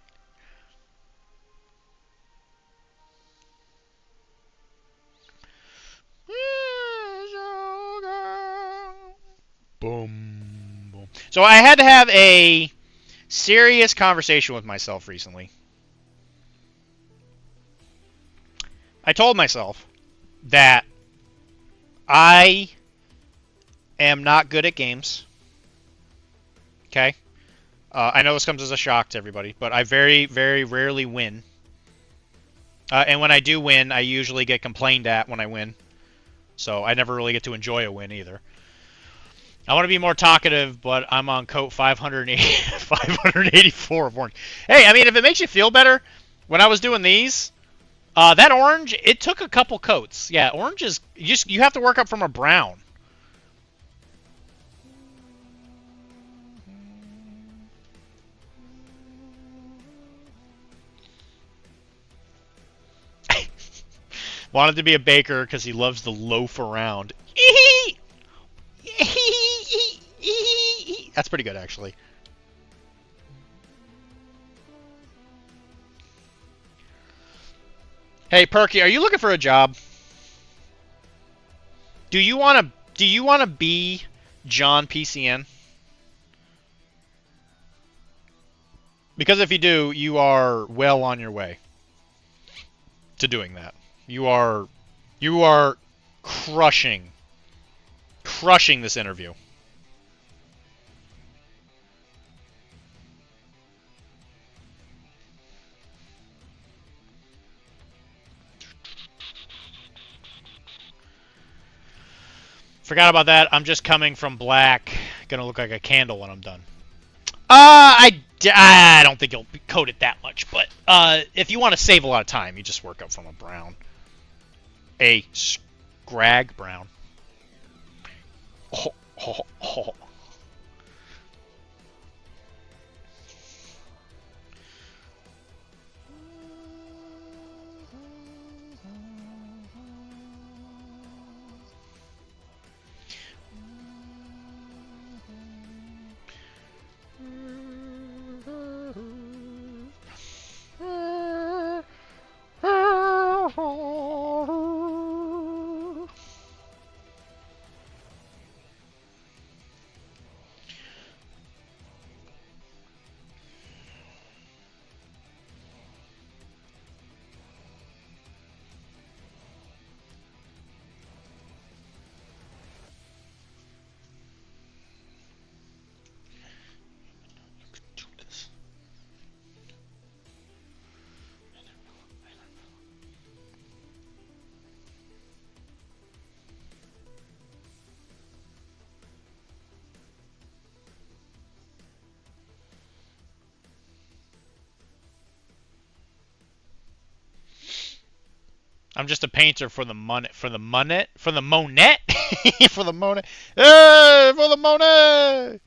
Boom, boom. So I had to have a serious conversation with myself recently. I told myself that I am not good at games. Okay? I know this comes as a shock to everybody, but I very, very rarely win. And when I do win, I usually get complained at when I win. So I never really get to enjoy a win either. I want to be more talkative, but I'm on coat 584 of orange. Hey, I mean, if it makes you feel better, when I was doing these, that orange, it took a couple coats. Yeah, orange is, you have to work up from a brown. Wanted to be a baker because he loves to loaf around. That's pretty good, actually. Hey, Perky, are you looking for a job? Do you want to be John PCN? Because if you do, you are well on your way to doing that. You are crushing this interview. Forgot about that. I'm just coming from black. Gonna look like a candle when I'm done. I don't think you'll coat it that much, but if you want to save a lot of time, you just work up from a brown. A scrag brown. Oh. I'm just a painter for the Monet, for the Monet, for the Monet, for the Monet, hey, for the Monet.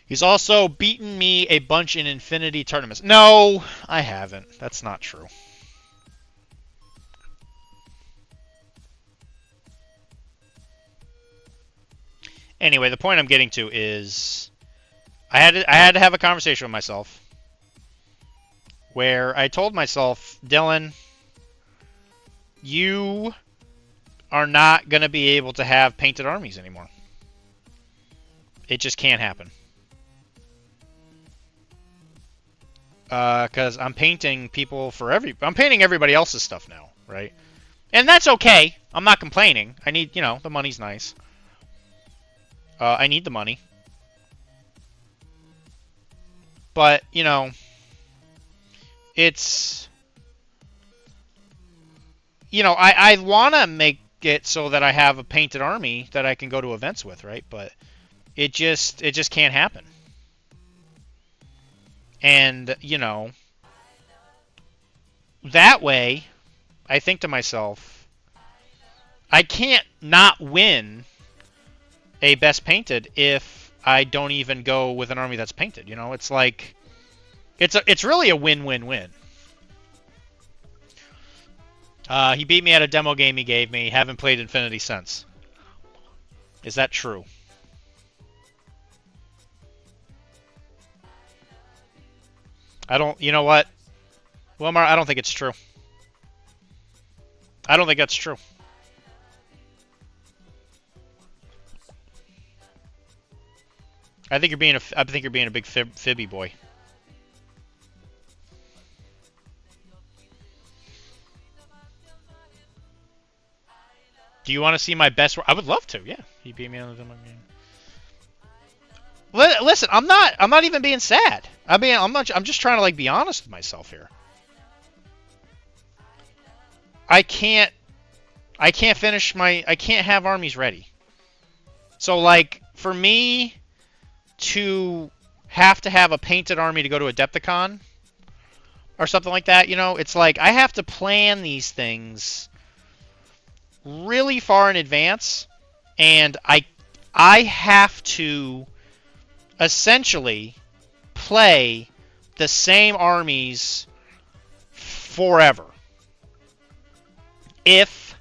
He's also beaten me a bunch in Infinity tournaments. No, I haven't. That's not true. Anyway, the point I'm getting to is I had to have a conversation with myself where I told myself, Dylan, you are not going to be able to have painted armies anymore. It just can't happen. Because I'm painting people for I'm painting everybody else's stuff now, right? And that's okay. I'm not complaining. I need, the money's nice. I need the money. But, it's... I want to make it so that I have a painted army that I can go to events with, right? But it just can't happen. And, that way, I think to myself, I can't not win a best painted if I don't even go with an army that's painted. It's like it's really a win-win-win. He beat me at a demo game he gave me. Haven't played Infinity since. Is that true? I don't. You know what, Wilmar? I don't think it's true. I don't think that's true. I think you're being a big fibby boy. Do you want to see my best? I would love to. Yeah, he beat me on the demo game. Listen, I'm not even being sad. I'm just trying to like be honest with myself here. I can't have armies ready. So like for me to have a painted army to go to Adepticon or something like that, you know, it's like I have to plan these things really far in advance, and I have to essentially play the same armies forever if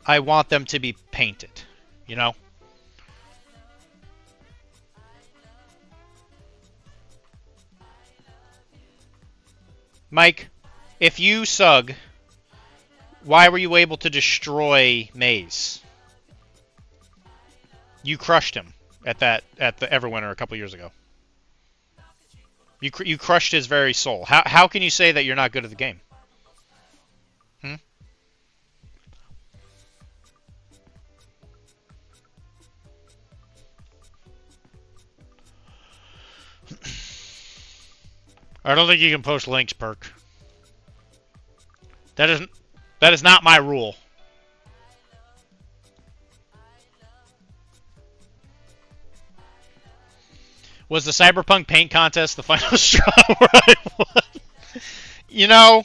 I want them to be painted, you know? Mike, if you sug, why were you able to destroy Maze? You crushed him at the Everwinter a couple years ago. You crushed his very soul. How can you say that you're not good at the game? Hmm? I don't think you can post links, Perk. That is not my rule. Was the Cyberpunk paint contest the final straw where I won? You know,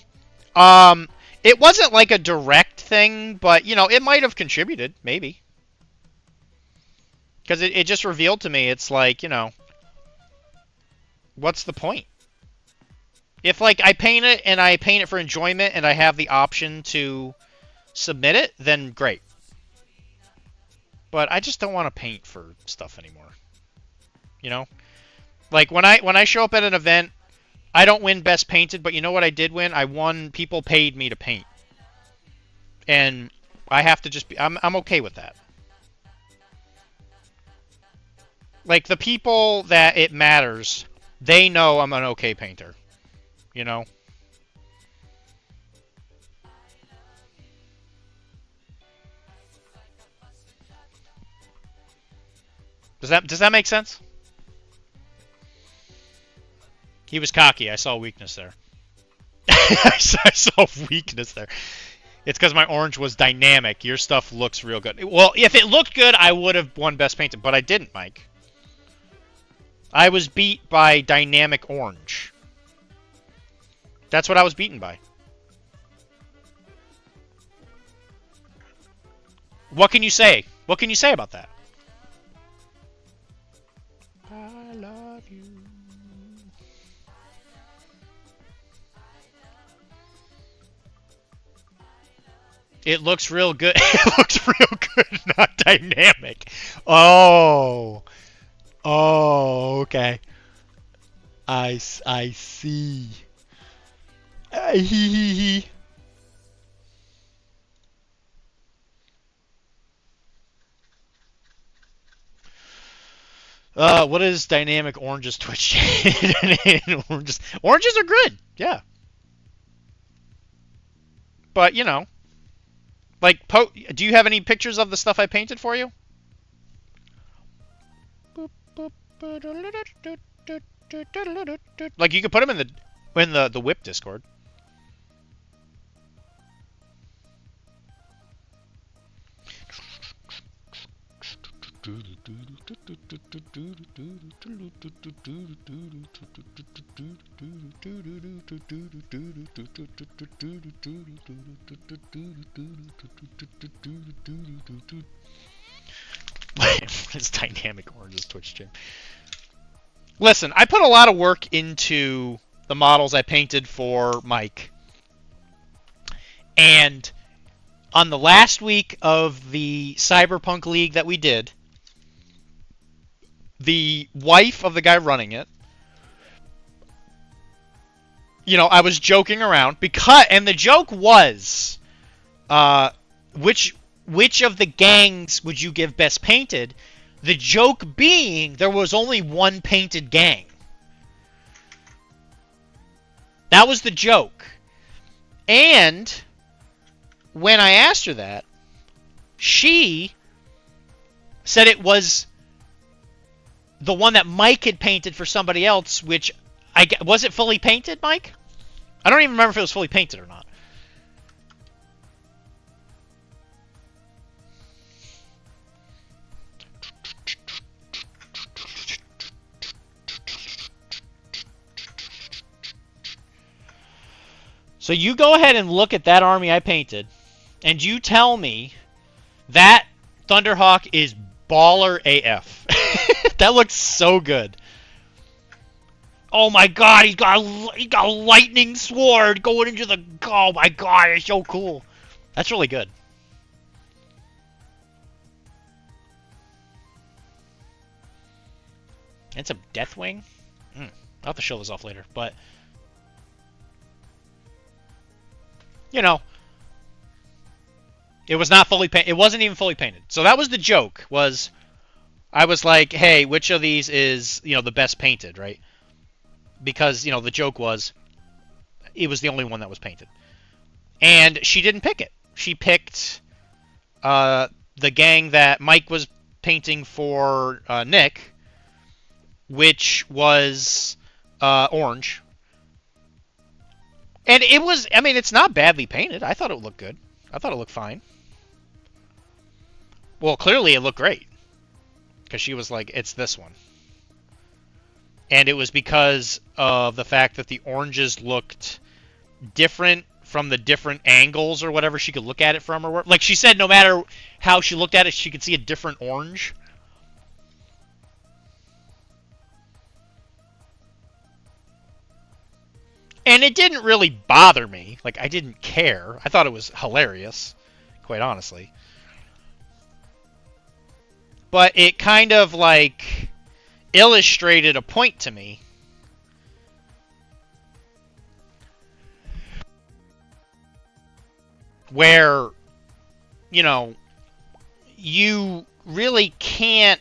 it wasn't like a direct thing, but, you know, it might have contributed, maybe. Because it just revealed to me, it's like, you know, what's the point? If, like, I paint it, and I paint it for enjoyment, and I have the option to submit it, then great. But I just don't want to paint for stuff anymore. You know? Like, when I show up at an event, I don't win Best Painted, but you know what I did win? I won, people paid me to paint. And I have to just be, I'm okay with that. Like, the people that it matters, they know I'm an okay painter. You know? Does that make sense? He was cocky. I saw weakness there. I saw weakness there. It's because my orange was dynamic. Your stuff looks real good. Well, if it looked good, I would have won Best Painted, but I didn't, Mike. I was beat by dynamic orange. That's what I was beaten by. What can you say? What can you say about that? I love you. It looks real good. It looks real good, not dynamic. Oh. Oh, okay. I see. What is dynamic oranges Twitch? Oranges are good, yeah. But you know, like, do you have any pictures of the stuff I painted for you? Like, you could put them in the whip Discord. It's dynamic oranges Twitch stream. Listen, I put a lot of work into the models I painted for Mike. And on the last week of the Cyberpunk League that we did, the wife of the guy running it, you know, I was joking around and the joke was, which of the gangs would you give Best Painted? The joke being there was only one painted gang. That was the joke. And when I asked her that, she said it was the one that Mike had painted for somebody else, which was it fully painted, Mike? I don't even remember if it was fully painted or not. So you go ahead and look at that army I painted, and you tell me that Thunderhawk is baller AF. That looks so good. Oh my god, he's got a lightning sword going into the... Oh my god, it's so cool. That's really good. And some Deathwing. I'll have to show this off later, but... You know, it was not fully painted. It wasn't even fully painted. So that was the joke. I was like, hey, which of these is, the best painted, right? Because, the joke was it was the only one that was painted. And she didn't pick it. She picked the gang that Mike was painting for Nick, which was orange. And it was, it's not badly painted. I thought it looked good. I thought it looked fine. Well, clearly it looked great. Because she was like, it's this one. And it was because of the fact that the oranges looked different from the different angles or whatever she could look at it from. Like she said, no matter how she looked at it, she could see a different orange. And it didn't really bother me. Like, I didn't care. I thought it was hilarious, quite honestly. But it kind of, like, illustrated a point to me. Where, you really can't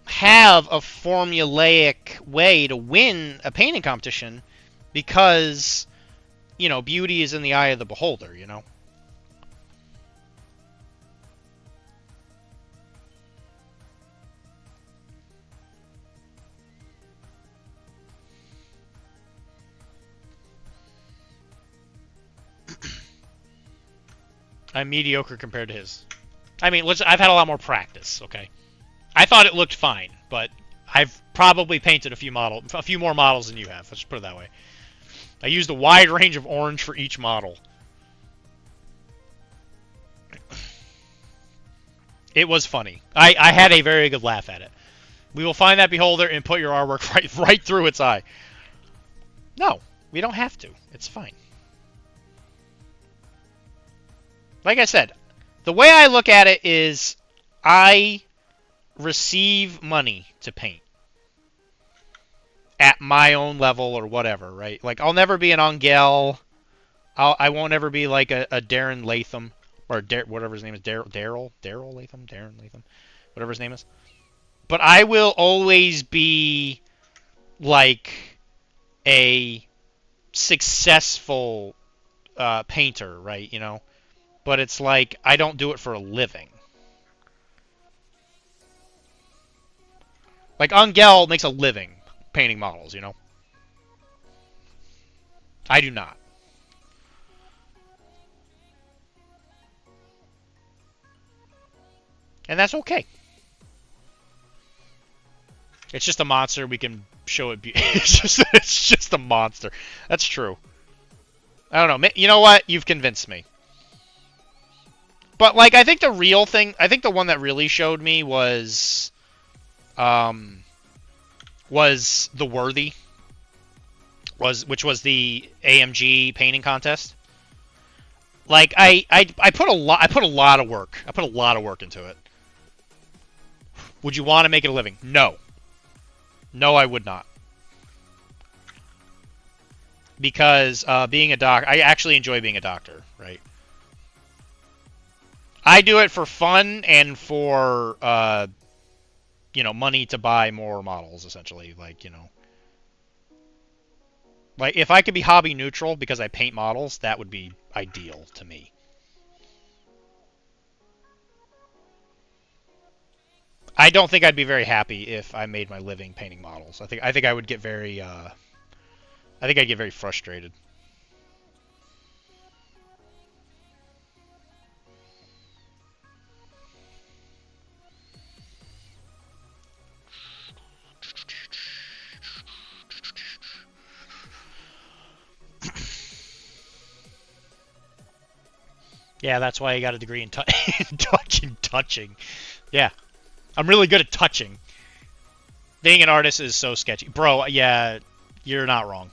have a formulaic way to win a painting competition because, beauty is in the eye of the beholder, I'm mediocre compared to his. I've had a lot more practice, okay? I thought it looked fine, but I've probably painted a few more models than you have. Let's put it that way. I used a wide range of orange for each model. It was funny. I had a very good laugh at it. We will find that beholder and put your artwork right through its eye. No, we don't have to. It's fine. Like I said, the way I look at it is I receive money to paint at my own level or whatever, right? Like, I'll never be an Angel. I won't ever be like a Darren Latham or whatever his name is, Darren Latham, whatever his name is. But I will always be like a successful painter, right? But it's like I don't do it for a living. Like, Angel makes a living painting models, I do not. And that's okay. It's just a monster. We can show it. It's just a monster. That's true. I don't know. You know what? You've convinced me. But, like, I think the real thing... I think the one that really showed me was the Worthy, which was the AMG painting contest. Like, I put a lot of work. I put a lot of work into it. Would you want to make it a living? No. No, I would not. Because being a doc, I actually enjoy being a doctor, right? I do it for fun and for you know, money to buy more models, essentially. Like, you know, like if I could be hobby neutral because I paint models, that would be ideal to me. I don't think I'd be very happy if I made my living painting models. I think I would get very I think I'd get very frustrated. Yeah, that's why I got a degree in touching. Yeah. I'm really good at touching. Being an artist is so sketchy. Bro, yeah, you're not wrong.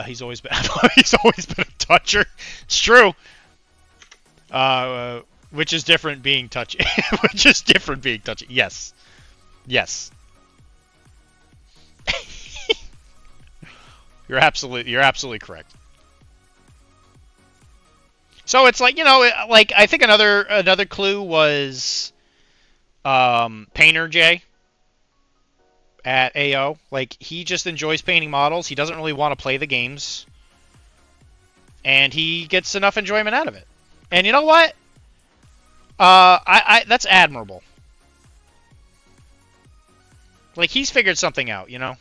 He's always been a toucher. It's true. Which is different being touchy. Which is different being touchy. Yes. Yes. You're absolutely correct. So it's like, you know, like I think another clue was Painter J at AO. Like, he just enjoys painting models. He doesn't really want to play the games. And he gets enough enjoyment out of it. And you know what? That's admirable. Like, he's figured something out, you know?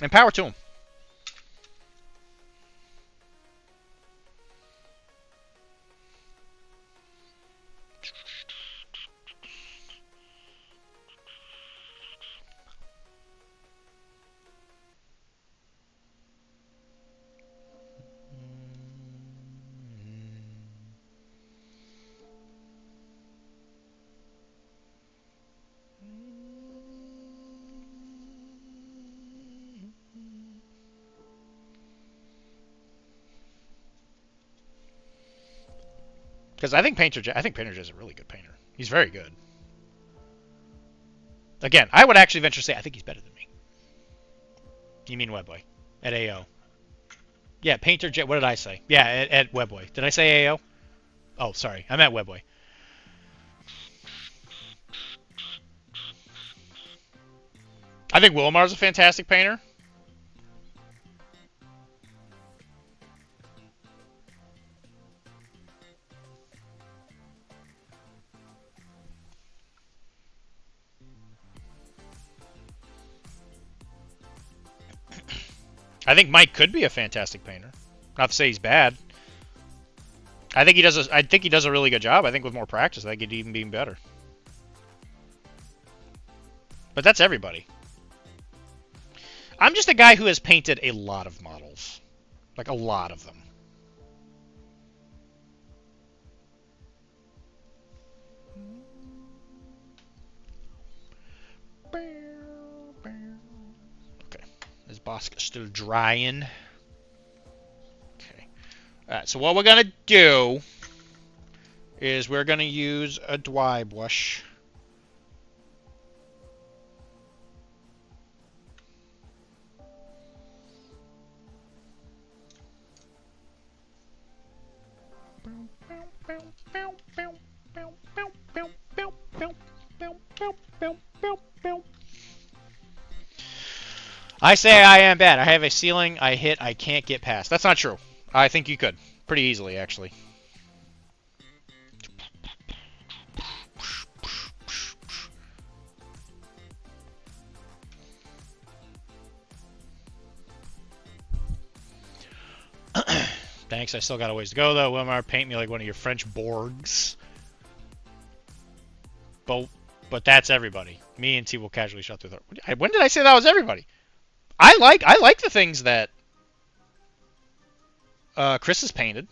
And power to him. Because I think Painter J is a really good painter. He's very good. Again, I would actually venture to say I think he's better than me. You mean Webboy at AO? Yeah, Painter J. What did I say? Yeah, at Webboy. Did I say AO? Oh, sorry, I meant Webboy. I think Wilmar's a fantastic painter. I think Mike could be a fantastic painter. Not to say he's bad. I think he does a really good job. I think with more practice, I think he'd even be better. But that's everybody. I'm just a guy who has painted a lot of models. Like, a lot of them. Okay. Is Bosca still drying? Okay. Alright, so what we're going to do is we're going to use a dry brush. I say I am bad. I have a ceiling I hit I can't get past. That's not true. I think you could. Pretty easily, actually. Thanks, I still got a ways to go, though. Wilmar, paint me like one of your French Borgs. But that's everybody. Me and T will casually shut through the... When did I say that was everybody? I like the things that Chris has painted.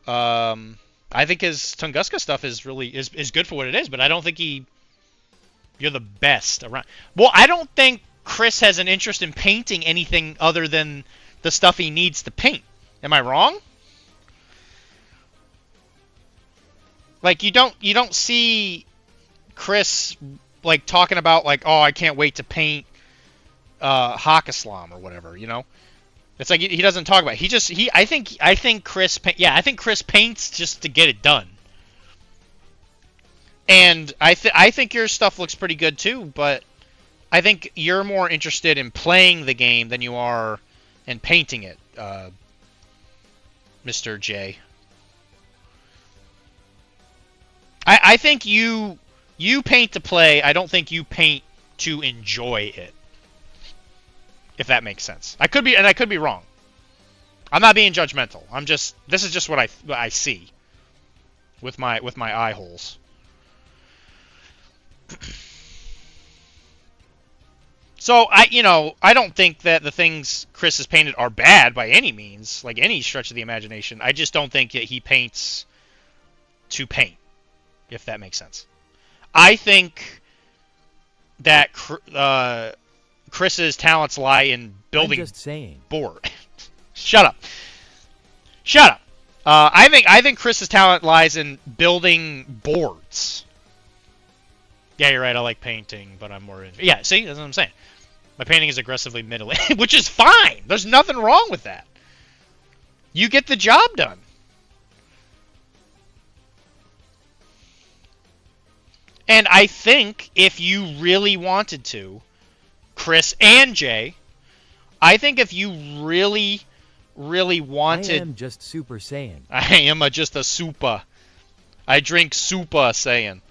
I think his Tunguska stuff is really is good for what it is, but I don't think you're the best around. Well, I don't think Chris has an interest in painting anything other than the stuff he needs to paint. Am I wrong? Like, you don't see Chris, like, talking about, like, oh, I can't wait to paint Hawk Islam or whatever, you know? It's like he doesn't talk about it. I think Chris paints just to get it done. And I think your stuff looks pretty good too, but I think you're more interested in playing the game than you are in painting it, Mr. J. I think you paint to play. I don't think you paint to enjoy it. If that makes sense. I could be wrong. I'm not being judgmental. This is just what I see with my eye holes. So I don't think that the things Chris has painted are bad by any means, like any stretch of the imagination. I just don't think that he paints to paint, if that makes sense. I think that Chris's talents lie in building. I'm just saying. Board. Shut up. I think Chris's talent lies in building boards. Yeah, you're right. I like painting, but I'm more into... Yeah, see? That's what I'm saying. My painting is aggressively middle, which is fine. There's nothing wrong with that. You get the job done. And I think if you really wanted to, Chris and Jay, I think if you really wanted... I am just Super Saiyan. I am just a super. I drink Super Saiyan.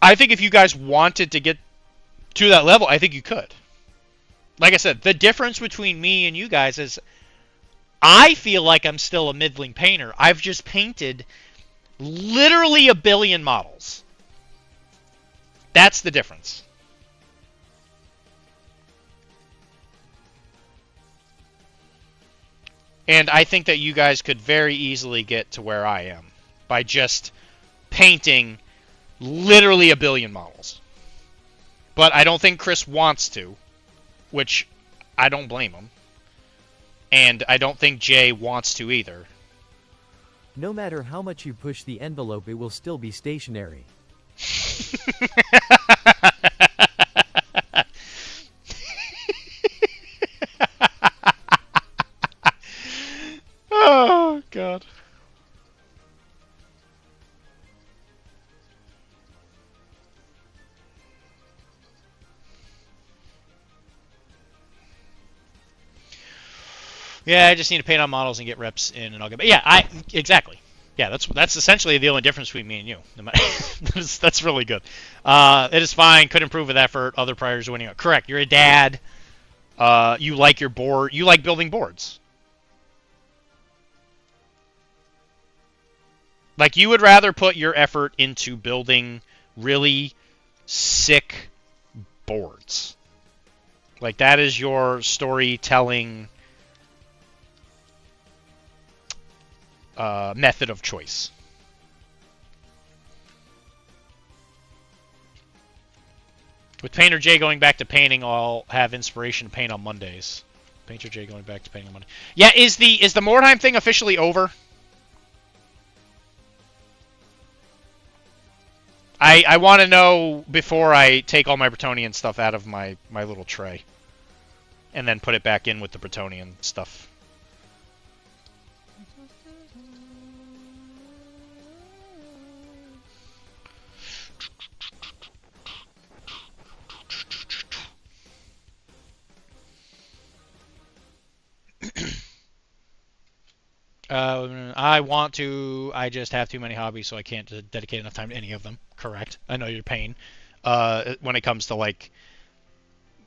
I think if you guys wanted to get to that level, I think you could. Like I said, the difference between me and you guys is I feel like I'm still a middling painter. I've just painted literally a billion models. That's the difference. And I think that you guys could very easily get to where I am by just painting literally a billion models. But I don't think Chris wants to, which I don't blame him. And I don't think Jay wants to either. No matter how much you push the envelope, it will still be stationary. Oh, God. Yeah, I just need to paint on models and get reps in, and I'll get. Yeah, exactly. Yeah, that's essentially the only difference between me and you. That's really good. It is fine. Could improve with effort. Other priors are winning out. Correct. You're a dad. You like your board. You like building boards. Like, you would rather put your effort into building really sick boards. Like, that is your storytelling method of choice. With Painter J going back to painting, I'll have inspiration to paint on Mondays. Painter J going back to painting on Monday. Yeah, is the Mordheim thing officially over? I want to know before I take all my Bretonnian stuff out of my little tray. And then put it back in with the Bretonnian stuff. I want to. I just have too many hobbies, so I can't dedicate enough time to any of them. Correct. I know your pain. When it comes to, like,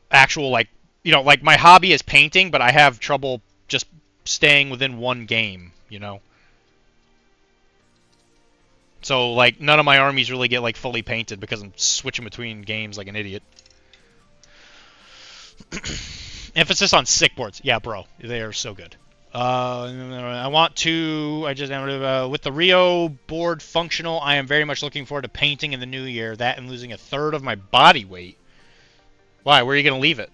actual, like, you know, like, my hobby is painting, but I have trouble just staying within one game, you know? So, like, none of my armies really get, like, fully painted because I'm switching between games like an idiot. Emphasis on sick boards. Yeah, bro. They are so good. I want to, with the Rio board functional, I am very much looking forward to painting in the new year. That and losing a third of my body weight. Why? Where are you going to leave it?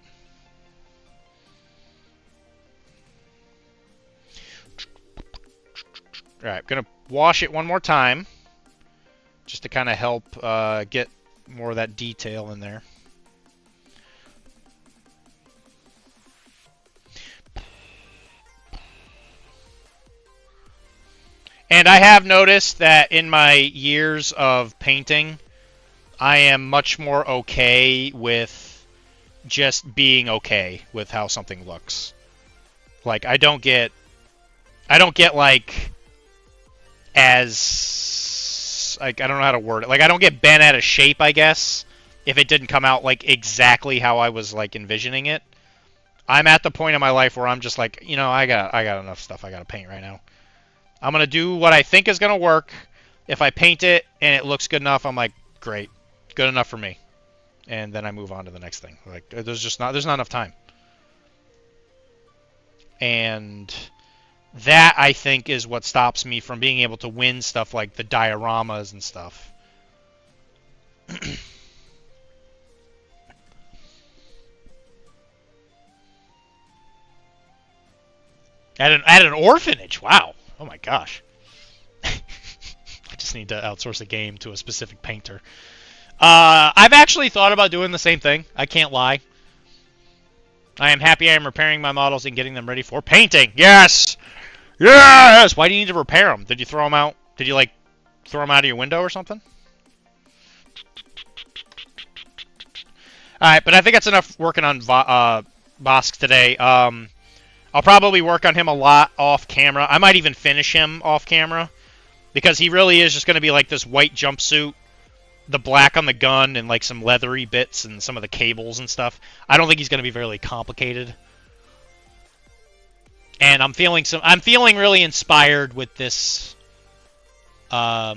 Alright, gonna wash it one more time. Just to kind of help get more of that detail in there. And I have noticed that in my years of painting, I am much more okay with just being okay with how something looks. Like, I don't get like, as, like, I don't know how to word it. Like, I don't get bent out of shape, I guess, if it didn't come out, like, exactly how I was, like, envisioning it. I'm at the point in my life where I'm just like, you know, I got enough stuff I gotta paint right now. I'm going to do what I think is going to work. If I paint it and it looks good enough, I'm like, great. Good enough for me. And then I move on to the next thing. Like, there's not enough time. And that, I think, is what stops me from being able to win stuff like the dioramas and stuff. At an orphanage, wow. Oh my gosh. I just need to outsource a game to a specific painter. I've actually thought about doing the same thing. I can't lie. I am happy I am repairing my models and getting them ready for painting. Yes! Yes! Why do you need to repair them? Did you throw them out? Did you, like, throw them out of your window or something? Alright, but I think that's enough working on Bosk today. I'll probably work on him a lot off camera. I might even finish him off camera. Because he really is just going to be like this white jumpsuit. The black on the gun and like some leathery bits and some of the cables and stuff. I don't think he's going to be very complicated. And I'm feeling really inspired with this. Yeah,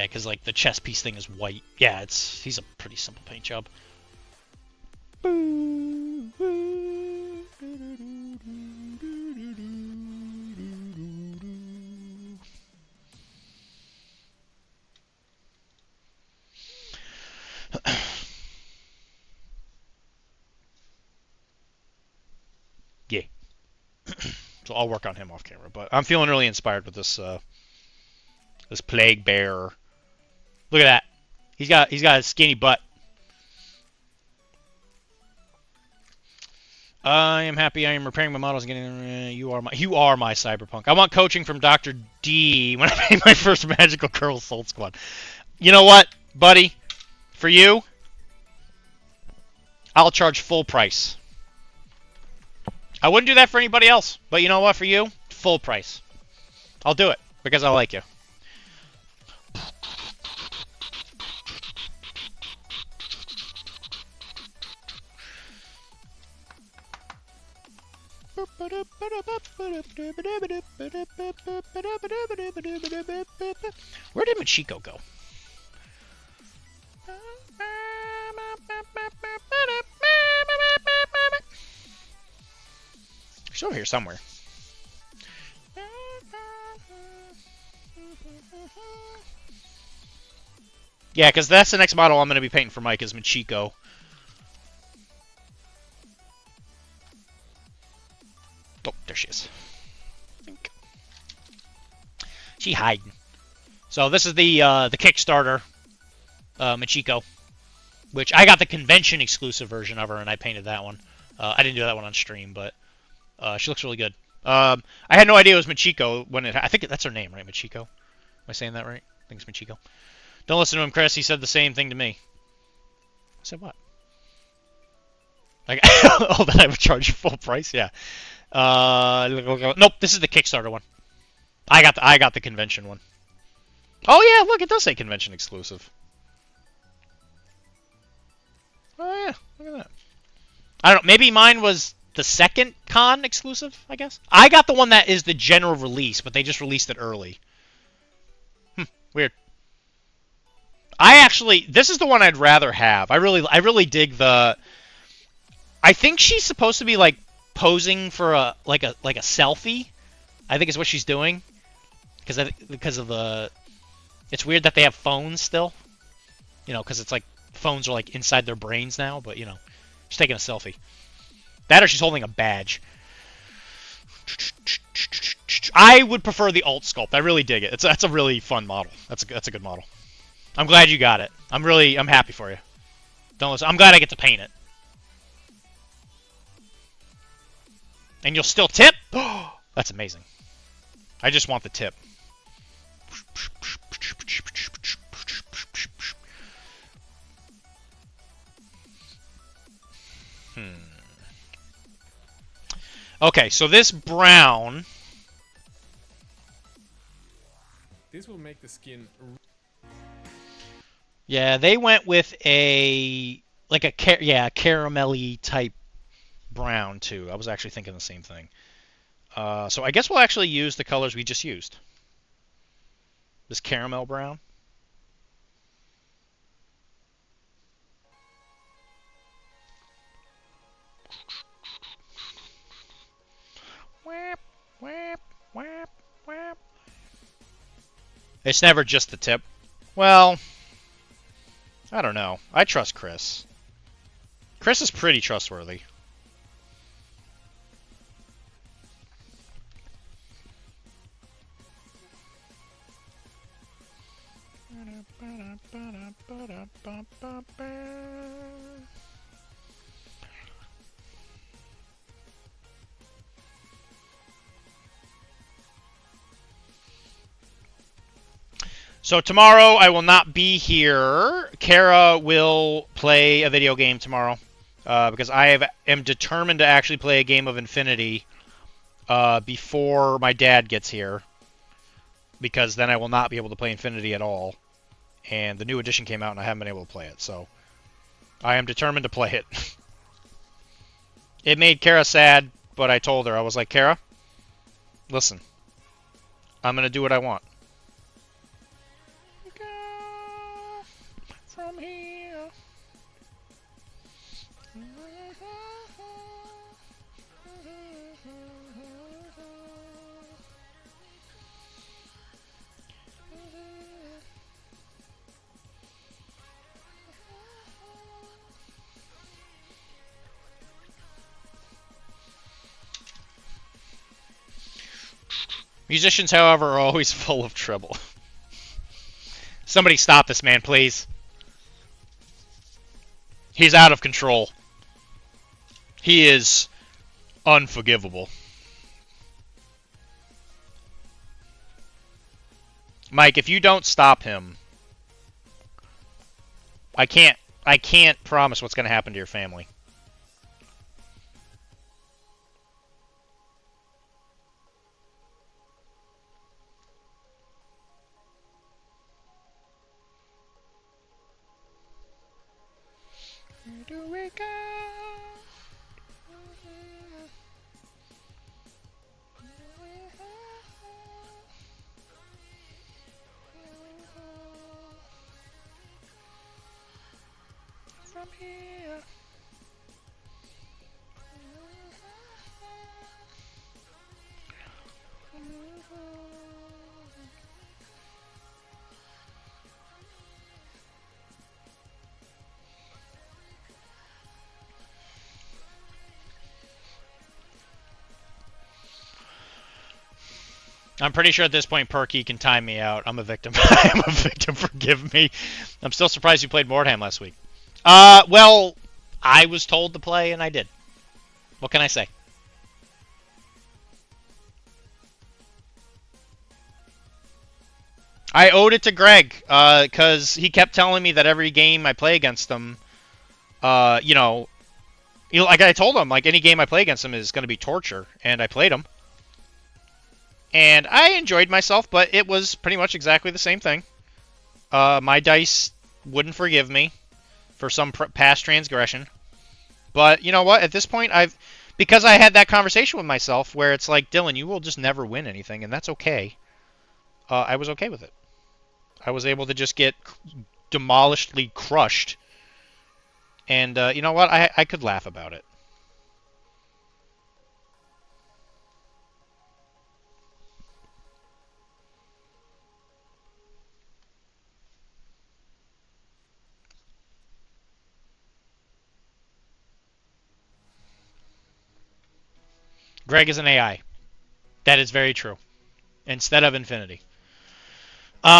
because like the chest piece thing is white. Yeah, he's a pretty simple paint job. Yeah. So I'll work on him off camera, but I'm feeling really inspired with this this plague bear. Look at that. He's got a skinny butt. I am happy I am repairing my models and getting you are my cyberpunk. I want coaching from Dr.D when I make my first Magical Girl Soul Squad. You know what, buddy? For you, I'll charge full price. I wouldn't do that for anybody else, but you know what? For you, full price. I'll do it because I like you. Where did Machiko go? She's over here somewhere. Yeah, because that's the next model I'm going to be painting for Mike is Machiko. Oh, there she is. She hiding. So this is the Kickstarter Machiko, which I got the convention exclusive version of her, and I painted that one. I didn't do that one on stream, but she looks really good. I had no idea it was Machiko when I think that's her name, right? Machiko. Am I saying that right? I think it's Machiko. Don't listen to him, Chris. He said the same thing to me. I said what? Like, oh, that I would charge full price? Yeah. Nope, this is the Kickstarter one. I got the convention one. Oh yeah, look, it does say convention exclusive. Oh yeah, look at that. I don't know, maybe mine was the second con exclusive, I guess. I got the one that is the general release, but they just released it early. Weird. This is the one I'd rather have. I really dig the. I think she's supposed to be like posing for a selfie. I think is what she's doing, because of the. It's weird that they have phones still. You know, because it's like phones are like inside their brains now, but you know, she's taking a selfie. That or she's holding a badge. I would prefer the alt sculpt. I really dig it. That's a really fun model. That's a good model. I'm glad you got it. I'm happy for you. Don't listen. I'm glad I get to paint it. And you'll still tip? That's amazing. I just want the tip. Okay, so this brown. This will make the skin. Yeah, they went with a caramelly type brown too. I was actually thinking the same thing. So I guess we'll actually use the colors we just used. This caramel brown. Whap, whap, whap, whap. It's never just the tip. Well, I don't know. I trust Chris. Chris is pretty trustworthy. So tomorrow I will not be here. Kara will play a video game tomorrow because I am determined to actually play a game of Infinity before my dad gets here, because then I will not be able to play Infinity at all. And the new edition came out and I haven't been able to play it, so I am determined to play it. It made Kara sad, but I told her, I was like, Kara, listen, I'm going to do what I want. From here. Musicians, however, are always full of trouble. Somebody stop this man, please. He's out of control. He is unforgivable. Mike, if you don't stop him, I can't promise what's going to happen to your family. Where do we go? From here. I'm pretty sure at this point Perky can time me out. I'm a victim. I'm a victim, forgive me. I'm still surprised you played Mordham last week. Well, I was told to play and I did. What can I say? I owed it to Greg, because he kept telling me that every game I play against him, like I told him, like any game I play against him is going to be torture, and I played him. And I enjoyed myself, but it was pretty much exactly the same thing. My dice wouldn't forgive me for some past transgression. But you know what? At this point, because I had that conversation with myself where it's like, Dylan, you will just never win anything, and that's okay. I was okay with it. I was able to just get demolishedly crushed. And you know what? I could laugh about it. Greg is an AI. That is very true. Instead of infinity.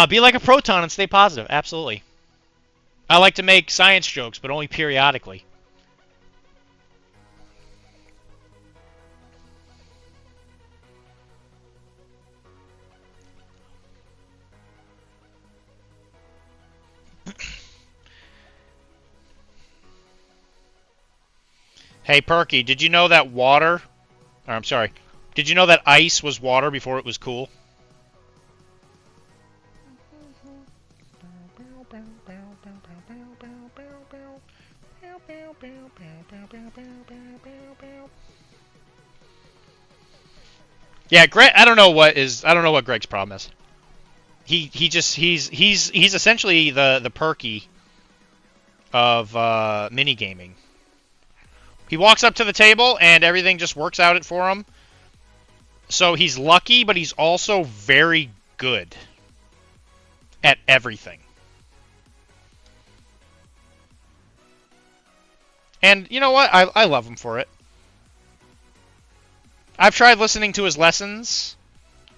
Be like a proton and stay positive. Absolutely. I like to make science jokes, but only periodically. Hey, Perky, did you know that water... Or, I'm sorry. Did you know that ice was water before it was cool? Yeah, Greg. I don't know what Greg's problem is. He's essentially the Perky of mini gaming. He walks up to the table and everything just works out for him. So he's lucky, but he's also very good at everything. And you know what? I love him for it. I've tried listening to his lessons.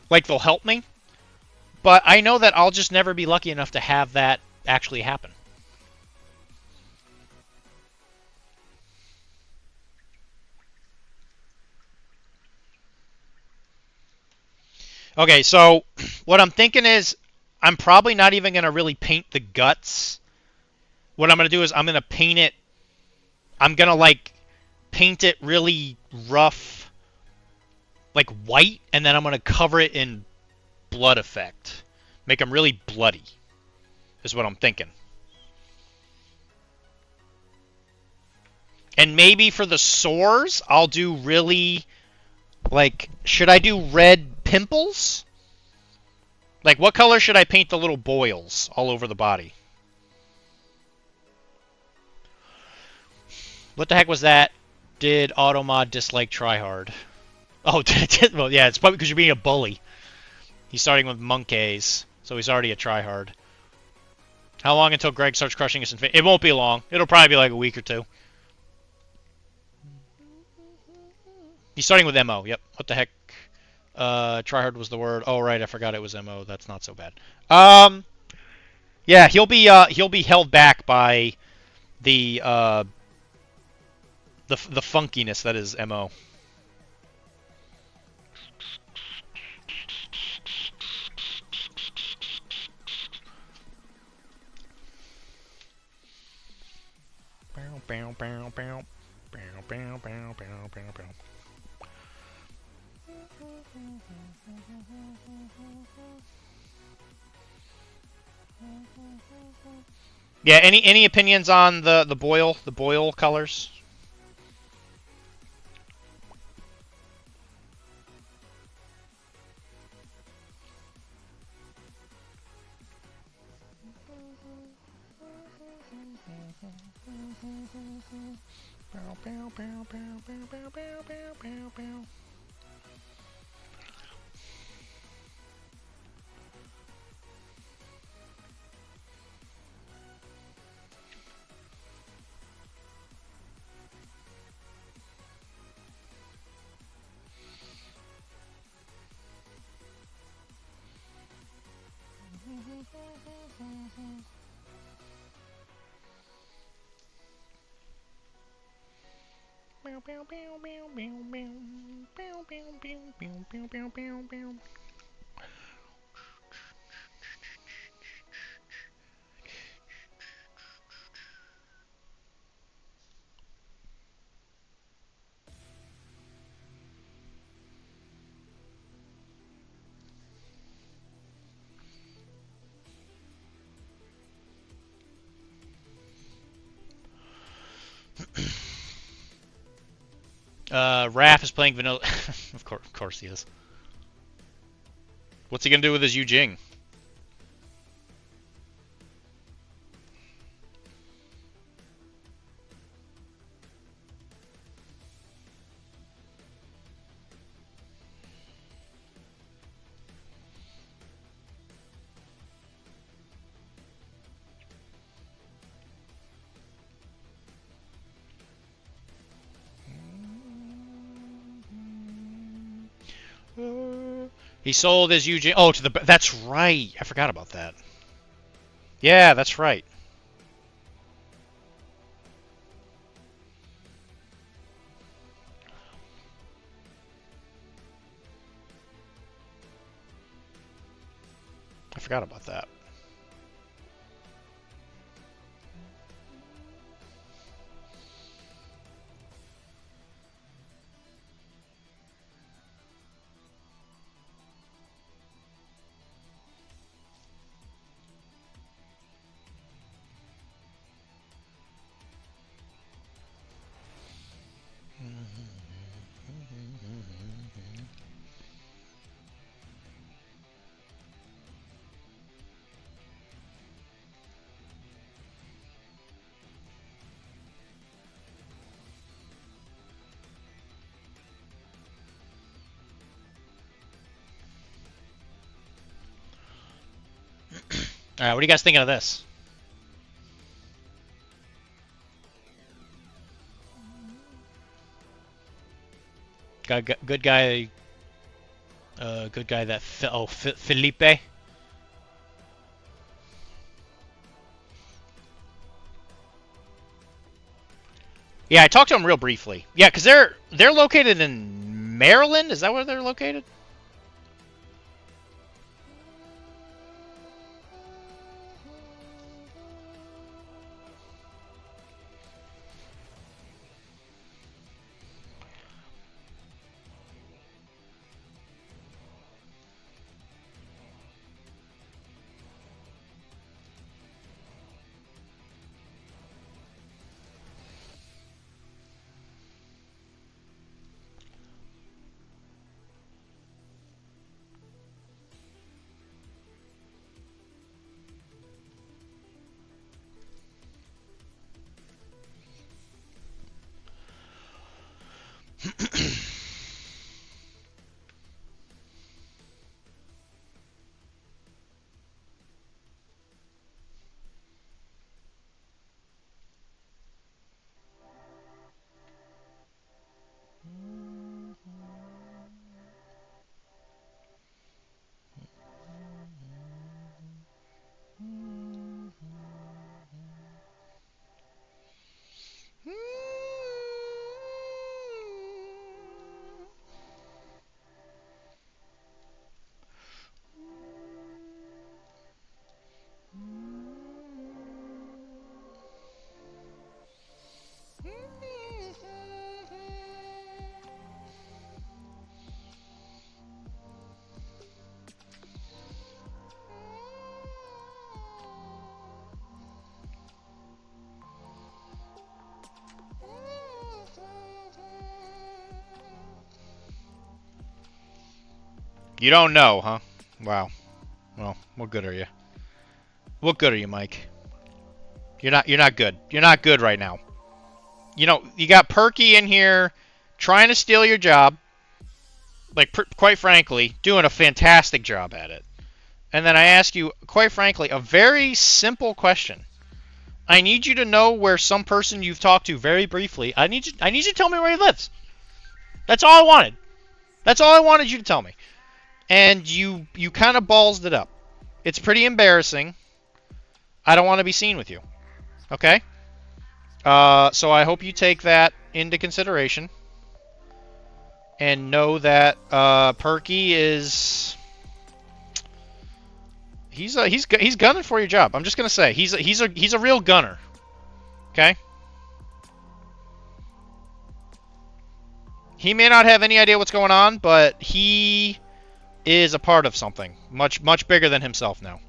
Like, they'll help me. But I know that I'll just never be lucky enough to have that actually happen. Okay, so what I'm thinking is I'm probably not even going to really paint the guts. What I'm going to do is I'm going to paint it... I'm going to, like, paint it really rough, like white, and then I'm going to cover it in blood effect. Make them really bloody, is what I'm thinking. And maybe for the sores, I'll do really, like, should I do red pimples? Like, what color should I paint the little boils all over the body? What the heck was that? Did Automod dislike tryhard? Oh, well, yeah, it's probably because you're being a bully. He's starting with monkeys, so he's already a tryhard. How long until Greg starts crushing us? It won't be long. It'll probably be like a week or two. He's starting with MO. Yep. What the heck? Tryhard was the word. Oh, right. I forgot it was MO. That's not so bad. Yeah, he'll be held back by the funkiness that is MO. Yeah, any opinions on the boil colors? Raph is playing vanilla. Of course he is. What's he gonna do with his Yu Jing? He sold his Eugene. Oh, to the. That's right. I forgot about that. Yeah, that's right. I forgot about that. All right, what are you guys thinking of this? Good guy. Good guy. That Felipe. Yeah, I talked to him real briefly. Yeah, because they're located in Maryland. Is that where they're located? You don't know, huh? Wow. Well, what good are you? What good are you, Mike? You're not good. You're not good right now. You know, you got Perky in here trying to steal your job. Like, quite frankly, doing a fantastic job at it. And then I ask you, quite frankly, a very simple question. I need you to know where some person you've talked to very briefly. I need you to tell me where he lives. That's all I wanted. That's all I wanted you to tell me. And you kind of ballsed it up. It's pretty embarrassing. I don't want to be seen with you. Okay? So I hope you take that into consideration. And know that Perky is... He's gunning for your job. I'm just gonna say he's a real gunner. Okay? He may not have any idea what's going on, but he is a part of something much bigger than himself now.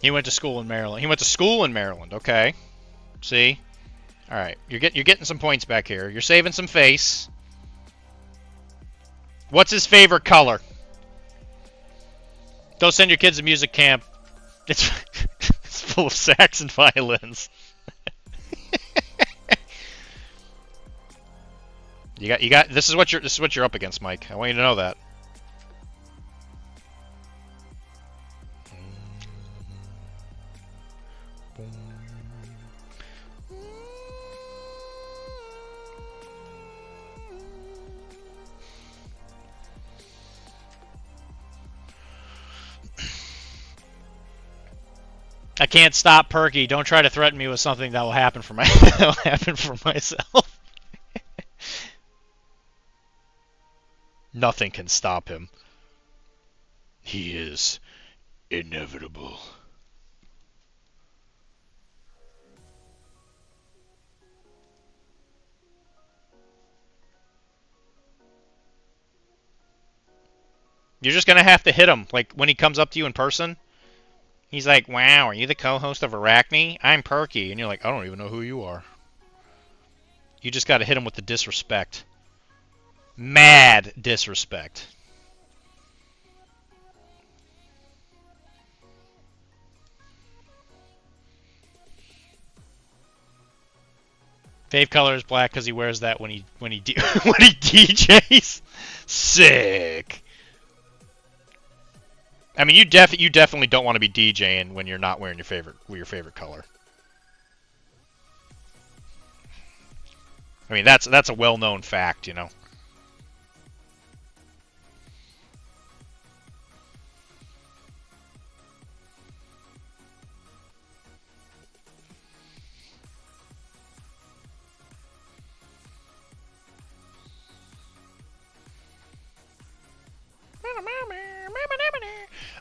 He went to school in Maryland. He went to school in Maryland. Okay. See? All right. You're getting some points back here. You're saving some face. What's his favorite color? Don't send your kids to music camp. It's full of sax and violins. you got this is what you're up against, Mike. I want you to know that. I can't stop Perky. Don't try to threaten me with something that will happen for that will happen for myself. Nothing can stop him. He is inevitable. You're just gonna have to hit him, like when he comes up to you in person. He's like, "Wow, are you the co-host of Arachne? I'm Perky," and you're like, "I don't even know who you are." You just gotta hit him with the disrespect. Mad disrespect. Fave color is black because he wears that when he when he DJs. Sick. I mean, you definitely don't want to be DJing when you're not wearing your favorite color. I mean, that's a well-known fact, you know.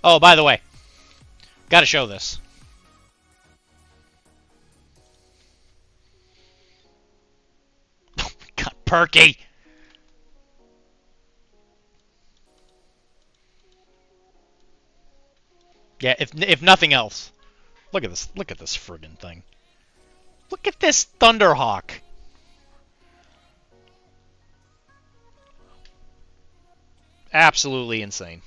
Oh, by the way, gotta show this. Oh my God, Perky! Yeah, if nothing else, look at this friggin' thing. Look at this Thunderhawk. Absolutely insane.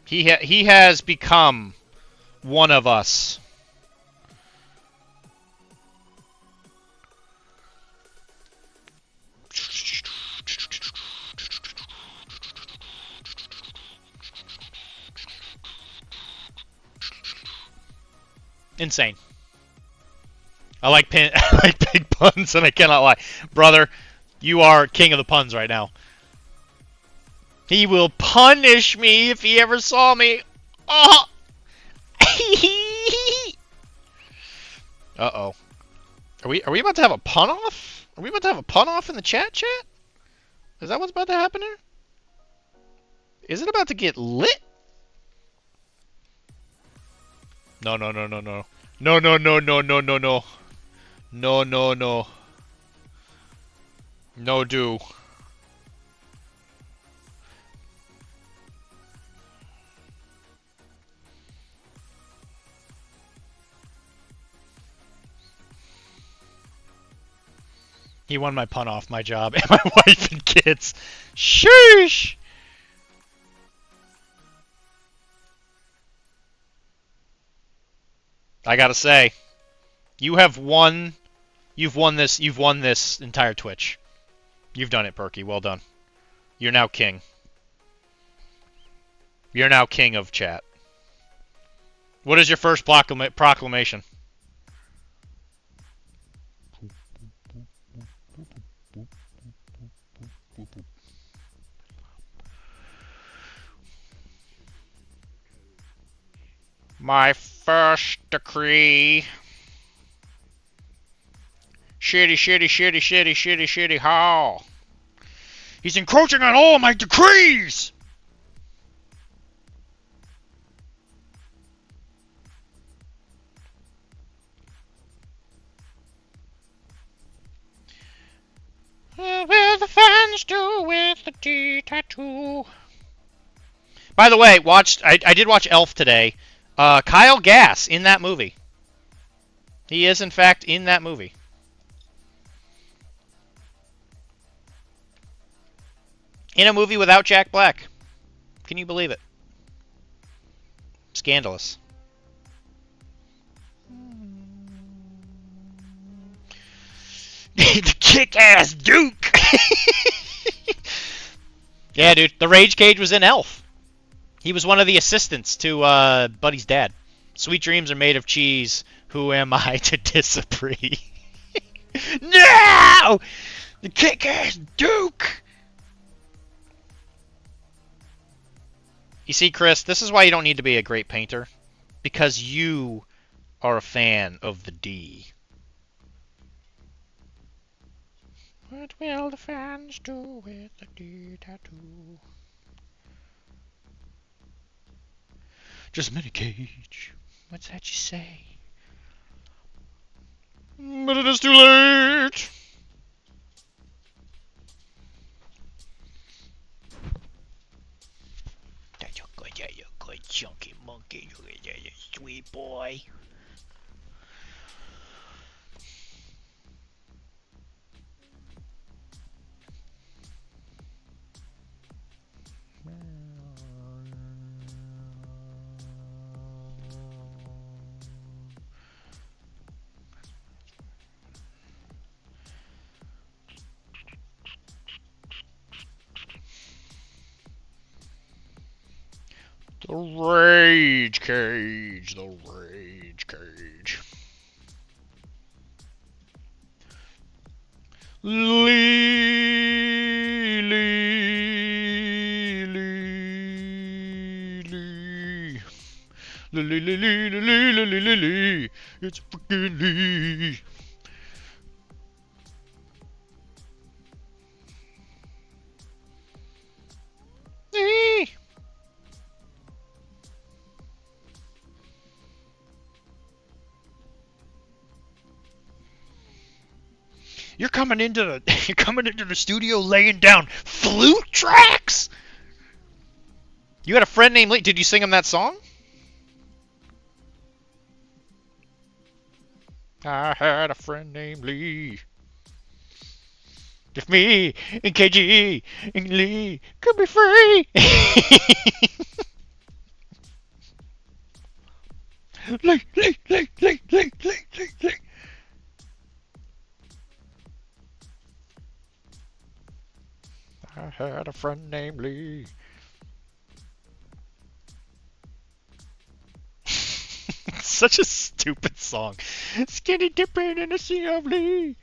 He has become one of us. Insane. I like big puns, and I cannot lie. Brother, you are king of the puns right now. He will punish me if he ever saw me. Oh! Uh-oh. Are we about to have a pun off? Are we about to have a pun off in the chat? Is that what's about to happen here? Is it about to get lit? No. No. No do. He won my pun off my job and my wife and kids. Sheesh! I gotta say, you've won this entire Twitch. You've done it, Perky. Well done. You're now king. You're now king of chat. What is your first proclamation? My first decree. Shitty how? He's encroaching on all my decrees! What will the fans do with the D tattoo? By the way, I did watch Elf today. Kyle Gass in that movie. He is, in fact, in that movie. In a movie without Jack Black. Can you believe it? Scandalous. The kick-ass Duke! Yeah, dude. The Rage Cage was in Elf. He was one of the assistants to Buddy's dad. Sweet dreams are made of cheese. Who am I to disagree? No! The kick-ass Duke! You see, Chris, this is why you don't need to be a great painter. Because you are a fan of the D. What will the fans do with the D tattoo? Just a minute, Cage. What's that you say? But it is too late! You're good, chunky monkey. You're sweet boy. The Rage Cage. The Rage Cage. Lee, Lee, Lee, Lee. Lee, Lee, Lee, Lee, Lee, Lee, Lee, Lee. It's freaking Lee. Lee. You're coming into the studio laying down flute tracks? You had a friend named Lee. Did you sing him that song? I had a friend named Lee. If me and KG and Lee could be free. Lee, Lee, Lee, Lee, Lee, Lee, Lee, Lee. I had a friend named Lee. Such a stupid song. Skinny dipping in the sea of Lee.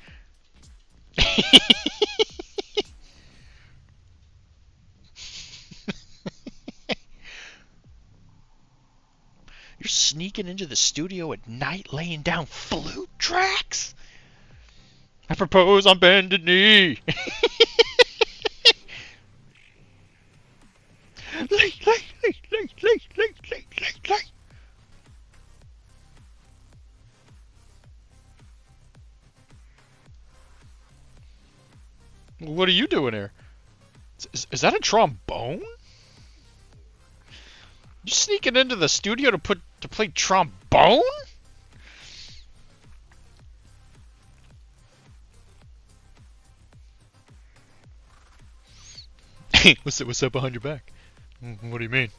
You're sneaking into the studio at night laying down flute tracks? I propose on bended knee. Lee, Lee, Lee, Lee, Lee, Lee, Lee, Lee, Lee. What are you doing here? Is that a trombone? You sneaking into the studio to play trombone? What's that behind your back? What do you mean?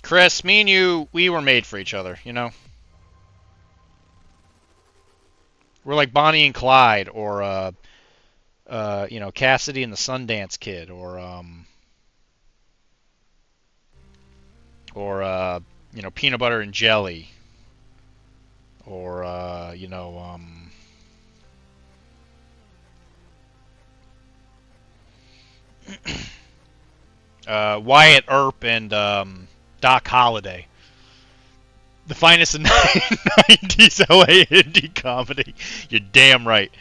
Chris, me and you, we were made for each other, you know? We're like Bonnie and Clyde, or, you know, Cassidy and the Sundance Kid, or, you know, Peanut Butter and Jelly, or, you know, Wyatt Earp and, Doc Holliday. The finest of 90s LA indie comedy. You're damn right.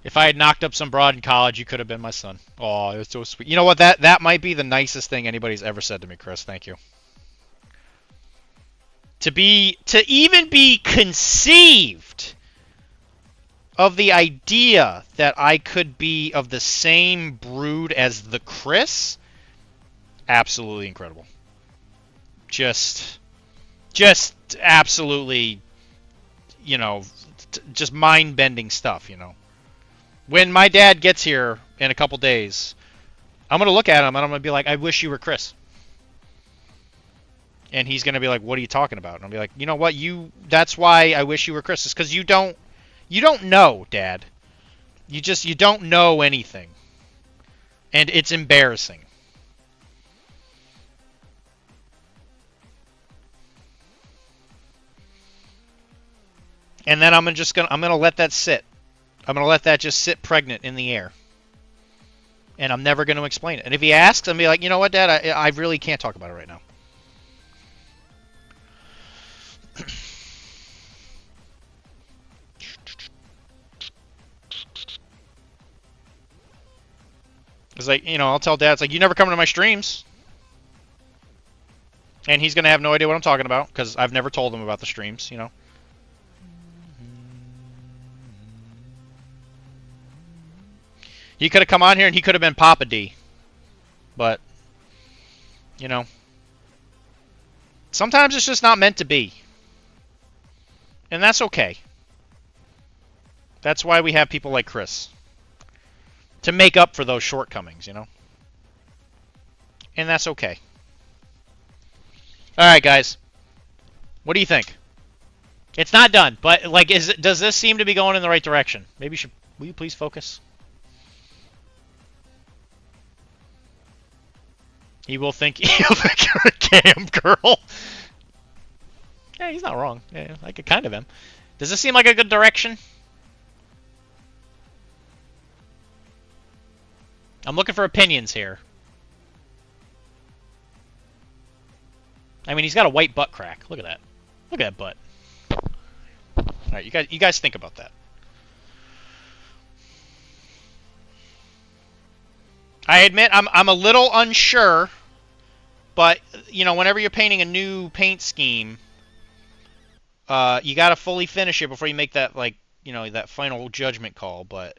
If I had knocked up some broad in college, you could have been my son. Oh, it was so sweet. You know what? That might be the nicest thing anybody's ever said to me, Chris. Thank you. To even be conceived of the idea that I could be of the same brood as the Chris, absolutely incredible. Just absolutely, you know, just mind-bending stuff, you know. When my dad gets here in a couple days, I'm going to look at him and I'm going to be like, I wish you were Chris. And he's going to be like, what are you talking about? And I'll be like, you know what? That's why I wish you were Chris. It's because you don't know, Dad. You don't know anything. And it's embarrassing. And then I'm going to let that sit. I'm going to let that just sit pregnant in the air. And I'm never going to explain it. And if he asks, I'm going to be like, you know what, Dad? I really can't talk about it right now. It's like, you know, I'll tell Dad, it's like, you never come to my streams. And he's going to have no idea what I'm talking about, because I've never told him about the streams, you know. He could have come on here and he could have been Papa D. But, you know, sometimes it's just not meant to be. And that's okay. That's why we have people like Chris. To make up for those shortcomings, you know? And that's okay. Alright, guys. What do you think? It's not done, but, like, does this seem to be going in the right direction? Maybe will you please focus? He will think you're a cam girl. Yeah, he's not wrong. Yeah, I could kind of am. Does this seem like a good direction? I'm looking for opinions here. I mean, he's got a white butt crack. Look at that. Look at that butt. All right, you guys think about that. I admit I'm a little unsure, but you know, whenever you're painting a new paint scheme, you got to fully finish it before you make that, like, you know, that final judgment call. But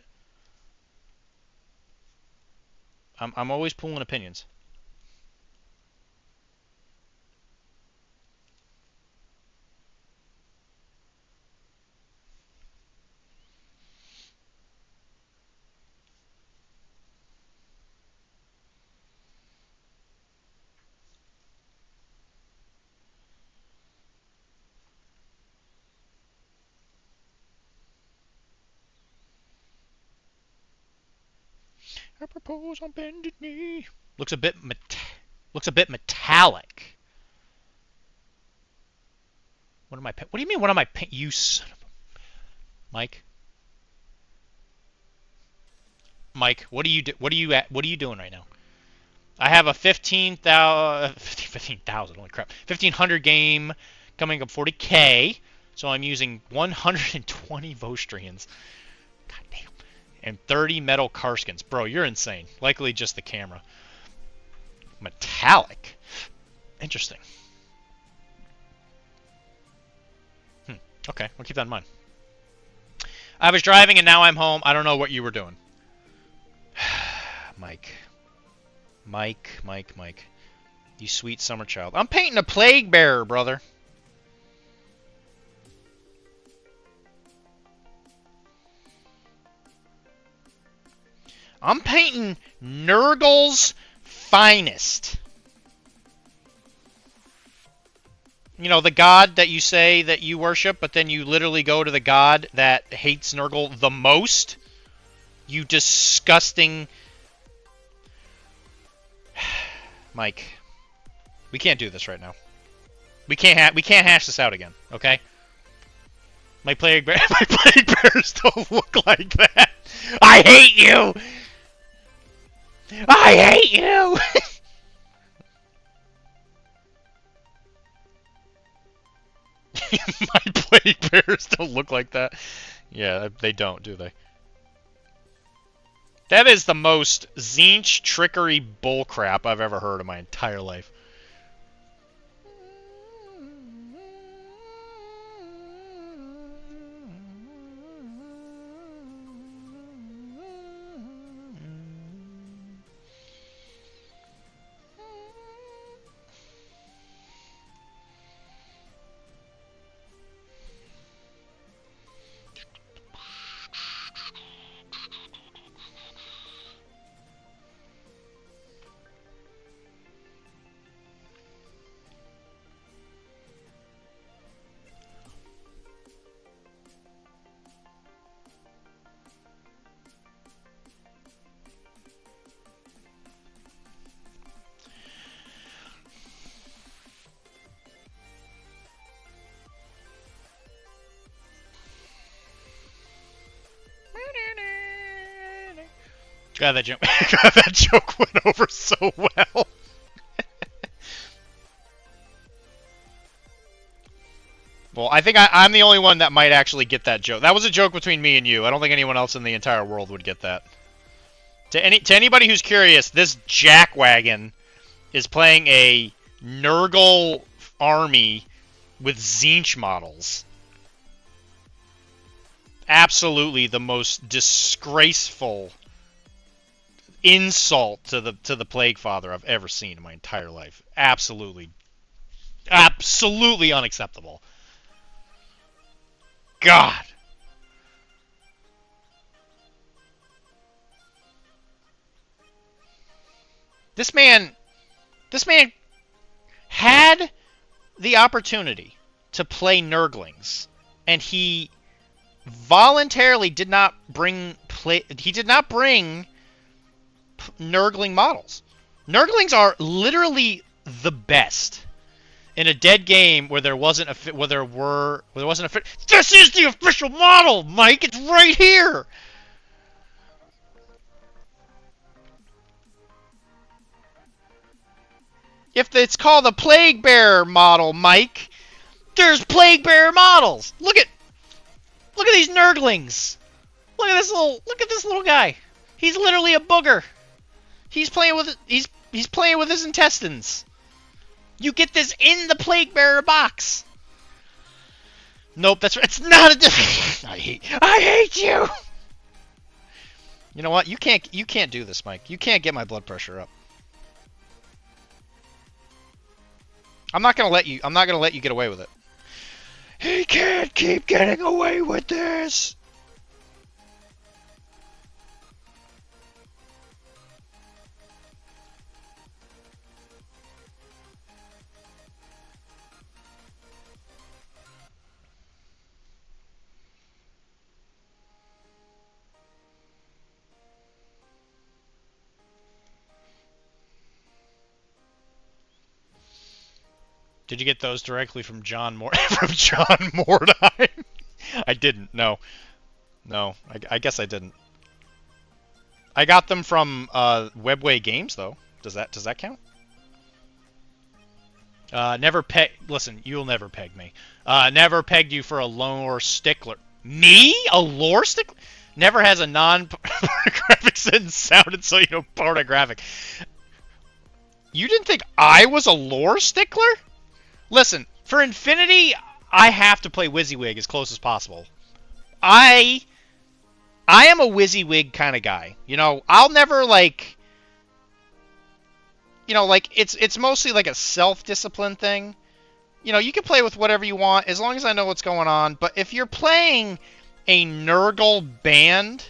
I'm always pulling opinions. I propose on bended knee. Looks a bit metallic. What do you mean? What am I? You son of a... Mike. Mike, what are you doing right now? I have a 15,000. Holy crap! 1,500 game coming up 40K. So I'm using 120 Vostrians. God damn. And 30 metal Karskins. Bro, you're insane. Likely just the camera. Metallic. Interesting. Okay, we'll keep that in mind. I was driving and now I'm home. I don't know what you were doing. Mike. You sweet summer child. I'm painting a plague bearer, brother. I'm painting Nurgle's finest. You know, the god that you say that you worship, but then you literally go to the god that hates Nurgle the most? You disgusting... Mike. We can't do this right now. We can't hash this out again, okay? My plague bears don't look like that. I hate you. I hate you. My plague bears don't look like that. Yeah, they don't, do they? That is the most Zinch trickery bullcrap I've ever heard in my entire life. God, that joke, God, that joke went over so well. Well, I think I'm the only one that might actually get that joke. That was a joke between me and you. I don't think anyone else in the entire world would get that. To anybody who's curious, this jackwagon is playing a Nurgle army with Zinch models. Absolutely the most disgraceful insult to the Plague Father I've ever seen in my entire life. Absolutely unacceptable. God. This man had the opportunity to play Nurglings, and he voluntarily did not bring Nurgling models. Nurglings are literally the best in a dead game where there wasn't a This is the official model, Mike. It's right here. If it's called a Plague Bearer model, Mike, there's Plague Bearer models. Look at these Nurglings. Look at this little guy. He's literally a booger. He's playing with his intestines. You get this in the Plague Bearer box. Nope, it's not a I hate you. You know what? You can't do this, Mike. You can't get my blood pressure up. I'm not gonna let you get away with it. He can't keep getting away with this. Did you get those directly from John Mordheim? I didn't. No. I guess I didn't. I got them from Webway Games, though. Does that count? Listen, you'll never peg me. Never pegged you for a lore stickler. Me? A lore stickler? Never has a non-pornographic sentence sounded so pornographic. You didn't think I was a lore stickler? Listen, for Infinity, I have to play WYSIWYG as close as possible. I am a WYSIWYG kind of guy. I'll never it's mostly like a self-discipline thing. You can play with whatever you want as long as I know what's going on. But if you're playing a Nurgle band,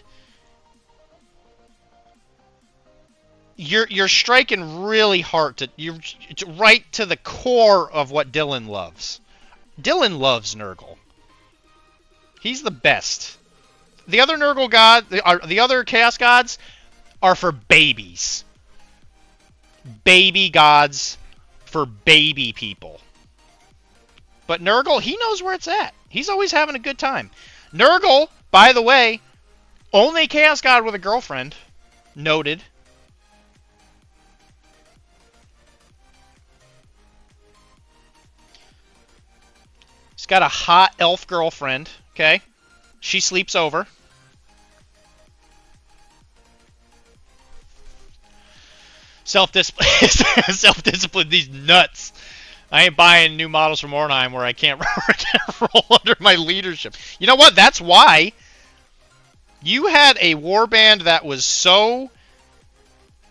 you're striking really hard you're right to the core of what Dylan loves. Dylan loves Nurgle. He's the best. The other Nurgle the other Chaos Gods are for babies. Baby gods for baby people. But Nurgle, he knows where it's at. He's always having a good time. Nurgle, by the way, only Chaos God with a girlfriend. Noted. He's got a hot elf girlfriend, okay? She sleeps over. Self-discipline. Self-discipline, these nuts. I ain't buying new models from Ornheim where I can't roll under my leadership. You know what? That's why you had a warband that was so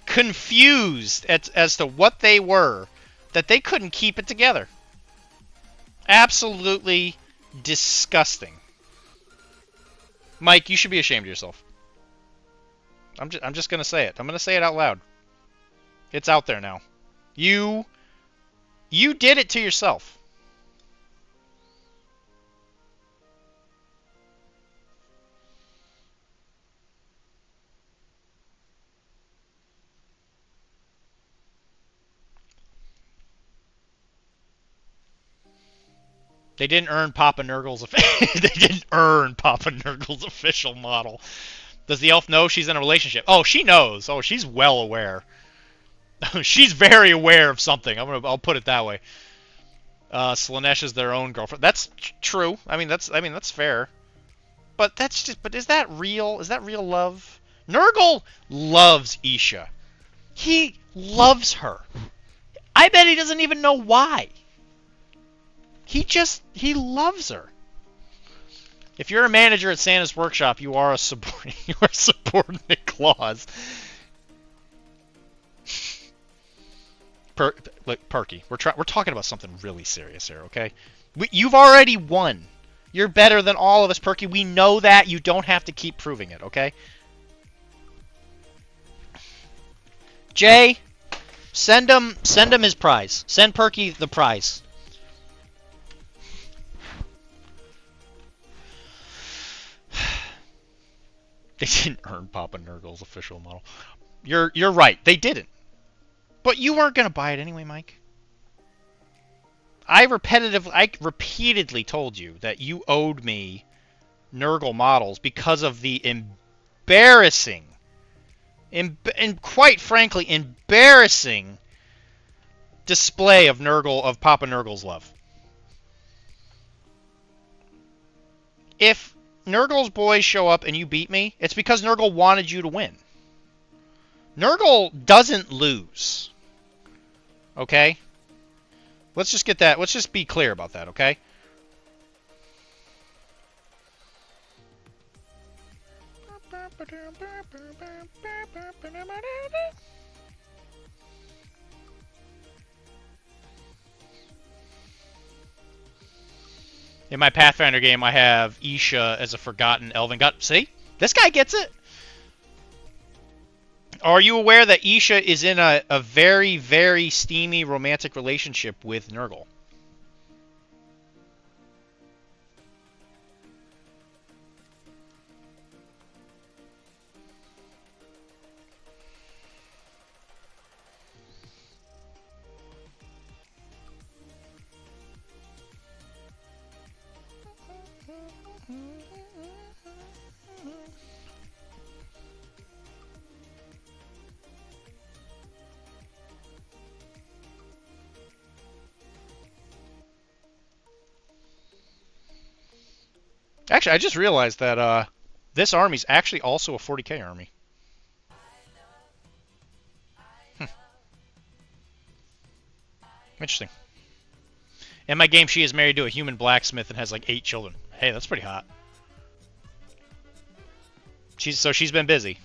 confused as to what they were that they couldn't keep it together. Absolutely disgusting. Mike, you should be ashamed of yourself. I'm just going to say it. I'm going to say it out loud. It's out there now. You did it to yourself. They didn't earn Papa Nurgle's they didn't earn Papa Nurgle's official model. Does the elf know she's in a relationship? Oh, she knows. Oh, she's well aware. She's very aware of something. I'll put it that way. Slanesh is their own girlfriend. That's true. I mean that's fair. But is that real? Is that real love? Nurgle loves Isha. He loves her. I bet he doesn't even know why. He loves her. If you're a manager at Santa's Workshop, you are a subordinate clause. Look, Perky, we're talking about something really serious here, okay? You've already won. You're better than all of us, Perky. We know that. You don't have to keep proving it, okay? Jay, send him his prize. Send Perky the prize. They didn't earn Papa Nurgle's official model. You're right. They didn't. But you weren't going to buy it anyway, Mike. I repeatedly told you that you owed me Nurgle models because of the embarrassing, and quite frankly, embarrassing display of Papa Nurgle's love. If Nurgle's boys show up and you beat me, it's because Nurgle wanted you to win. Nurgle doesn't lose. Okay? Let's just get that. Let's just be clear about that, okay? In my Pathfinder game, I have Isha as a forgotten elven god. See? This guy gets it. Are you aware that Isha is in a very, very steamy romantic relationship with Nurgle? Actually, I just realized that this army's actually also a 40k army. Interesting. In my game, she is married to a human blacksmith and has like 8 children. Hey, that's pretty hot. She's been busy.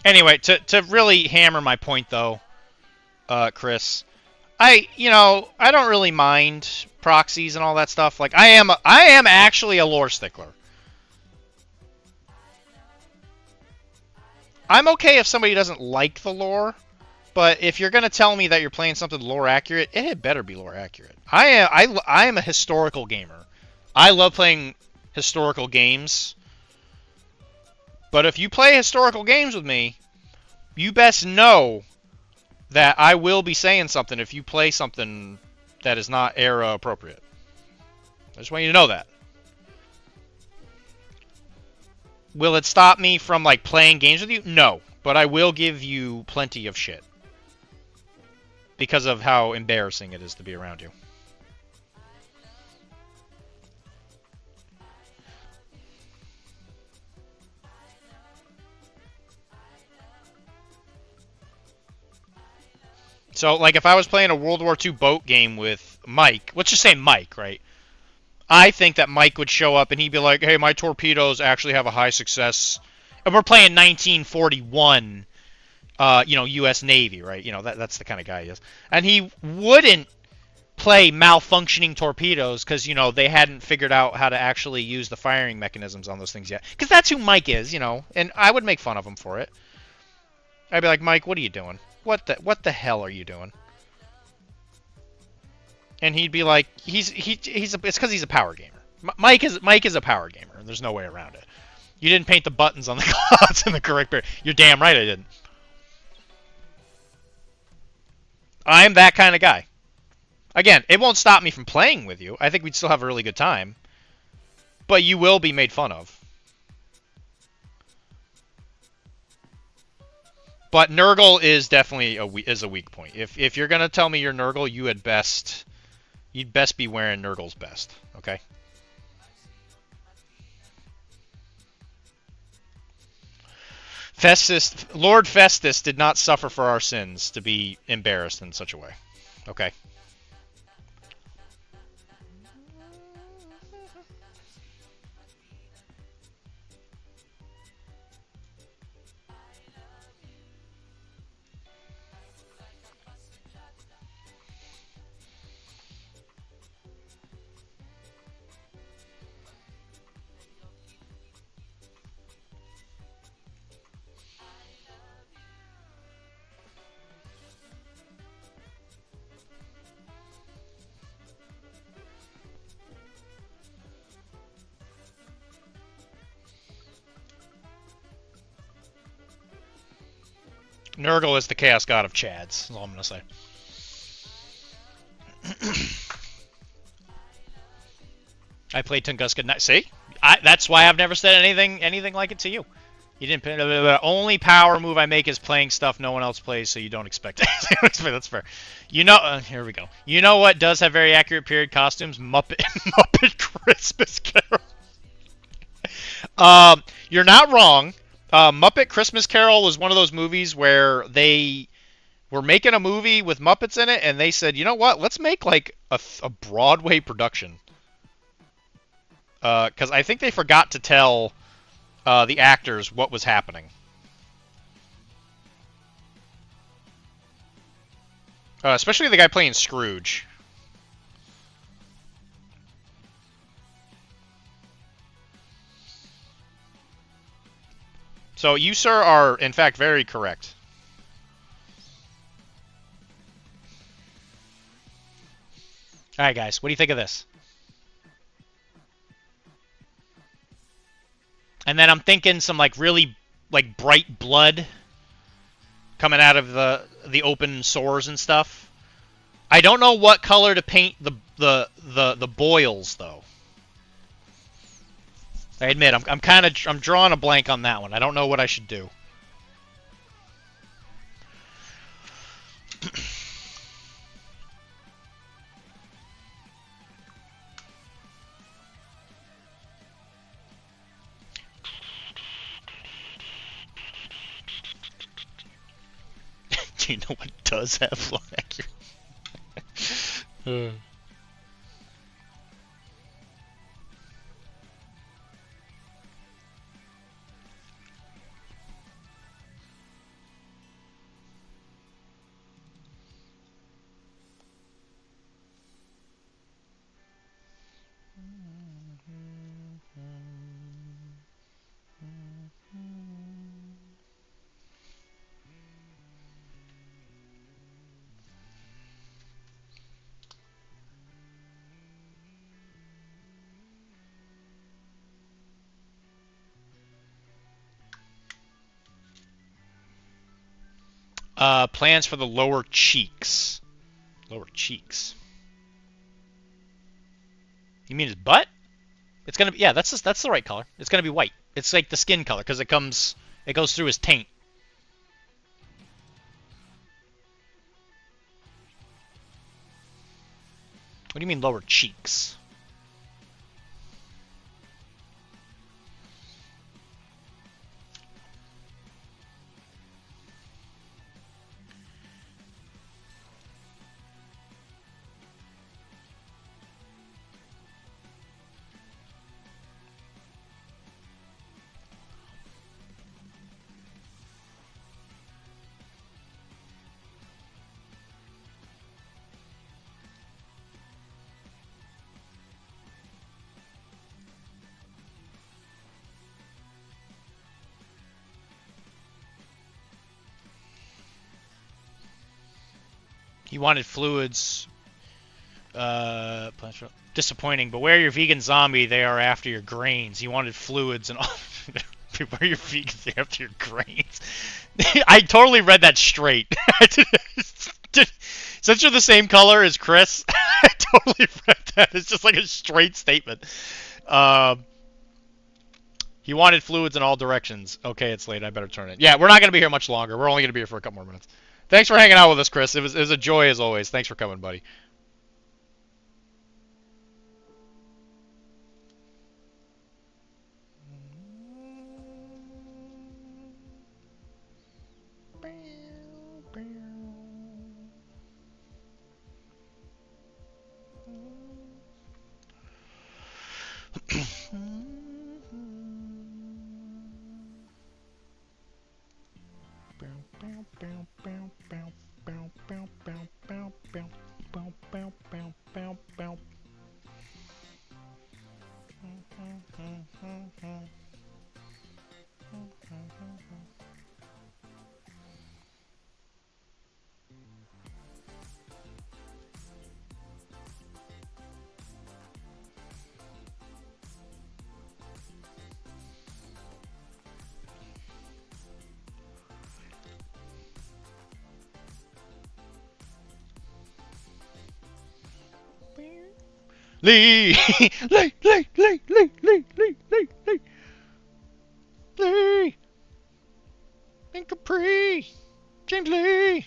Anyway, to really hammer my point though, Chris, I don't really mind proxies and all that stuff. Like I am actually a lore stickler. I'm okay if somebody doesn't like the lore, but if you're gonna tell me that you're playing something lore accurate, it had better be lore accurate. I am a historical gamer. I love playing historical games. But if you play historical games with me, you best know that I will be saying something if you play something that is not era appropriate. I just want you to know that. Will it stop me from like playing games with you? No, but I will give you plenty of shit because of how embarrassing it is to be around you. So, like, if I was playing a World War II boat game with Mike, let's just say Mike, right? I think that Mike would show up and he'd be like, hey, my torpedoes actually have a high success. And we're playing 1941, U.S. Navy, right? That's the kind of guy he is. And he wouldn't play malfunctioning torpedoes because, they hadn't figured out how to actually use the firing mechanisms on those things yet. Because that's who Mike is, and I would make fun of him for it. I'd be like, Mike, what are you doing? What the hell are you doing? And he'd be like, it's because he's a power gamer. Mike is a power gamer. There's no way around it. You didn't paint the buttons on the clouds in the correct period. You're damn right I didn't. I'm that kind of guy. Again, it won't stop me from playing with you. I think we'd still have a really good time. But you will be made fun of. But Nurgle is definitely a weak point. If you're gonna tell me you're Nurgle, you'd best be wearing Nurgle's best. Okay. Lord Festus did not suffer for our sins to be embarrassed in such a way. Okay. Nurgle is the chaos god of Chads. That's all I'm gonna say. I played Tunguska. See, that's why I've never said anything like it to you. You didn't. The only power move I make is playing stuff no one else plays, so you don't expect it. That's fair. Here we go. You know what does have very accurate period costumes? Muppet Christmas Carol. You're not wrong. Muppet Christmas Carol was one of those movies where they were making a movie with Muppets in it, and they said, you know what? Let's make like a Broadway production. Because I think they forgot to tell the actors what was happening. Especially the guy playing Scrooge. So you, sir, are, in fact, very correct. All right, guys. What do you think of this? And then I'm thinking some, like, really, like, bright blood coming out of the open sores and stuff. I don't know what color to paint the boils, though. I admit, I'm drawing a blank on that one. I don't know what I should do. Do you know what does have long accuracy? Plans for the lower cheeks. Lower cheeks. You mean his butt? It's gonna be, yeah. That's the right color. It's gonna be white. It's like the skin color because it goes through his taint. What do you mean lower cheeks? He wanted fluids. Disappointing. Beware your vegan zombie. They are after your grains. He wanted fluids and all. Beware your vegans. They're after your grains. I totally read that straight. Since you're the same color as Chris, I totally read that. It's just like a straight statement. He wanted fluids in all directions. Okay, it's late. I better turn it. Yeah, we're not going to be here much longer. We're only going to be here for a couple more minutes. Thanks for hanging out with us, Chris. It was a joy as always. Thanks for coming, buddy. Lee! Lee! Lee! Lee! Lee! Lee! Lee! Lee! Lee! Lee! And Capri! James Lee!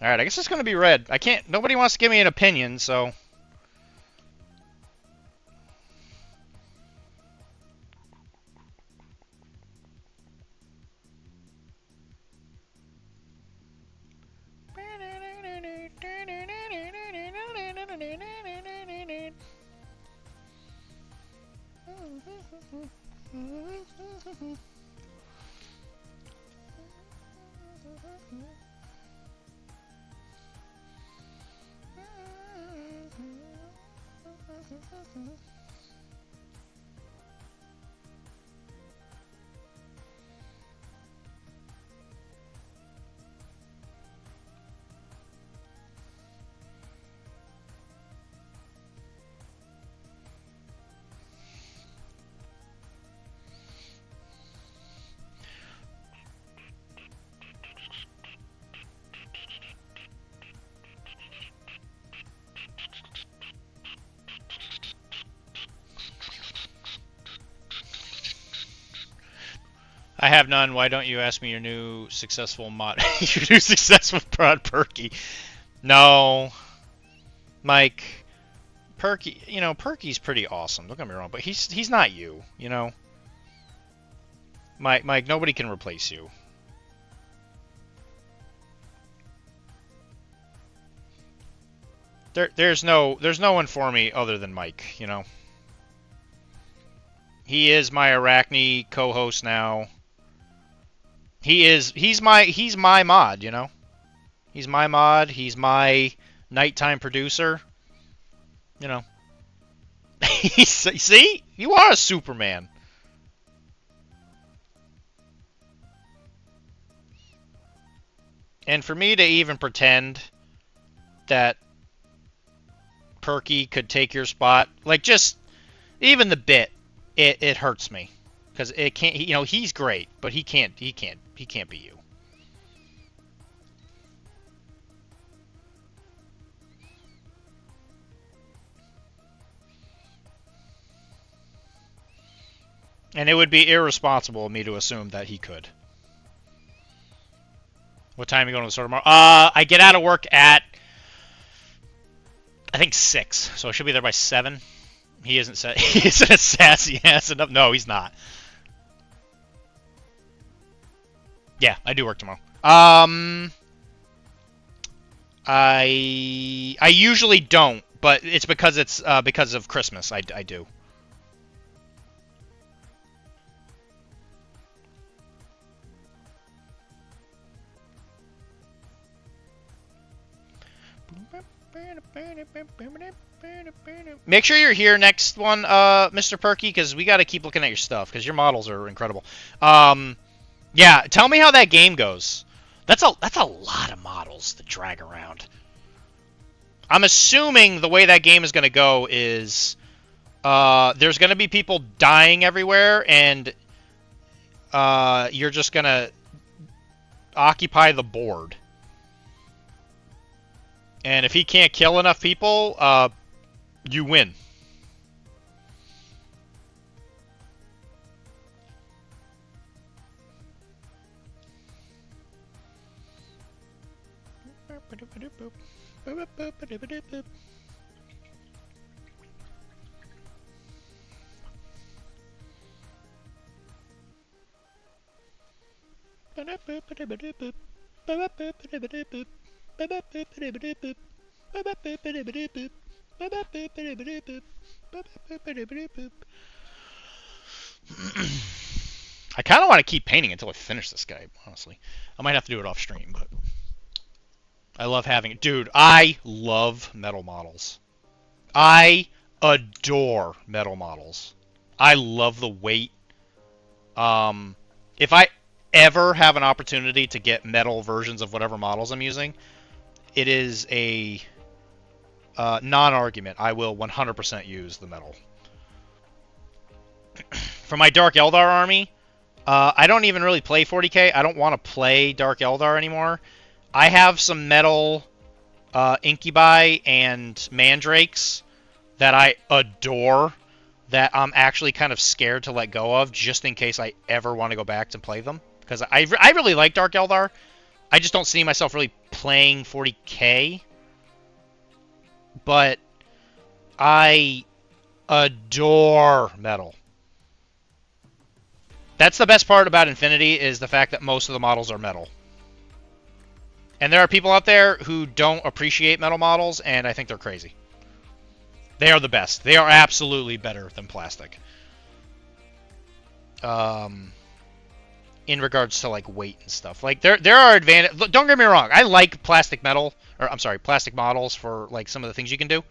Alright, I guess it's gonna be red. I can't. Nobody wants to give me an opinion, so. I have none. Why don't you ask me your new successful mod? Your new successful prod Perky. No, Mike. Perky, you know, Perky's pretty awesome. Don't get me wrong, but he's not you. You know, Mike. Nobody can replace you. There's no one for me other than Mike. You know, he is my Arachne co-host now. He's my mod, you know? He's my mod, he's my nighttime producer. You know. See? You are a Superman. And for me to even pretend that Perky could take your spot, like just even the bit, it hurts me. Because it can't, you know, he's great, but he can't be you. And it would be irresponsible of me to assume that he could. What time are you going to the store tomorrow? I get out of work at, I think 6, so I should be there by 7. He isn't he isn't a sassy ass enough. No, he's not. Yeah, I do work tomorrow. I usually don't, but it's because of Christmas. I do. Make sure you're here next one, Mr. Perky, because we got to keep looking at your stuff, because your models are incredible. Yeah, tell me how that game goes. That's a lot of models to drag around. I'm assuming the way that game is going to go is there's going to be people dying everywhere, and you're just going to occupy the board. And if he can't kill enough people, you win. I kind of want to keep painting until I finish this guy, honestly. I might have to do it off stream, but I love having it. Dude, I love metal models. I adore metal models. I love the weight. If I ever have an opportunity to get metal versions of whatever models I'm using, it is a non-argument. I will 100% use the metal. For my Dark Eldar army, I don't even really play 40k. I don't want to play Dark Eldar anymore. I have some metal Incubi and Mandrakes that I adore, that I'm actually kind of scared to let go of, just in case I ever want to go back to play them. Because I really like Dark Eldar. I just don't see myself really playing 40k. But I adore metal. That's the best part about Infinity, is the fact that most of the models are metal. And there are people out there who don't appreciate metal models, and I think they're crazy. They are the best. They are absolutely better than plastic. in regards to like weight and stuff. Like there are advantages. Don't get me wrong. I like plastic models for like some of the things you can do.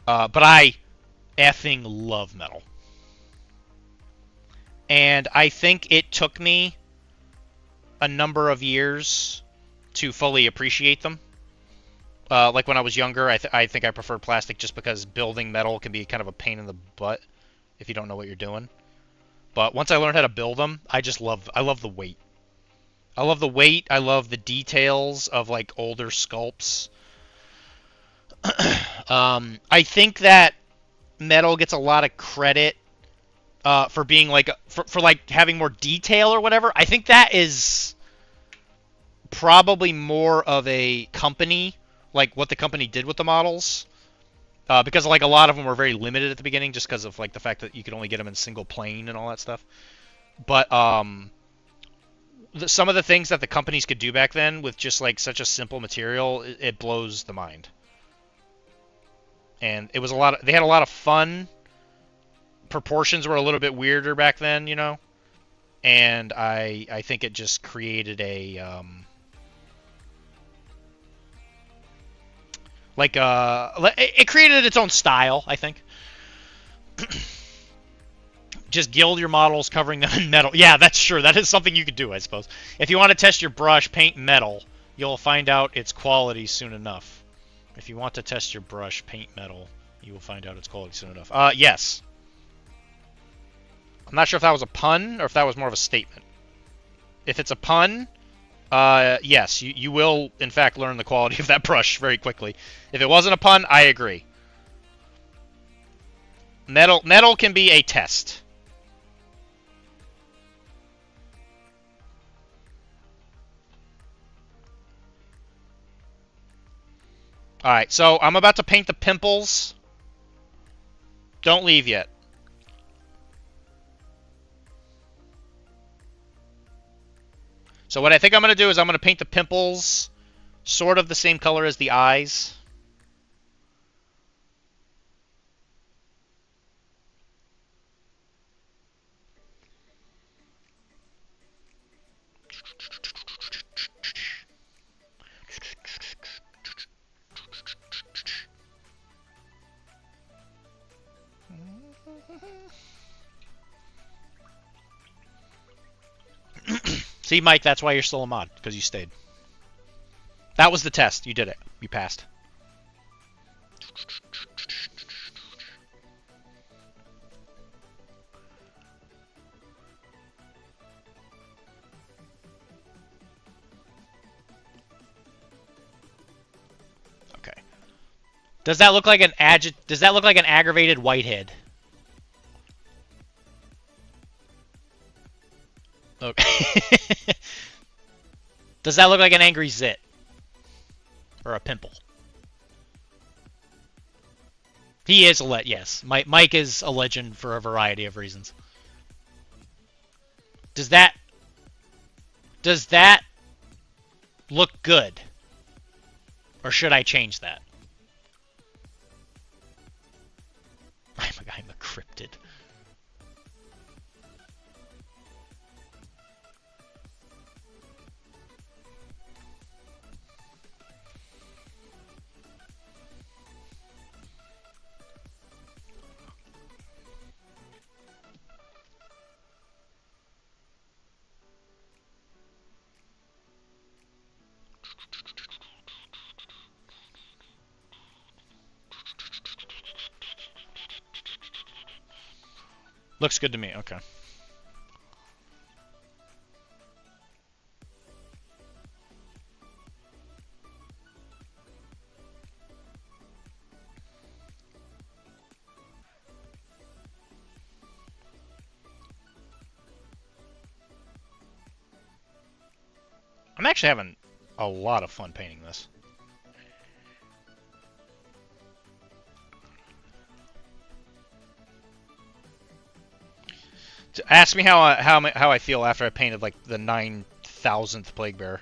But I effing love metal. And I think it took me a number of years to fully appreciate them. Like when I was younger, I think I preferred plastic just because building metal can be kind of a pain in the butt if you don't know what you're doing. But once I learned how to build them, I love the weight. I love the weight. I love the details of like older sculpts. I think that metal gets a lot of credit for being like for like having more detail or whatever. I think that is probably more of a company, like what the company did with the models, because like a lot of them were very limited at the beginning, just because of like the fact that you could only get them in single plane and all that stuff. But some of the things that the companies could do back then with just like such a simple material, it blows the mind. And it was they had a lot of fun. Proportions were a little bit weirder back then, you know, and I think it just created a it created its own style, I think. Just gild your models, covering them in metal. Yeah, that's true. That is something you could do, I suppose. If you want to test your brush, paint metal. You'll find out its quality soon enough. If you want to test your brush, paint metal. You will find out its quality soon enough. Yes. I'm not sure if that was a pun or if that was more of a statement. If it's a pun, yes, you will, in fact, learn the quality of that brush very quickly. If it wasn't a pun, I agree. Metal can be a test. Alright, so I'm about to paint the pimples. Don't leave yet. So what I think I'm going to do is I'm going to paint the pimples sort of the same color as the eyes. See, Mike, that's why you're still a mod, because you stayed. That was the test. You did it. You passed. Okay. Does that look like an aggravated whitehead? Okay. Does that look like an angry zit? Or a pimple? He is a yes. Mike is a legend for a variety of reasons. Does that look good? Or should I change that? I'm a cryptid. Looks good to me, okay. I'm actually having a lot of fun painting this. Ask me how I feel after I painted like the 9,000th Plague Bearer.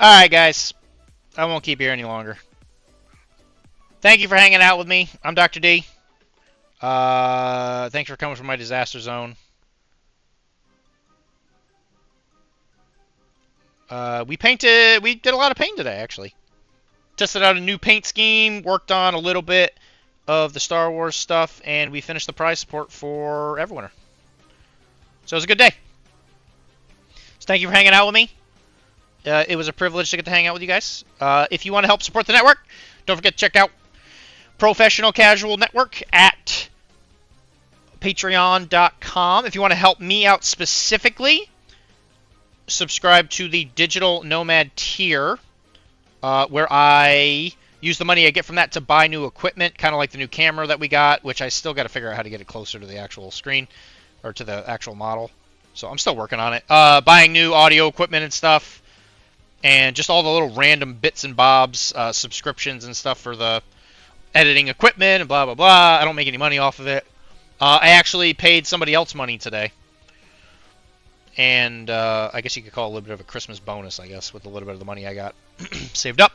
Alright, guys. I won't keep you here any longer. Thank you for hanging out with me. I'm Dr. D. Thanks for coming from my disaster zone. We did a lot of paint today, actually. Tested out a new paint scheme, worked on a little bit of the Star Wars stuff, and we finished the prize support for Everwinter. So it was a good day. So thank you for hanging out with me. It was a privilege to get to hang out with you guys. If you want to help support the network, don't forget to check out Professional Casual Network at patreon.com. If you want to help me out specifically, subscribe to the Digital Nomad tier, where I use the money I get from that to buy new equipment, kind of like the new camera that we got, which I still got to figure out how to get it closer to the actual screen, or to the actual model. So I'm still working on it. Buying new audio equipment and stuff, and just all the little random bits and bobs, subscriptions and stuff for the editing equipment and blah, blah, blah. I don't make any money off of it. I actually paid somebody else money today. And I guess you could call it a little bit of a Christmas bonus, I guess, with a little bit of the money I got saved up.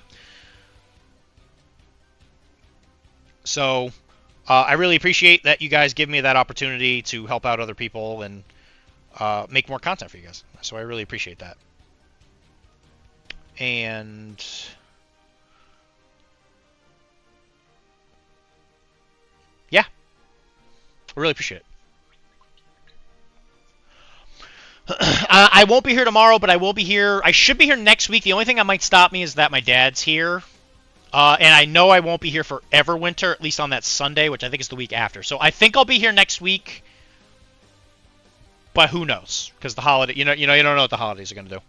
So I really appreciate that you guys give me that opportunity to help out other people and make more content for you guys. So I really appreciate that. And yeah, I really appreciate it. I won't be here tomorrow, but I will be here. I should be here next week. The only thing that might stop me is that my dad's here. And I know I won't be here for Everwinter, at least on that Sunday, which I think is the week after. So I think I'll be here next week. But who knows? Because the holiday, you don't know what the holidays are going to do.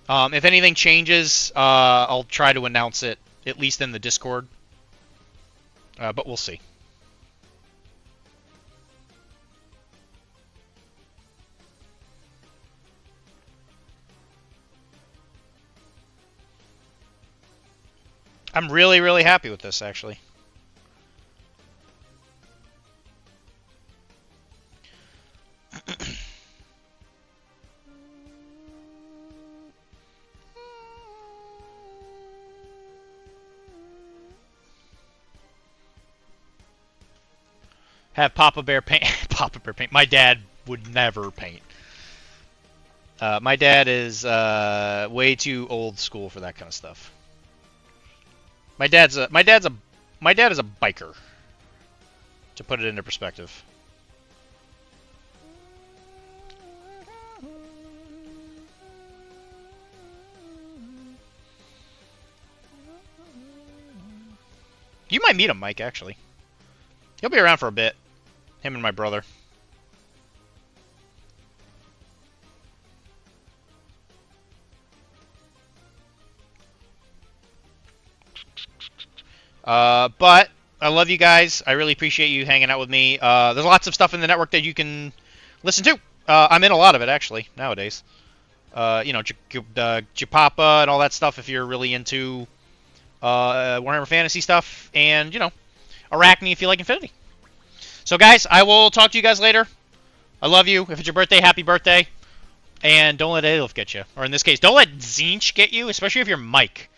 If anything changes, I'll try to announce it, at least in the Discord. But we'll see. I'm really, really happy with this, actually. Have Papa Bear paint. Papa Bear paint. My dad would never paint. My dad is way too old school for that kind of stuff. My dad is a biker. To put it into perspective. You might meet him, Mike, actually. He'll be around for a bit. Him and my brother. But I love you guys. I really appreciate you hanging out with me. There's lots of stuff in the network that you can listen to. I'm in a lot of it, actually, nowadays. Japapa and all that stuff if you're really into Warhammer Fantasy stuff. And, Arachne if you like Infinity. So, guys, I will talk to you guys later. I love you. If it's your birthday, happy birthday. And don't let Adolf get you. Or in this case, don't let Zinch get you, especially if you're Mike.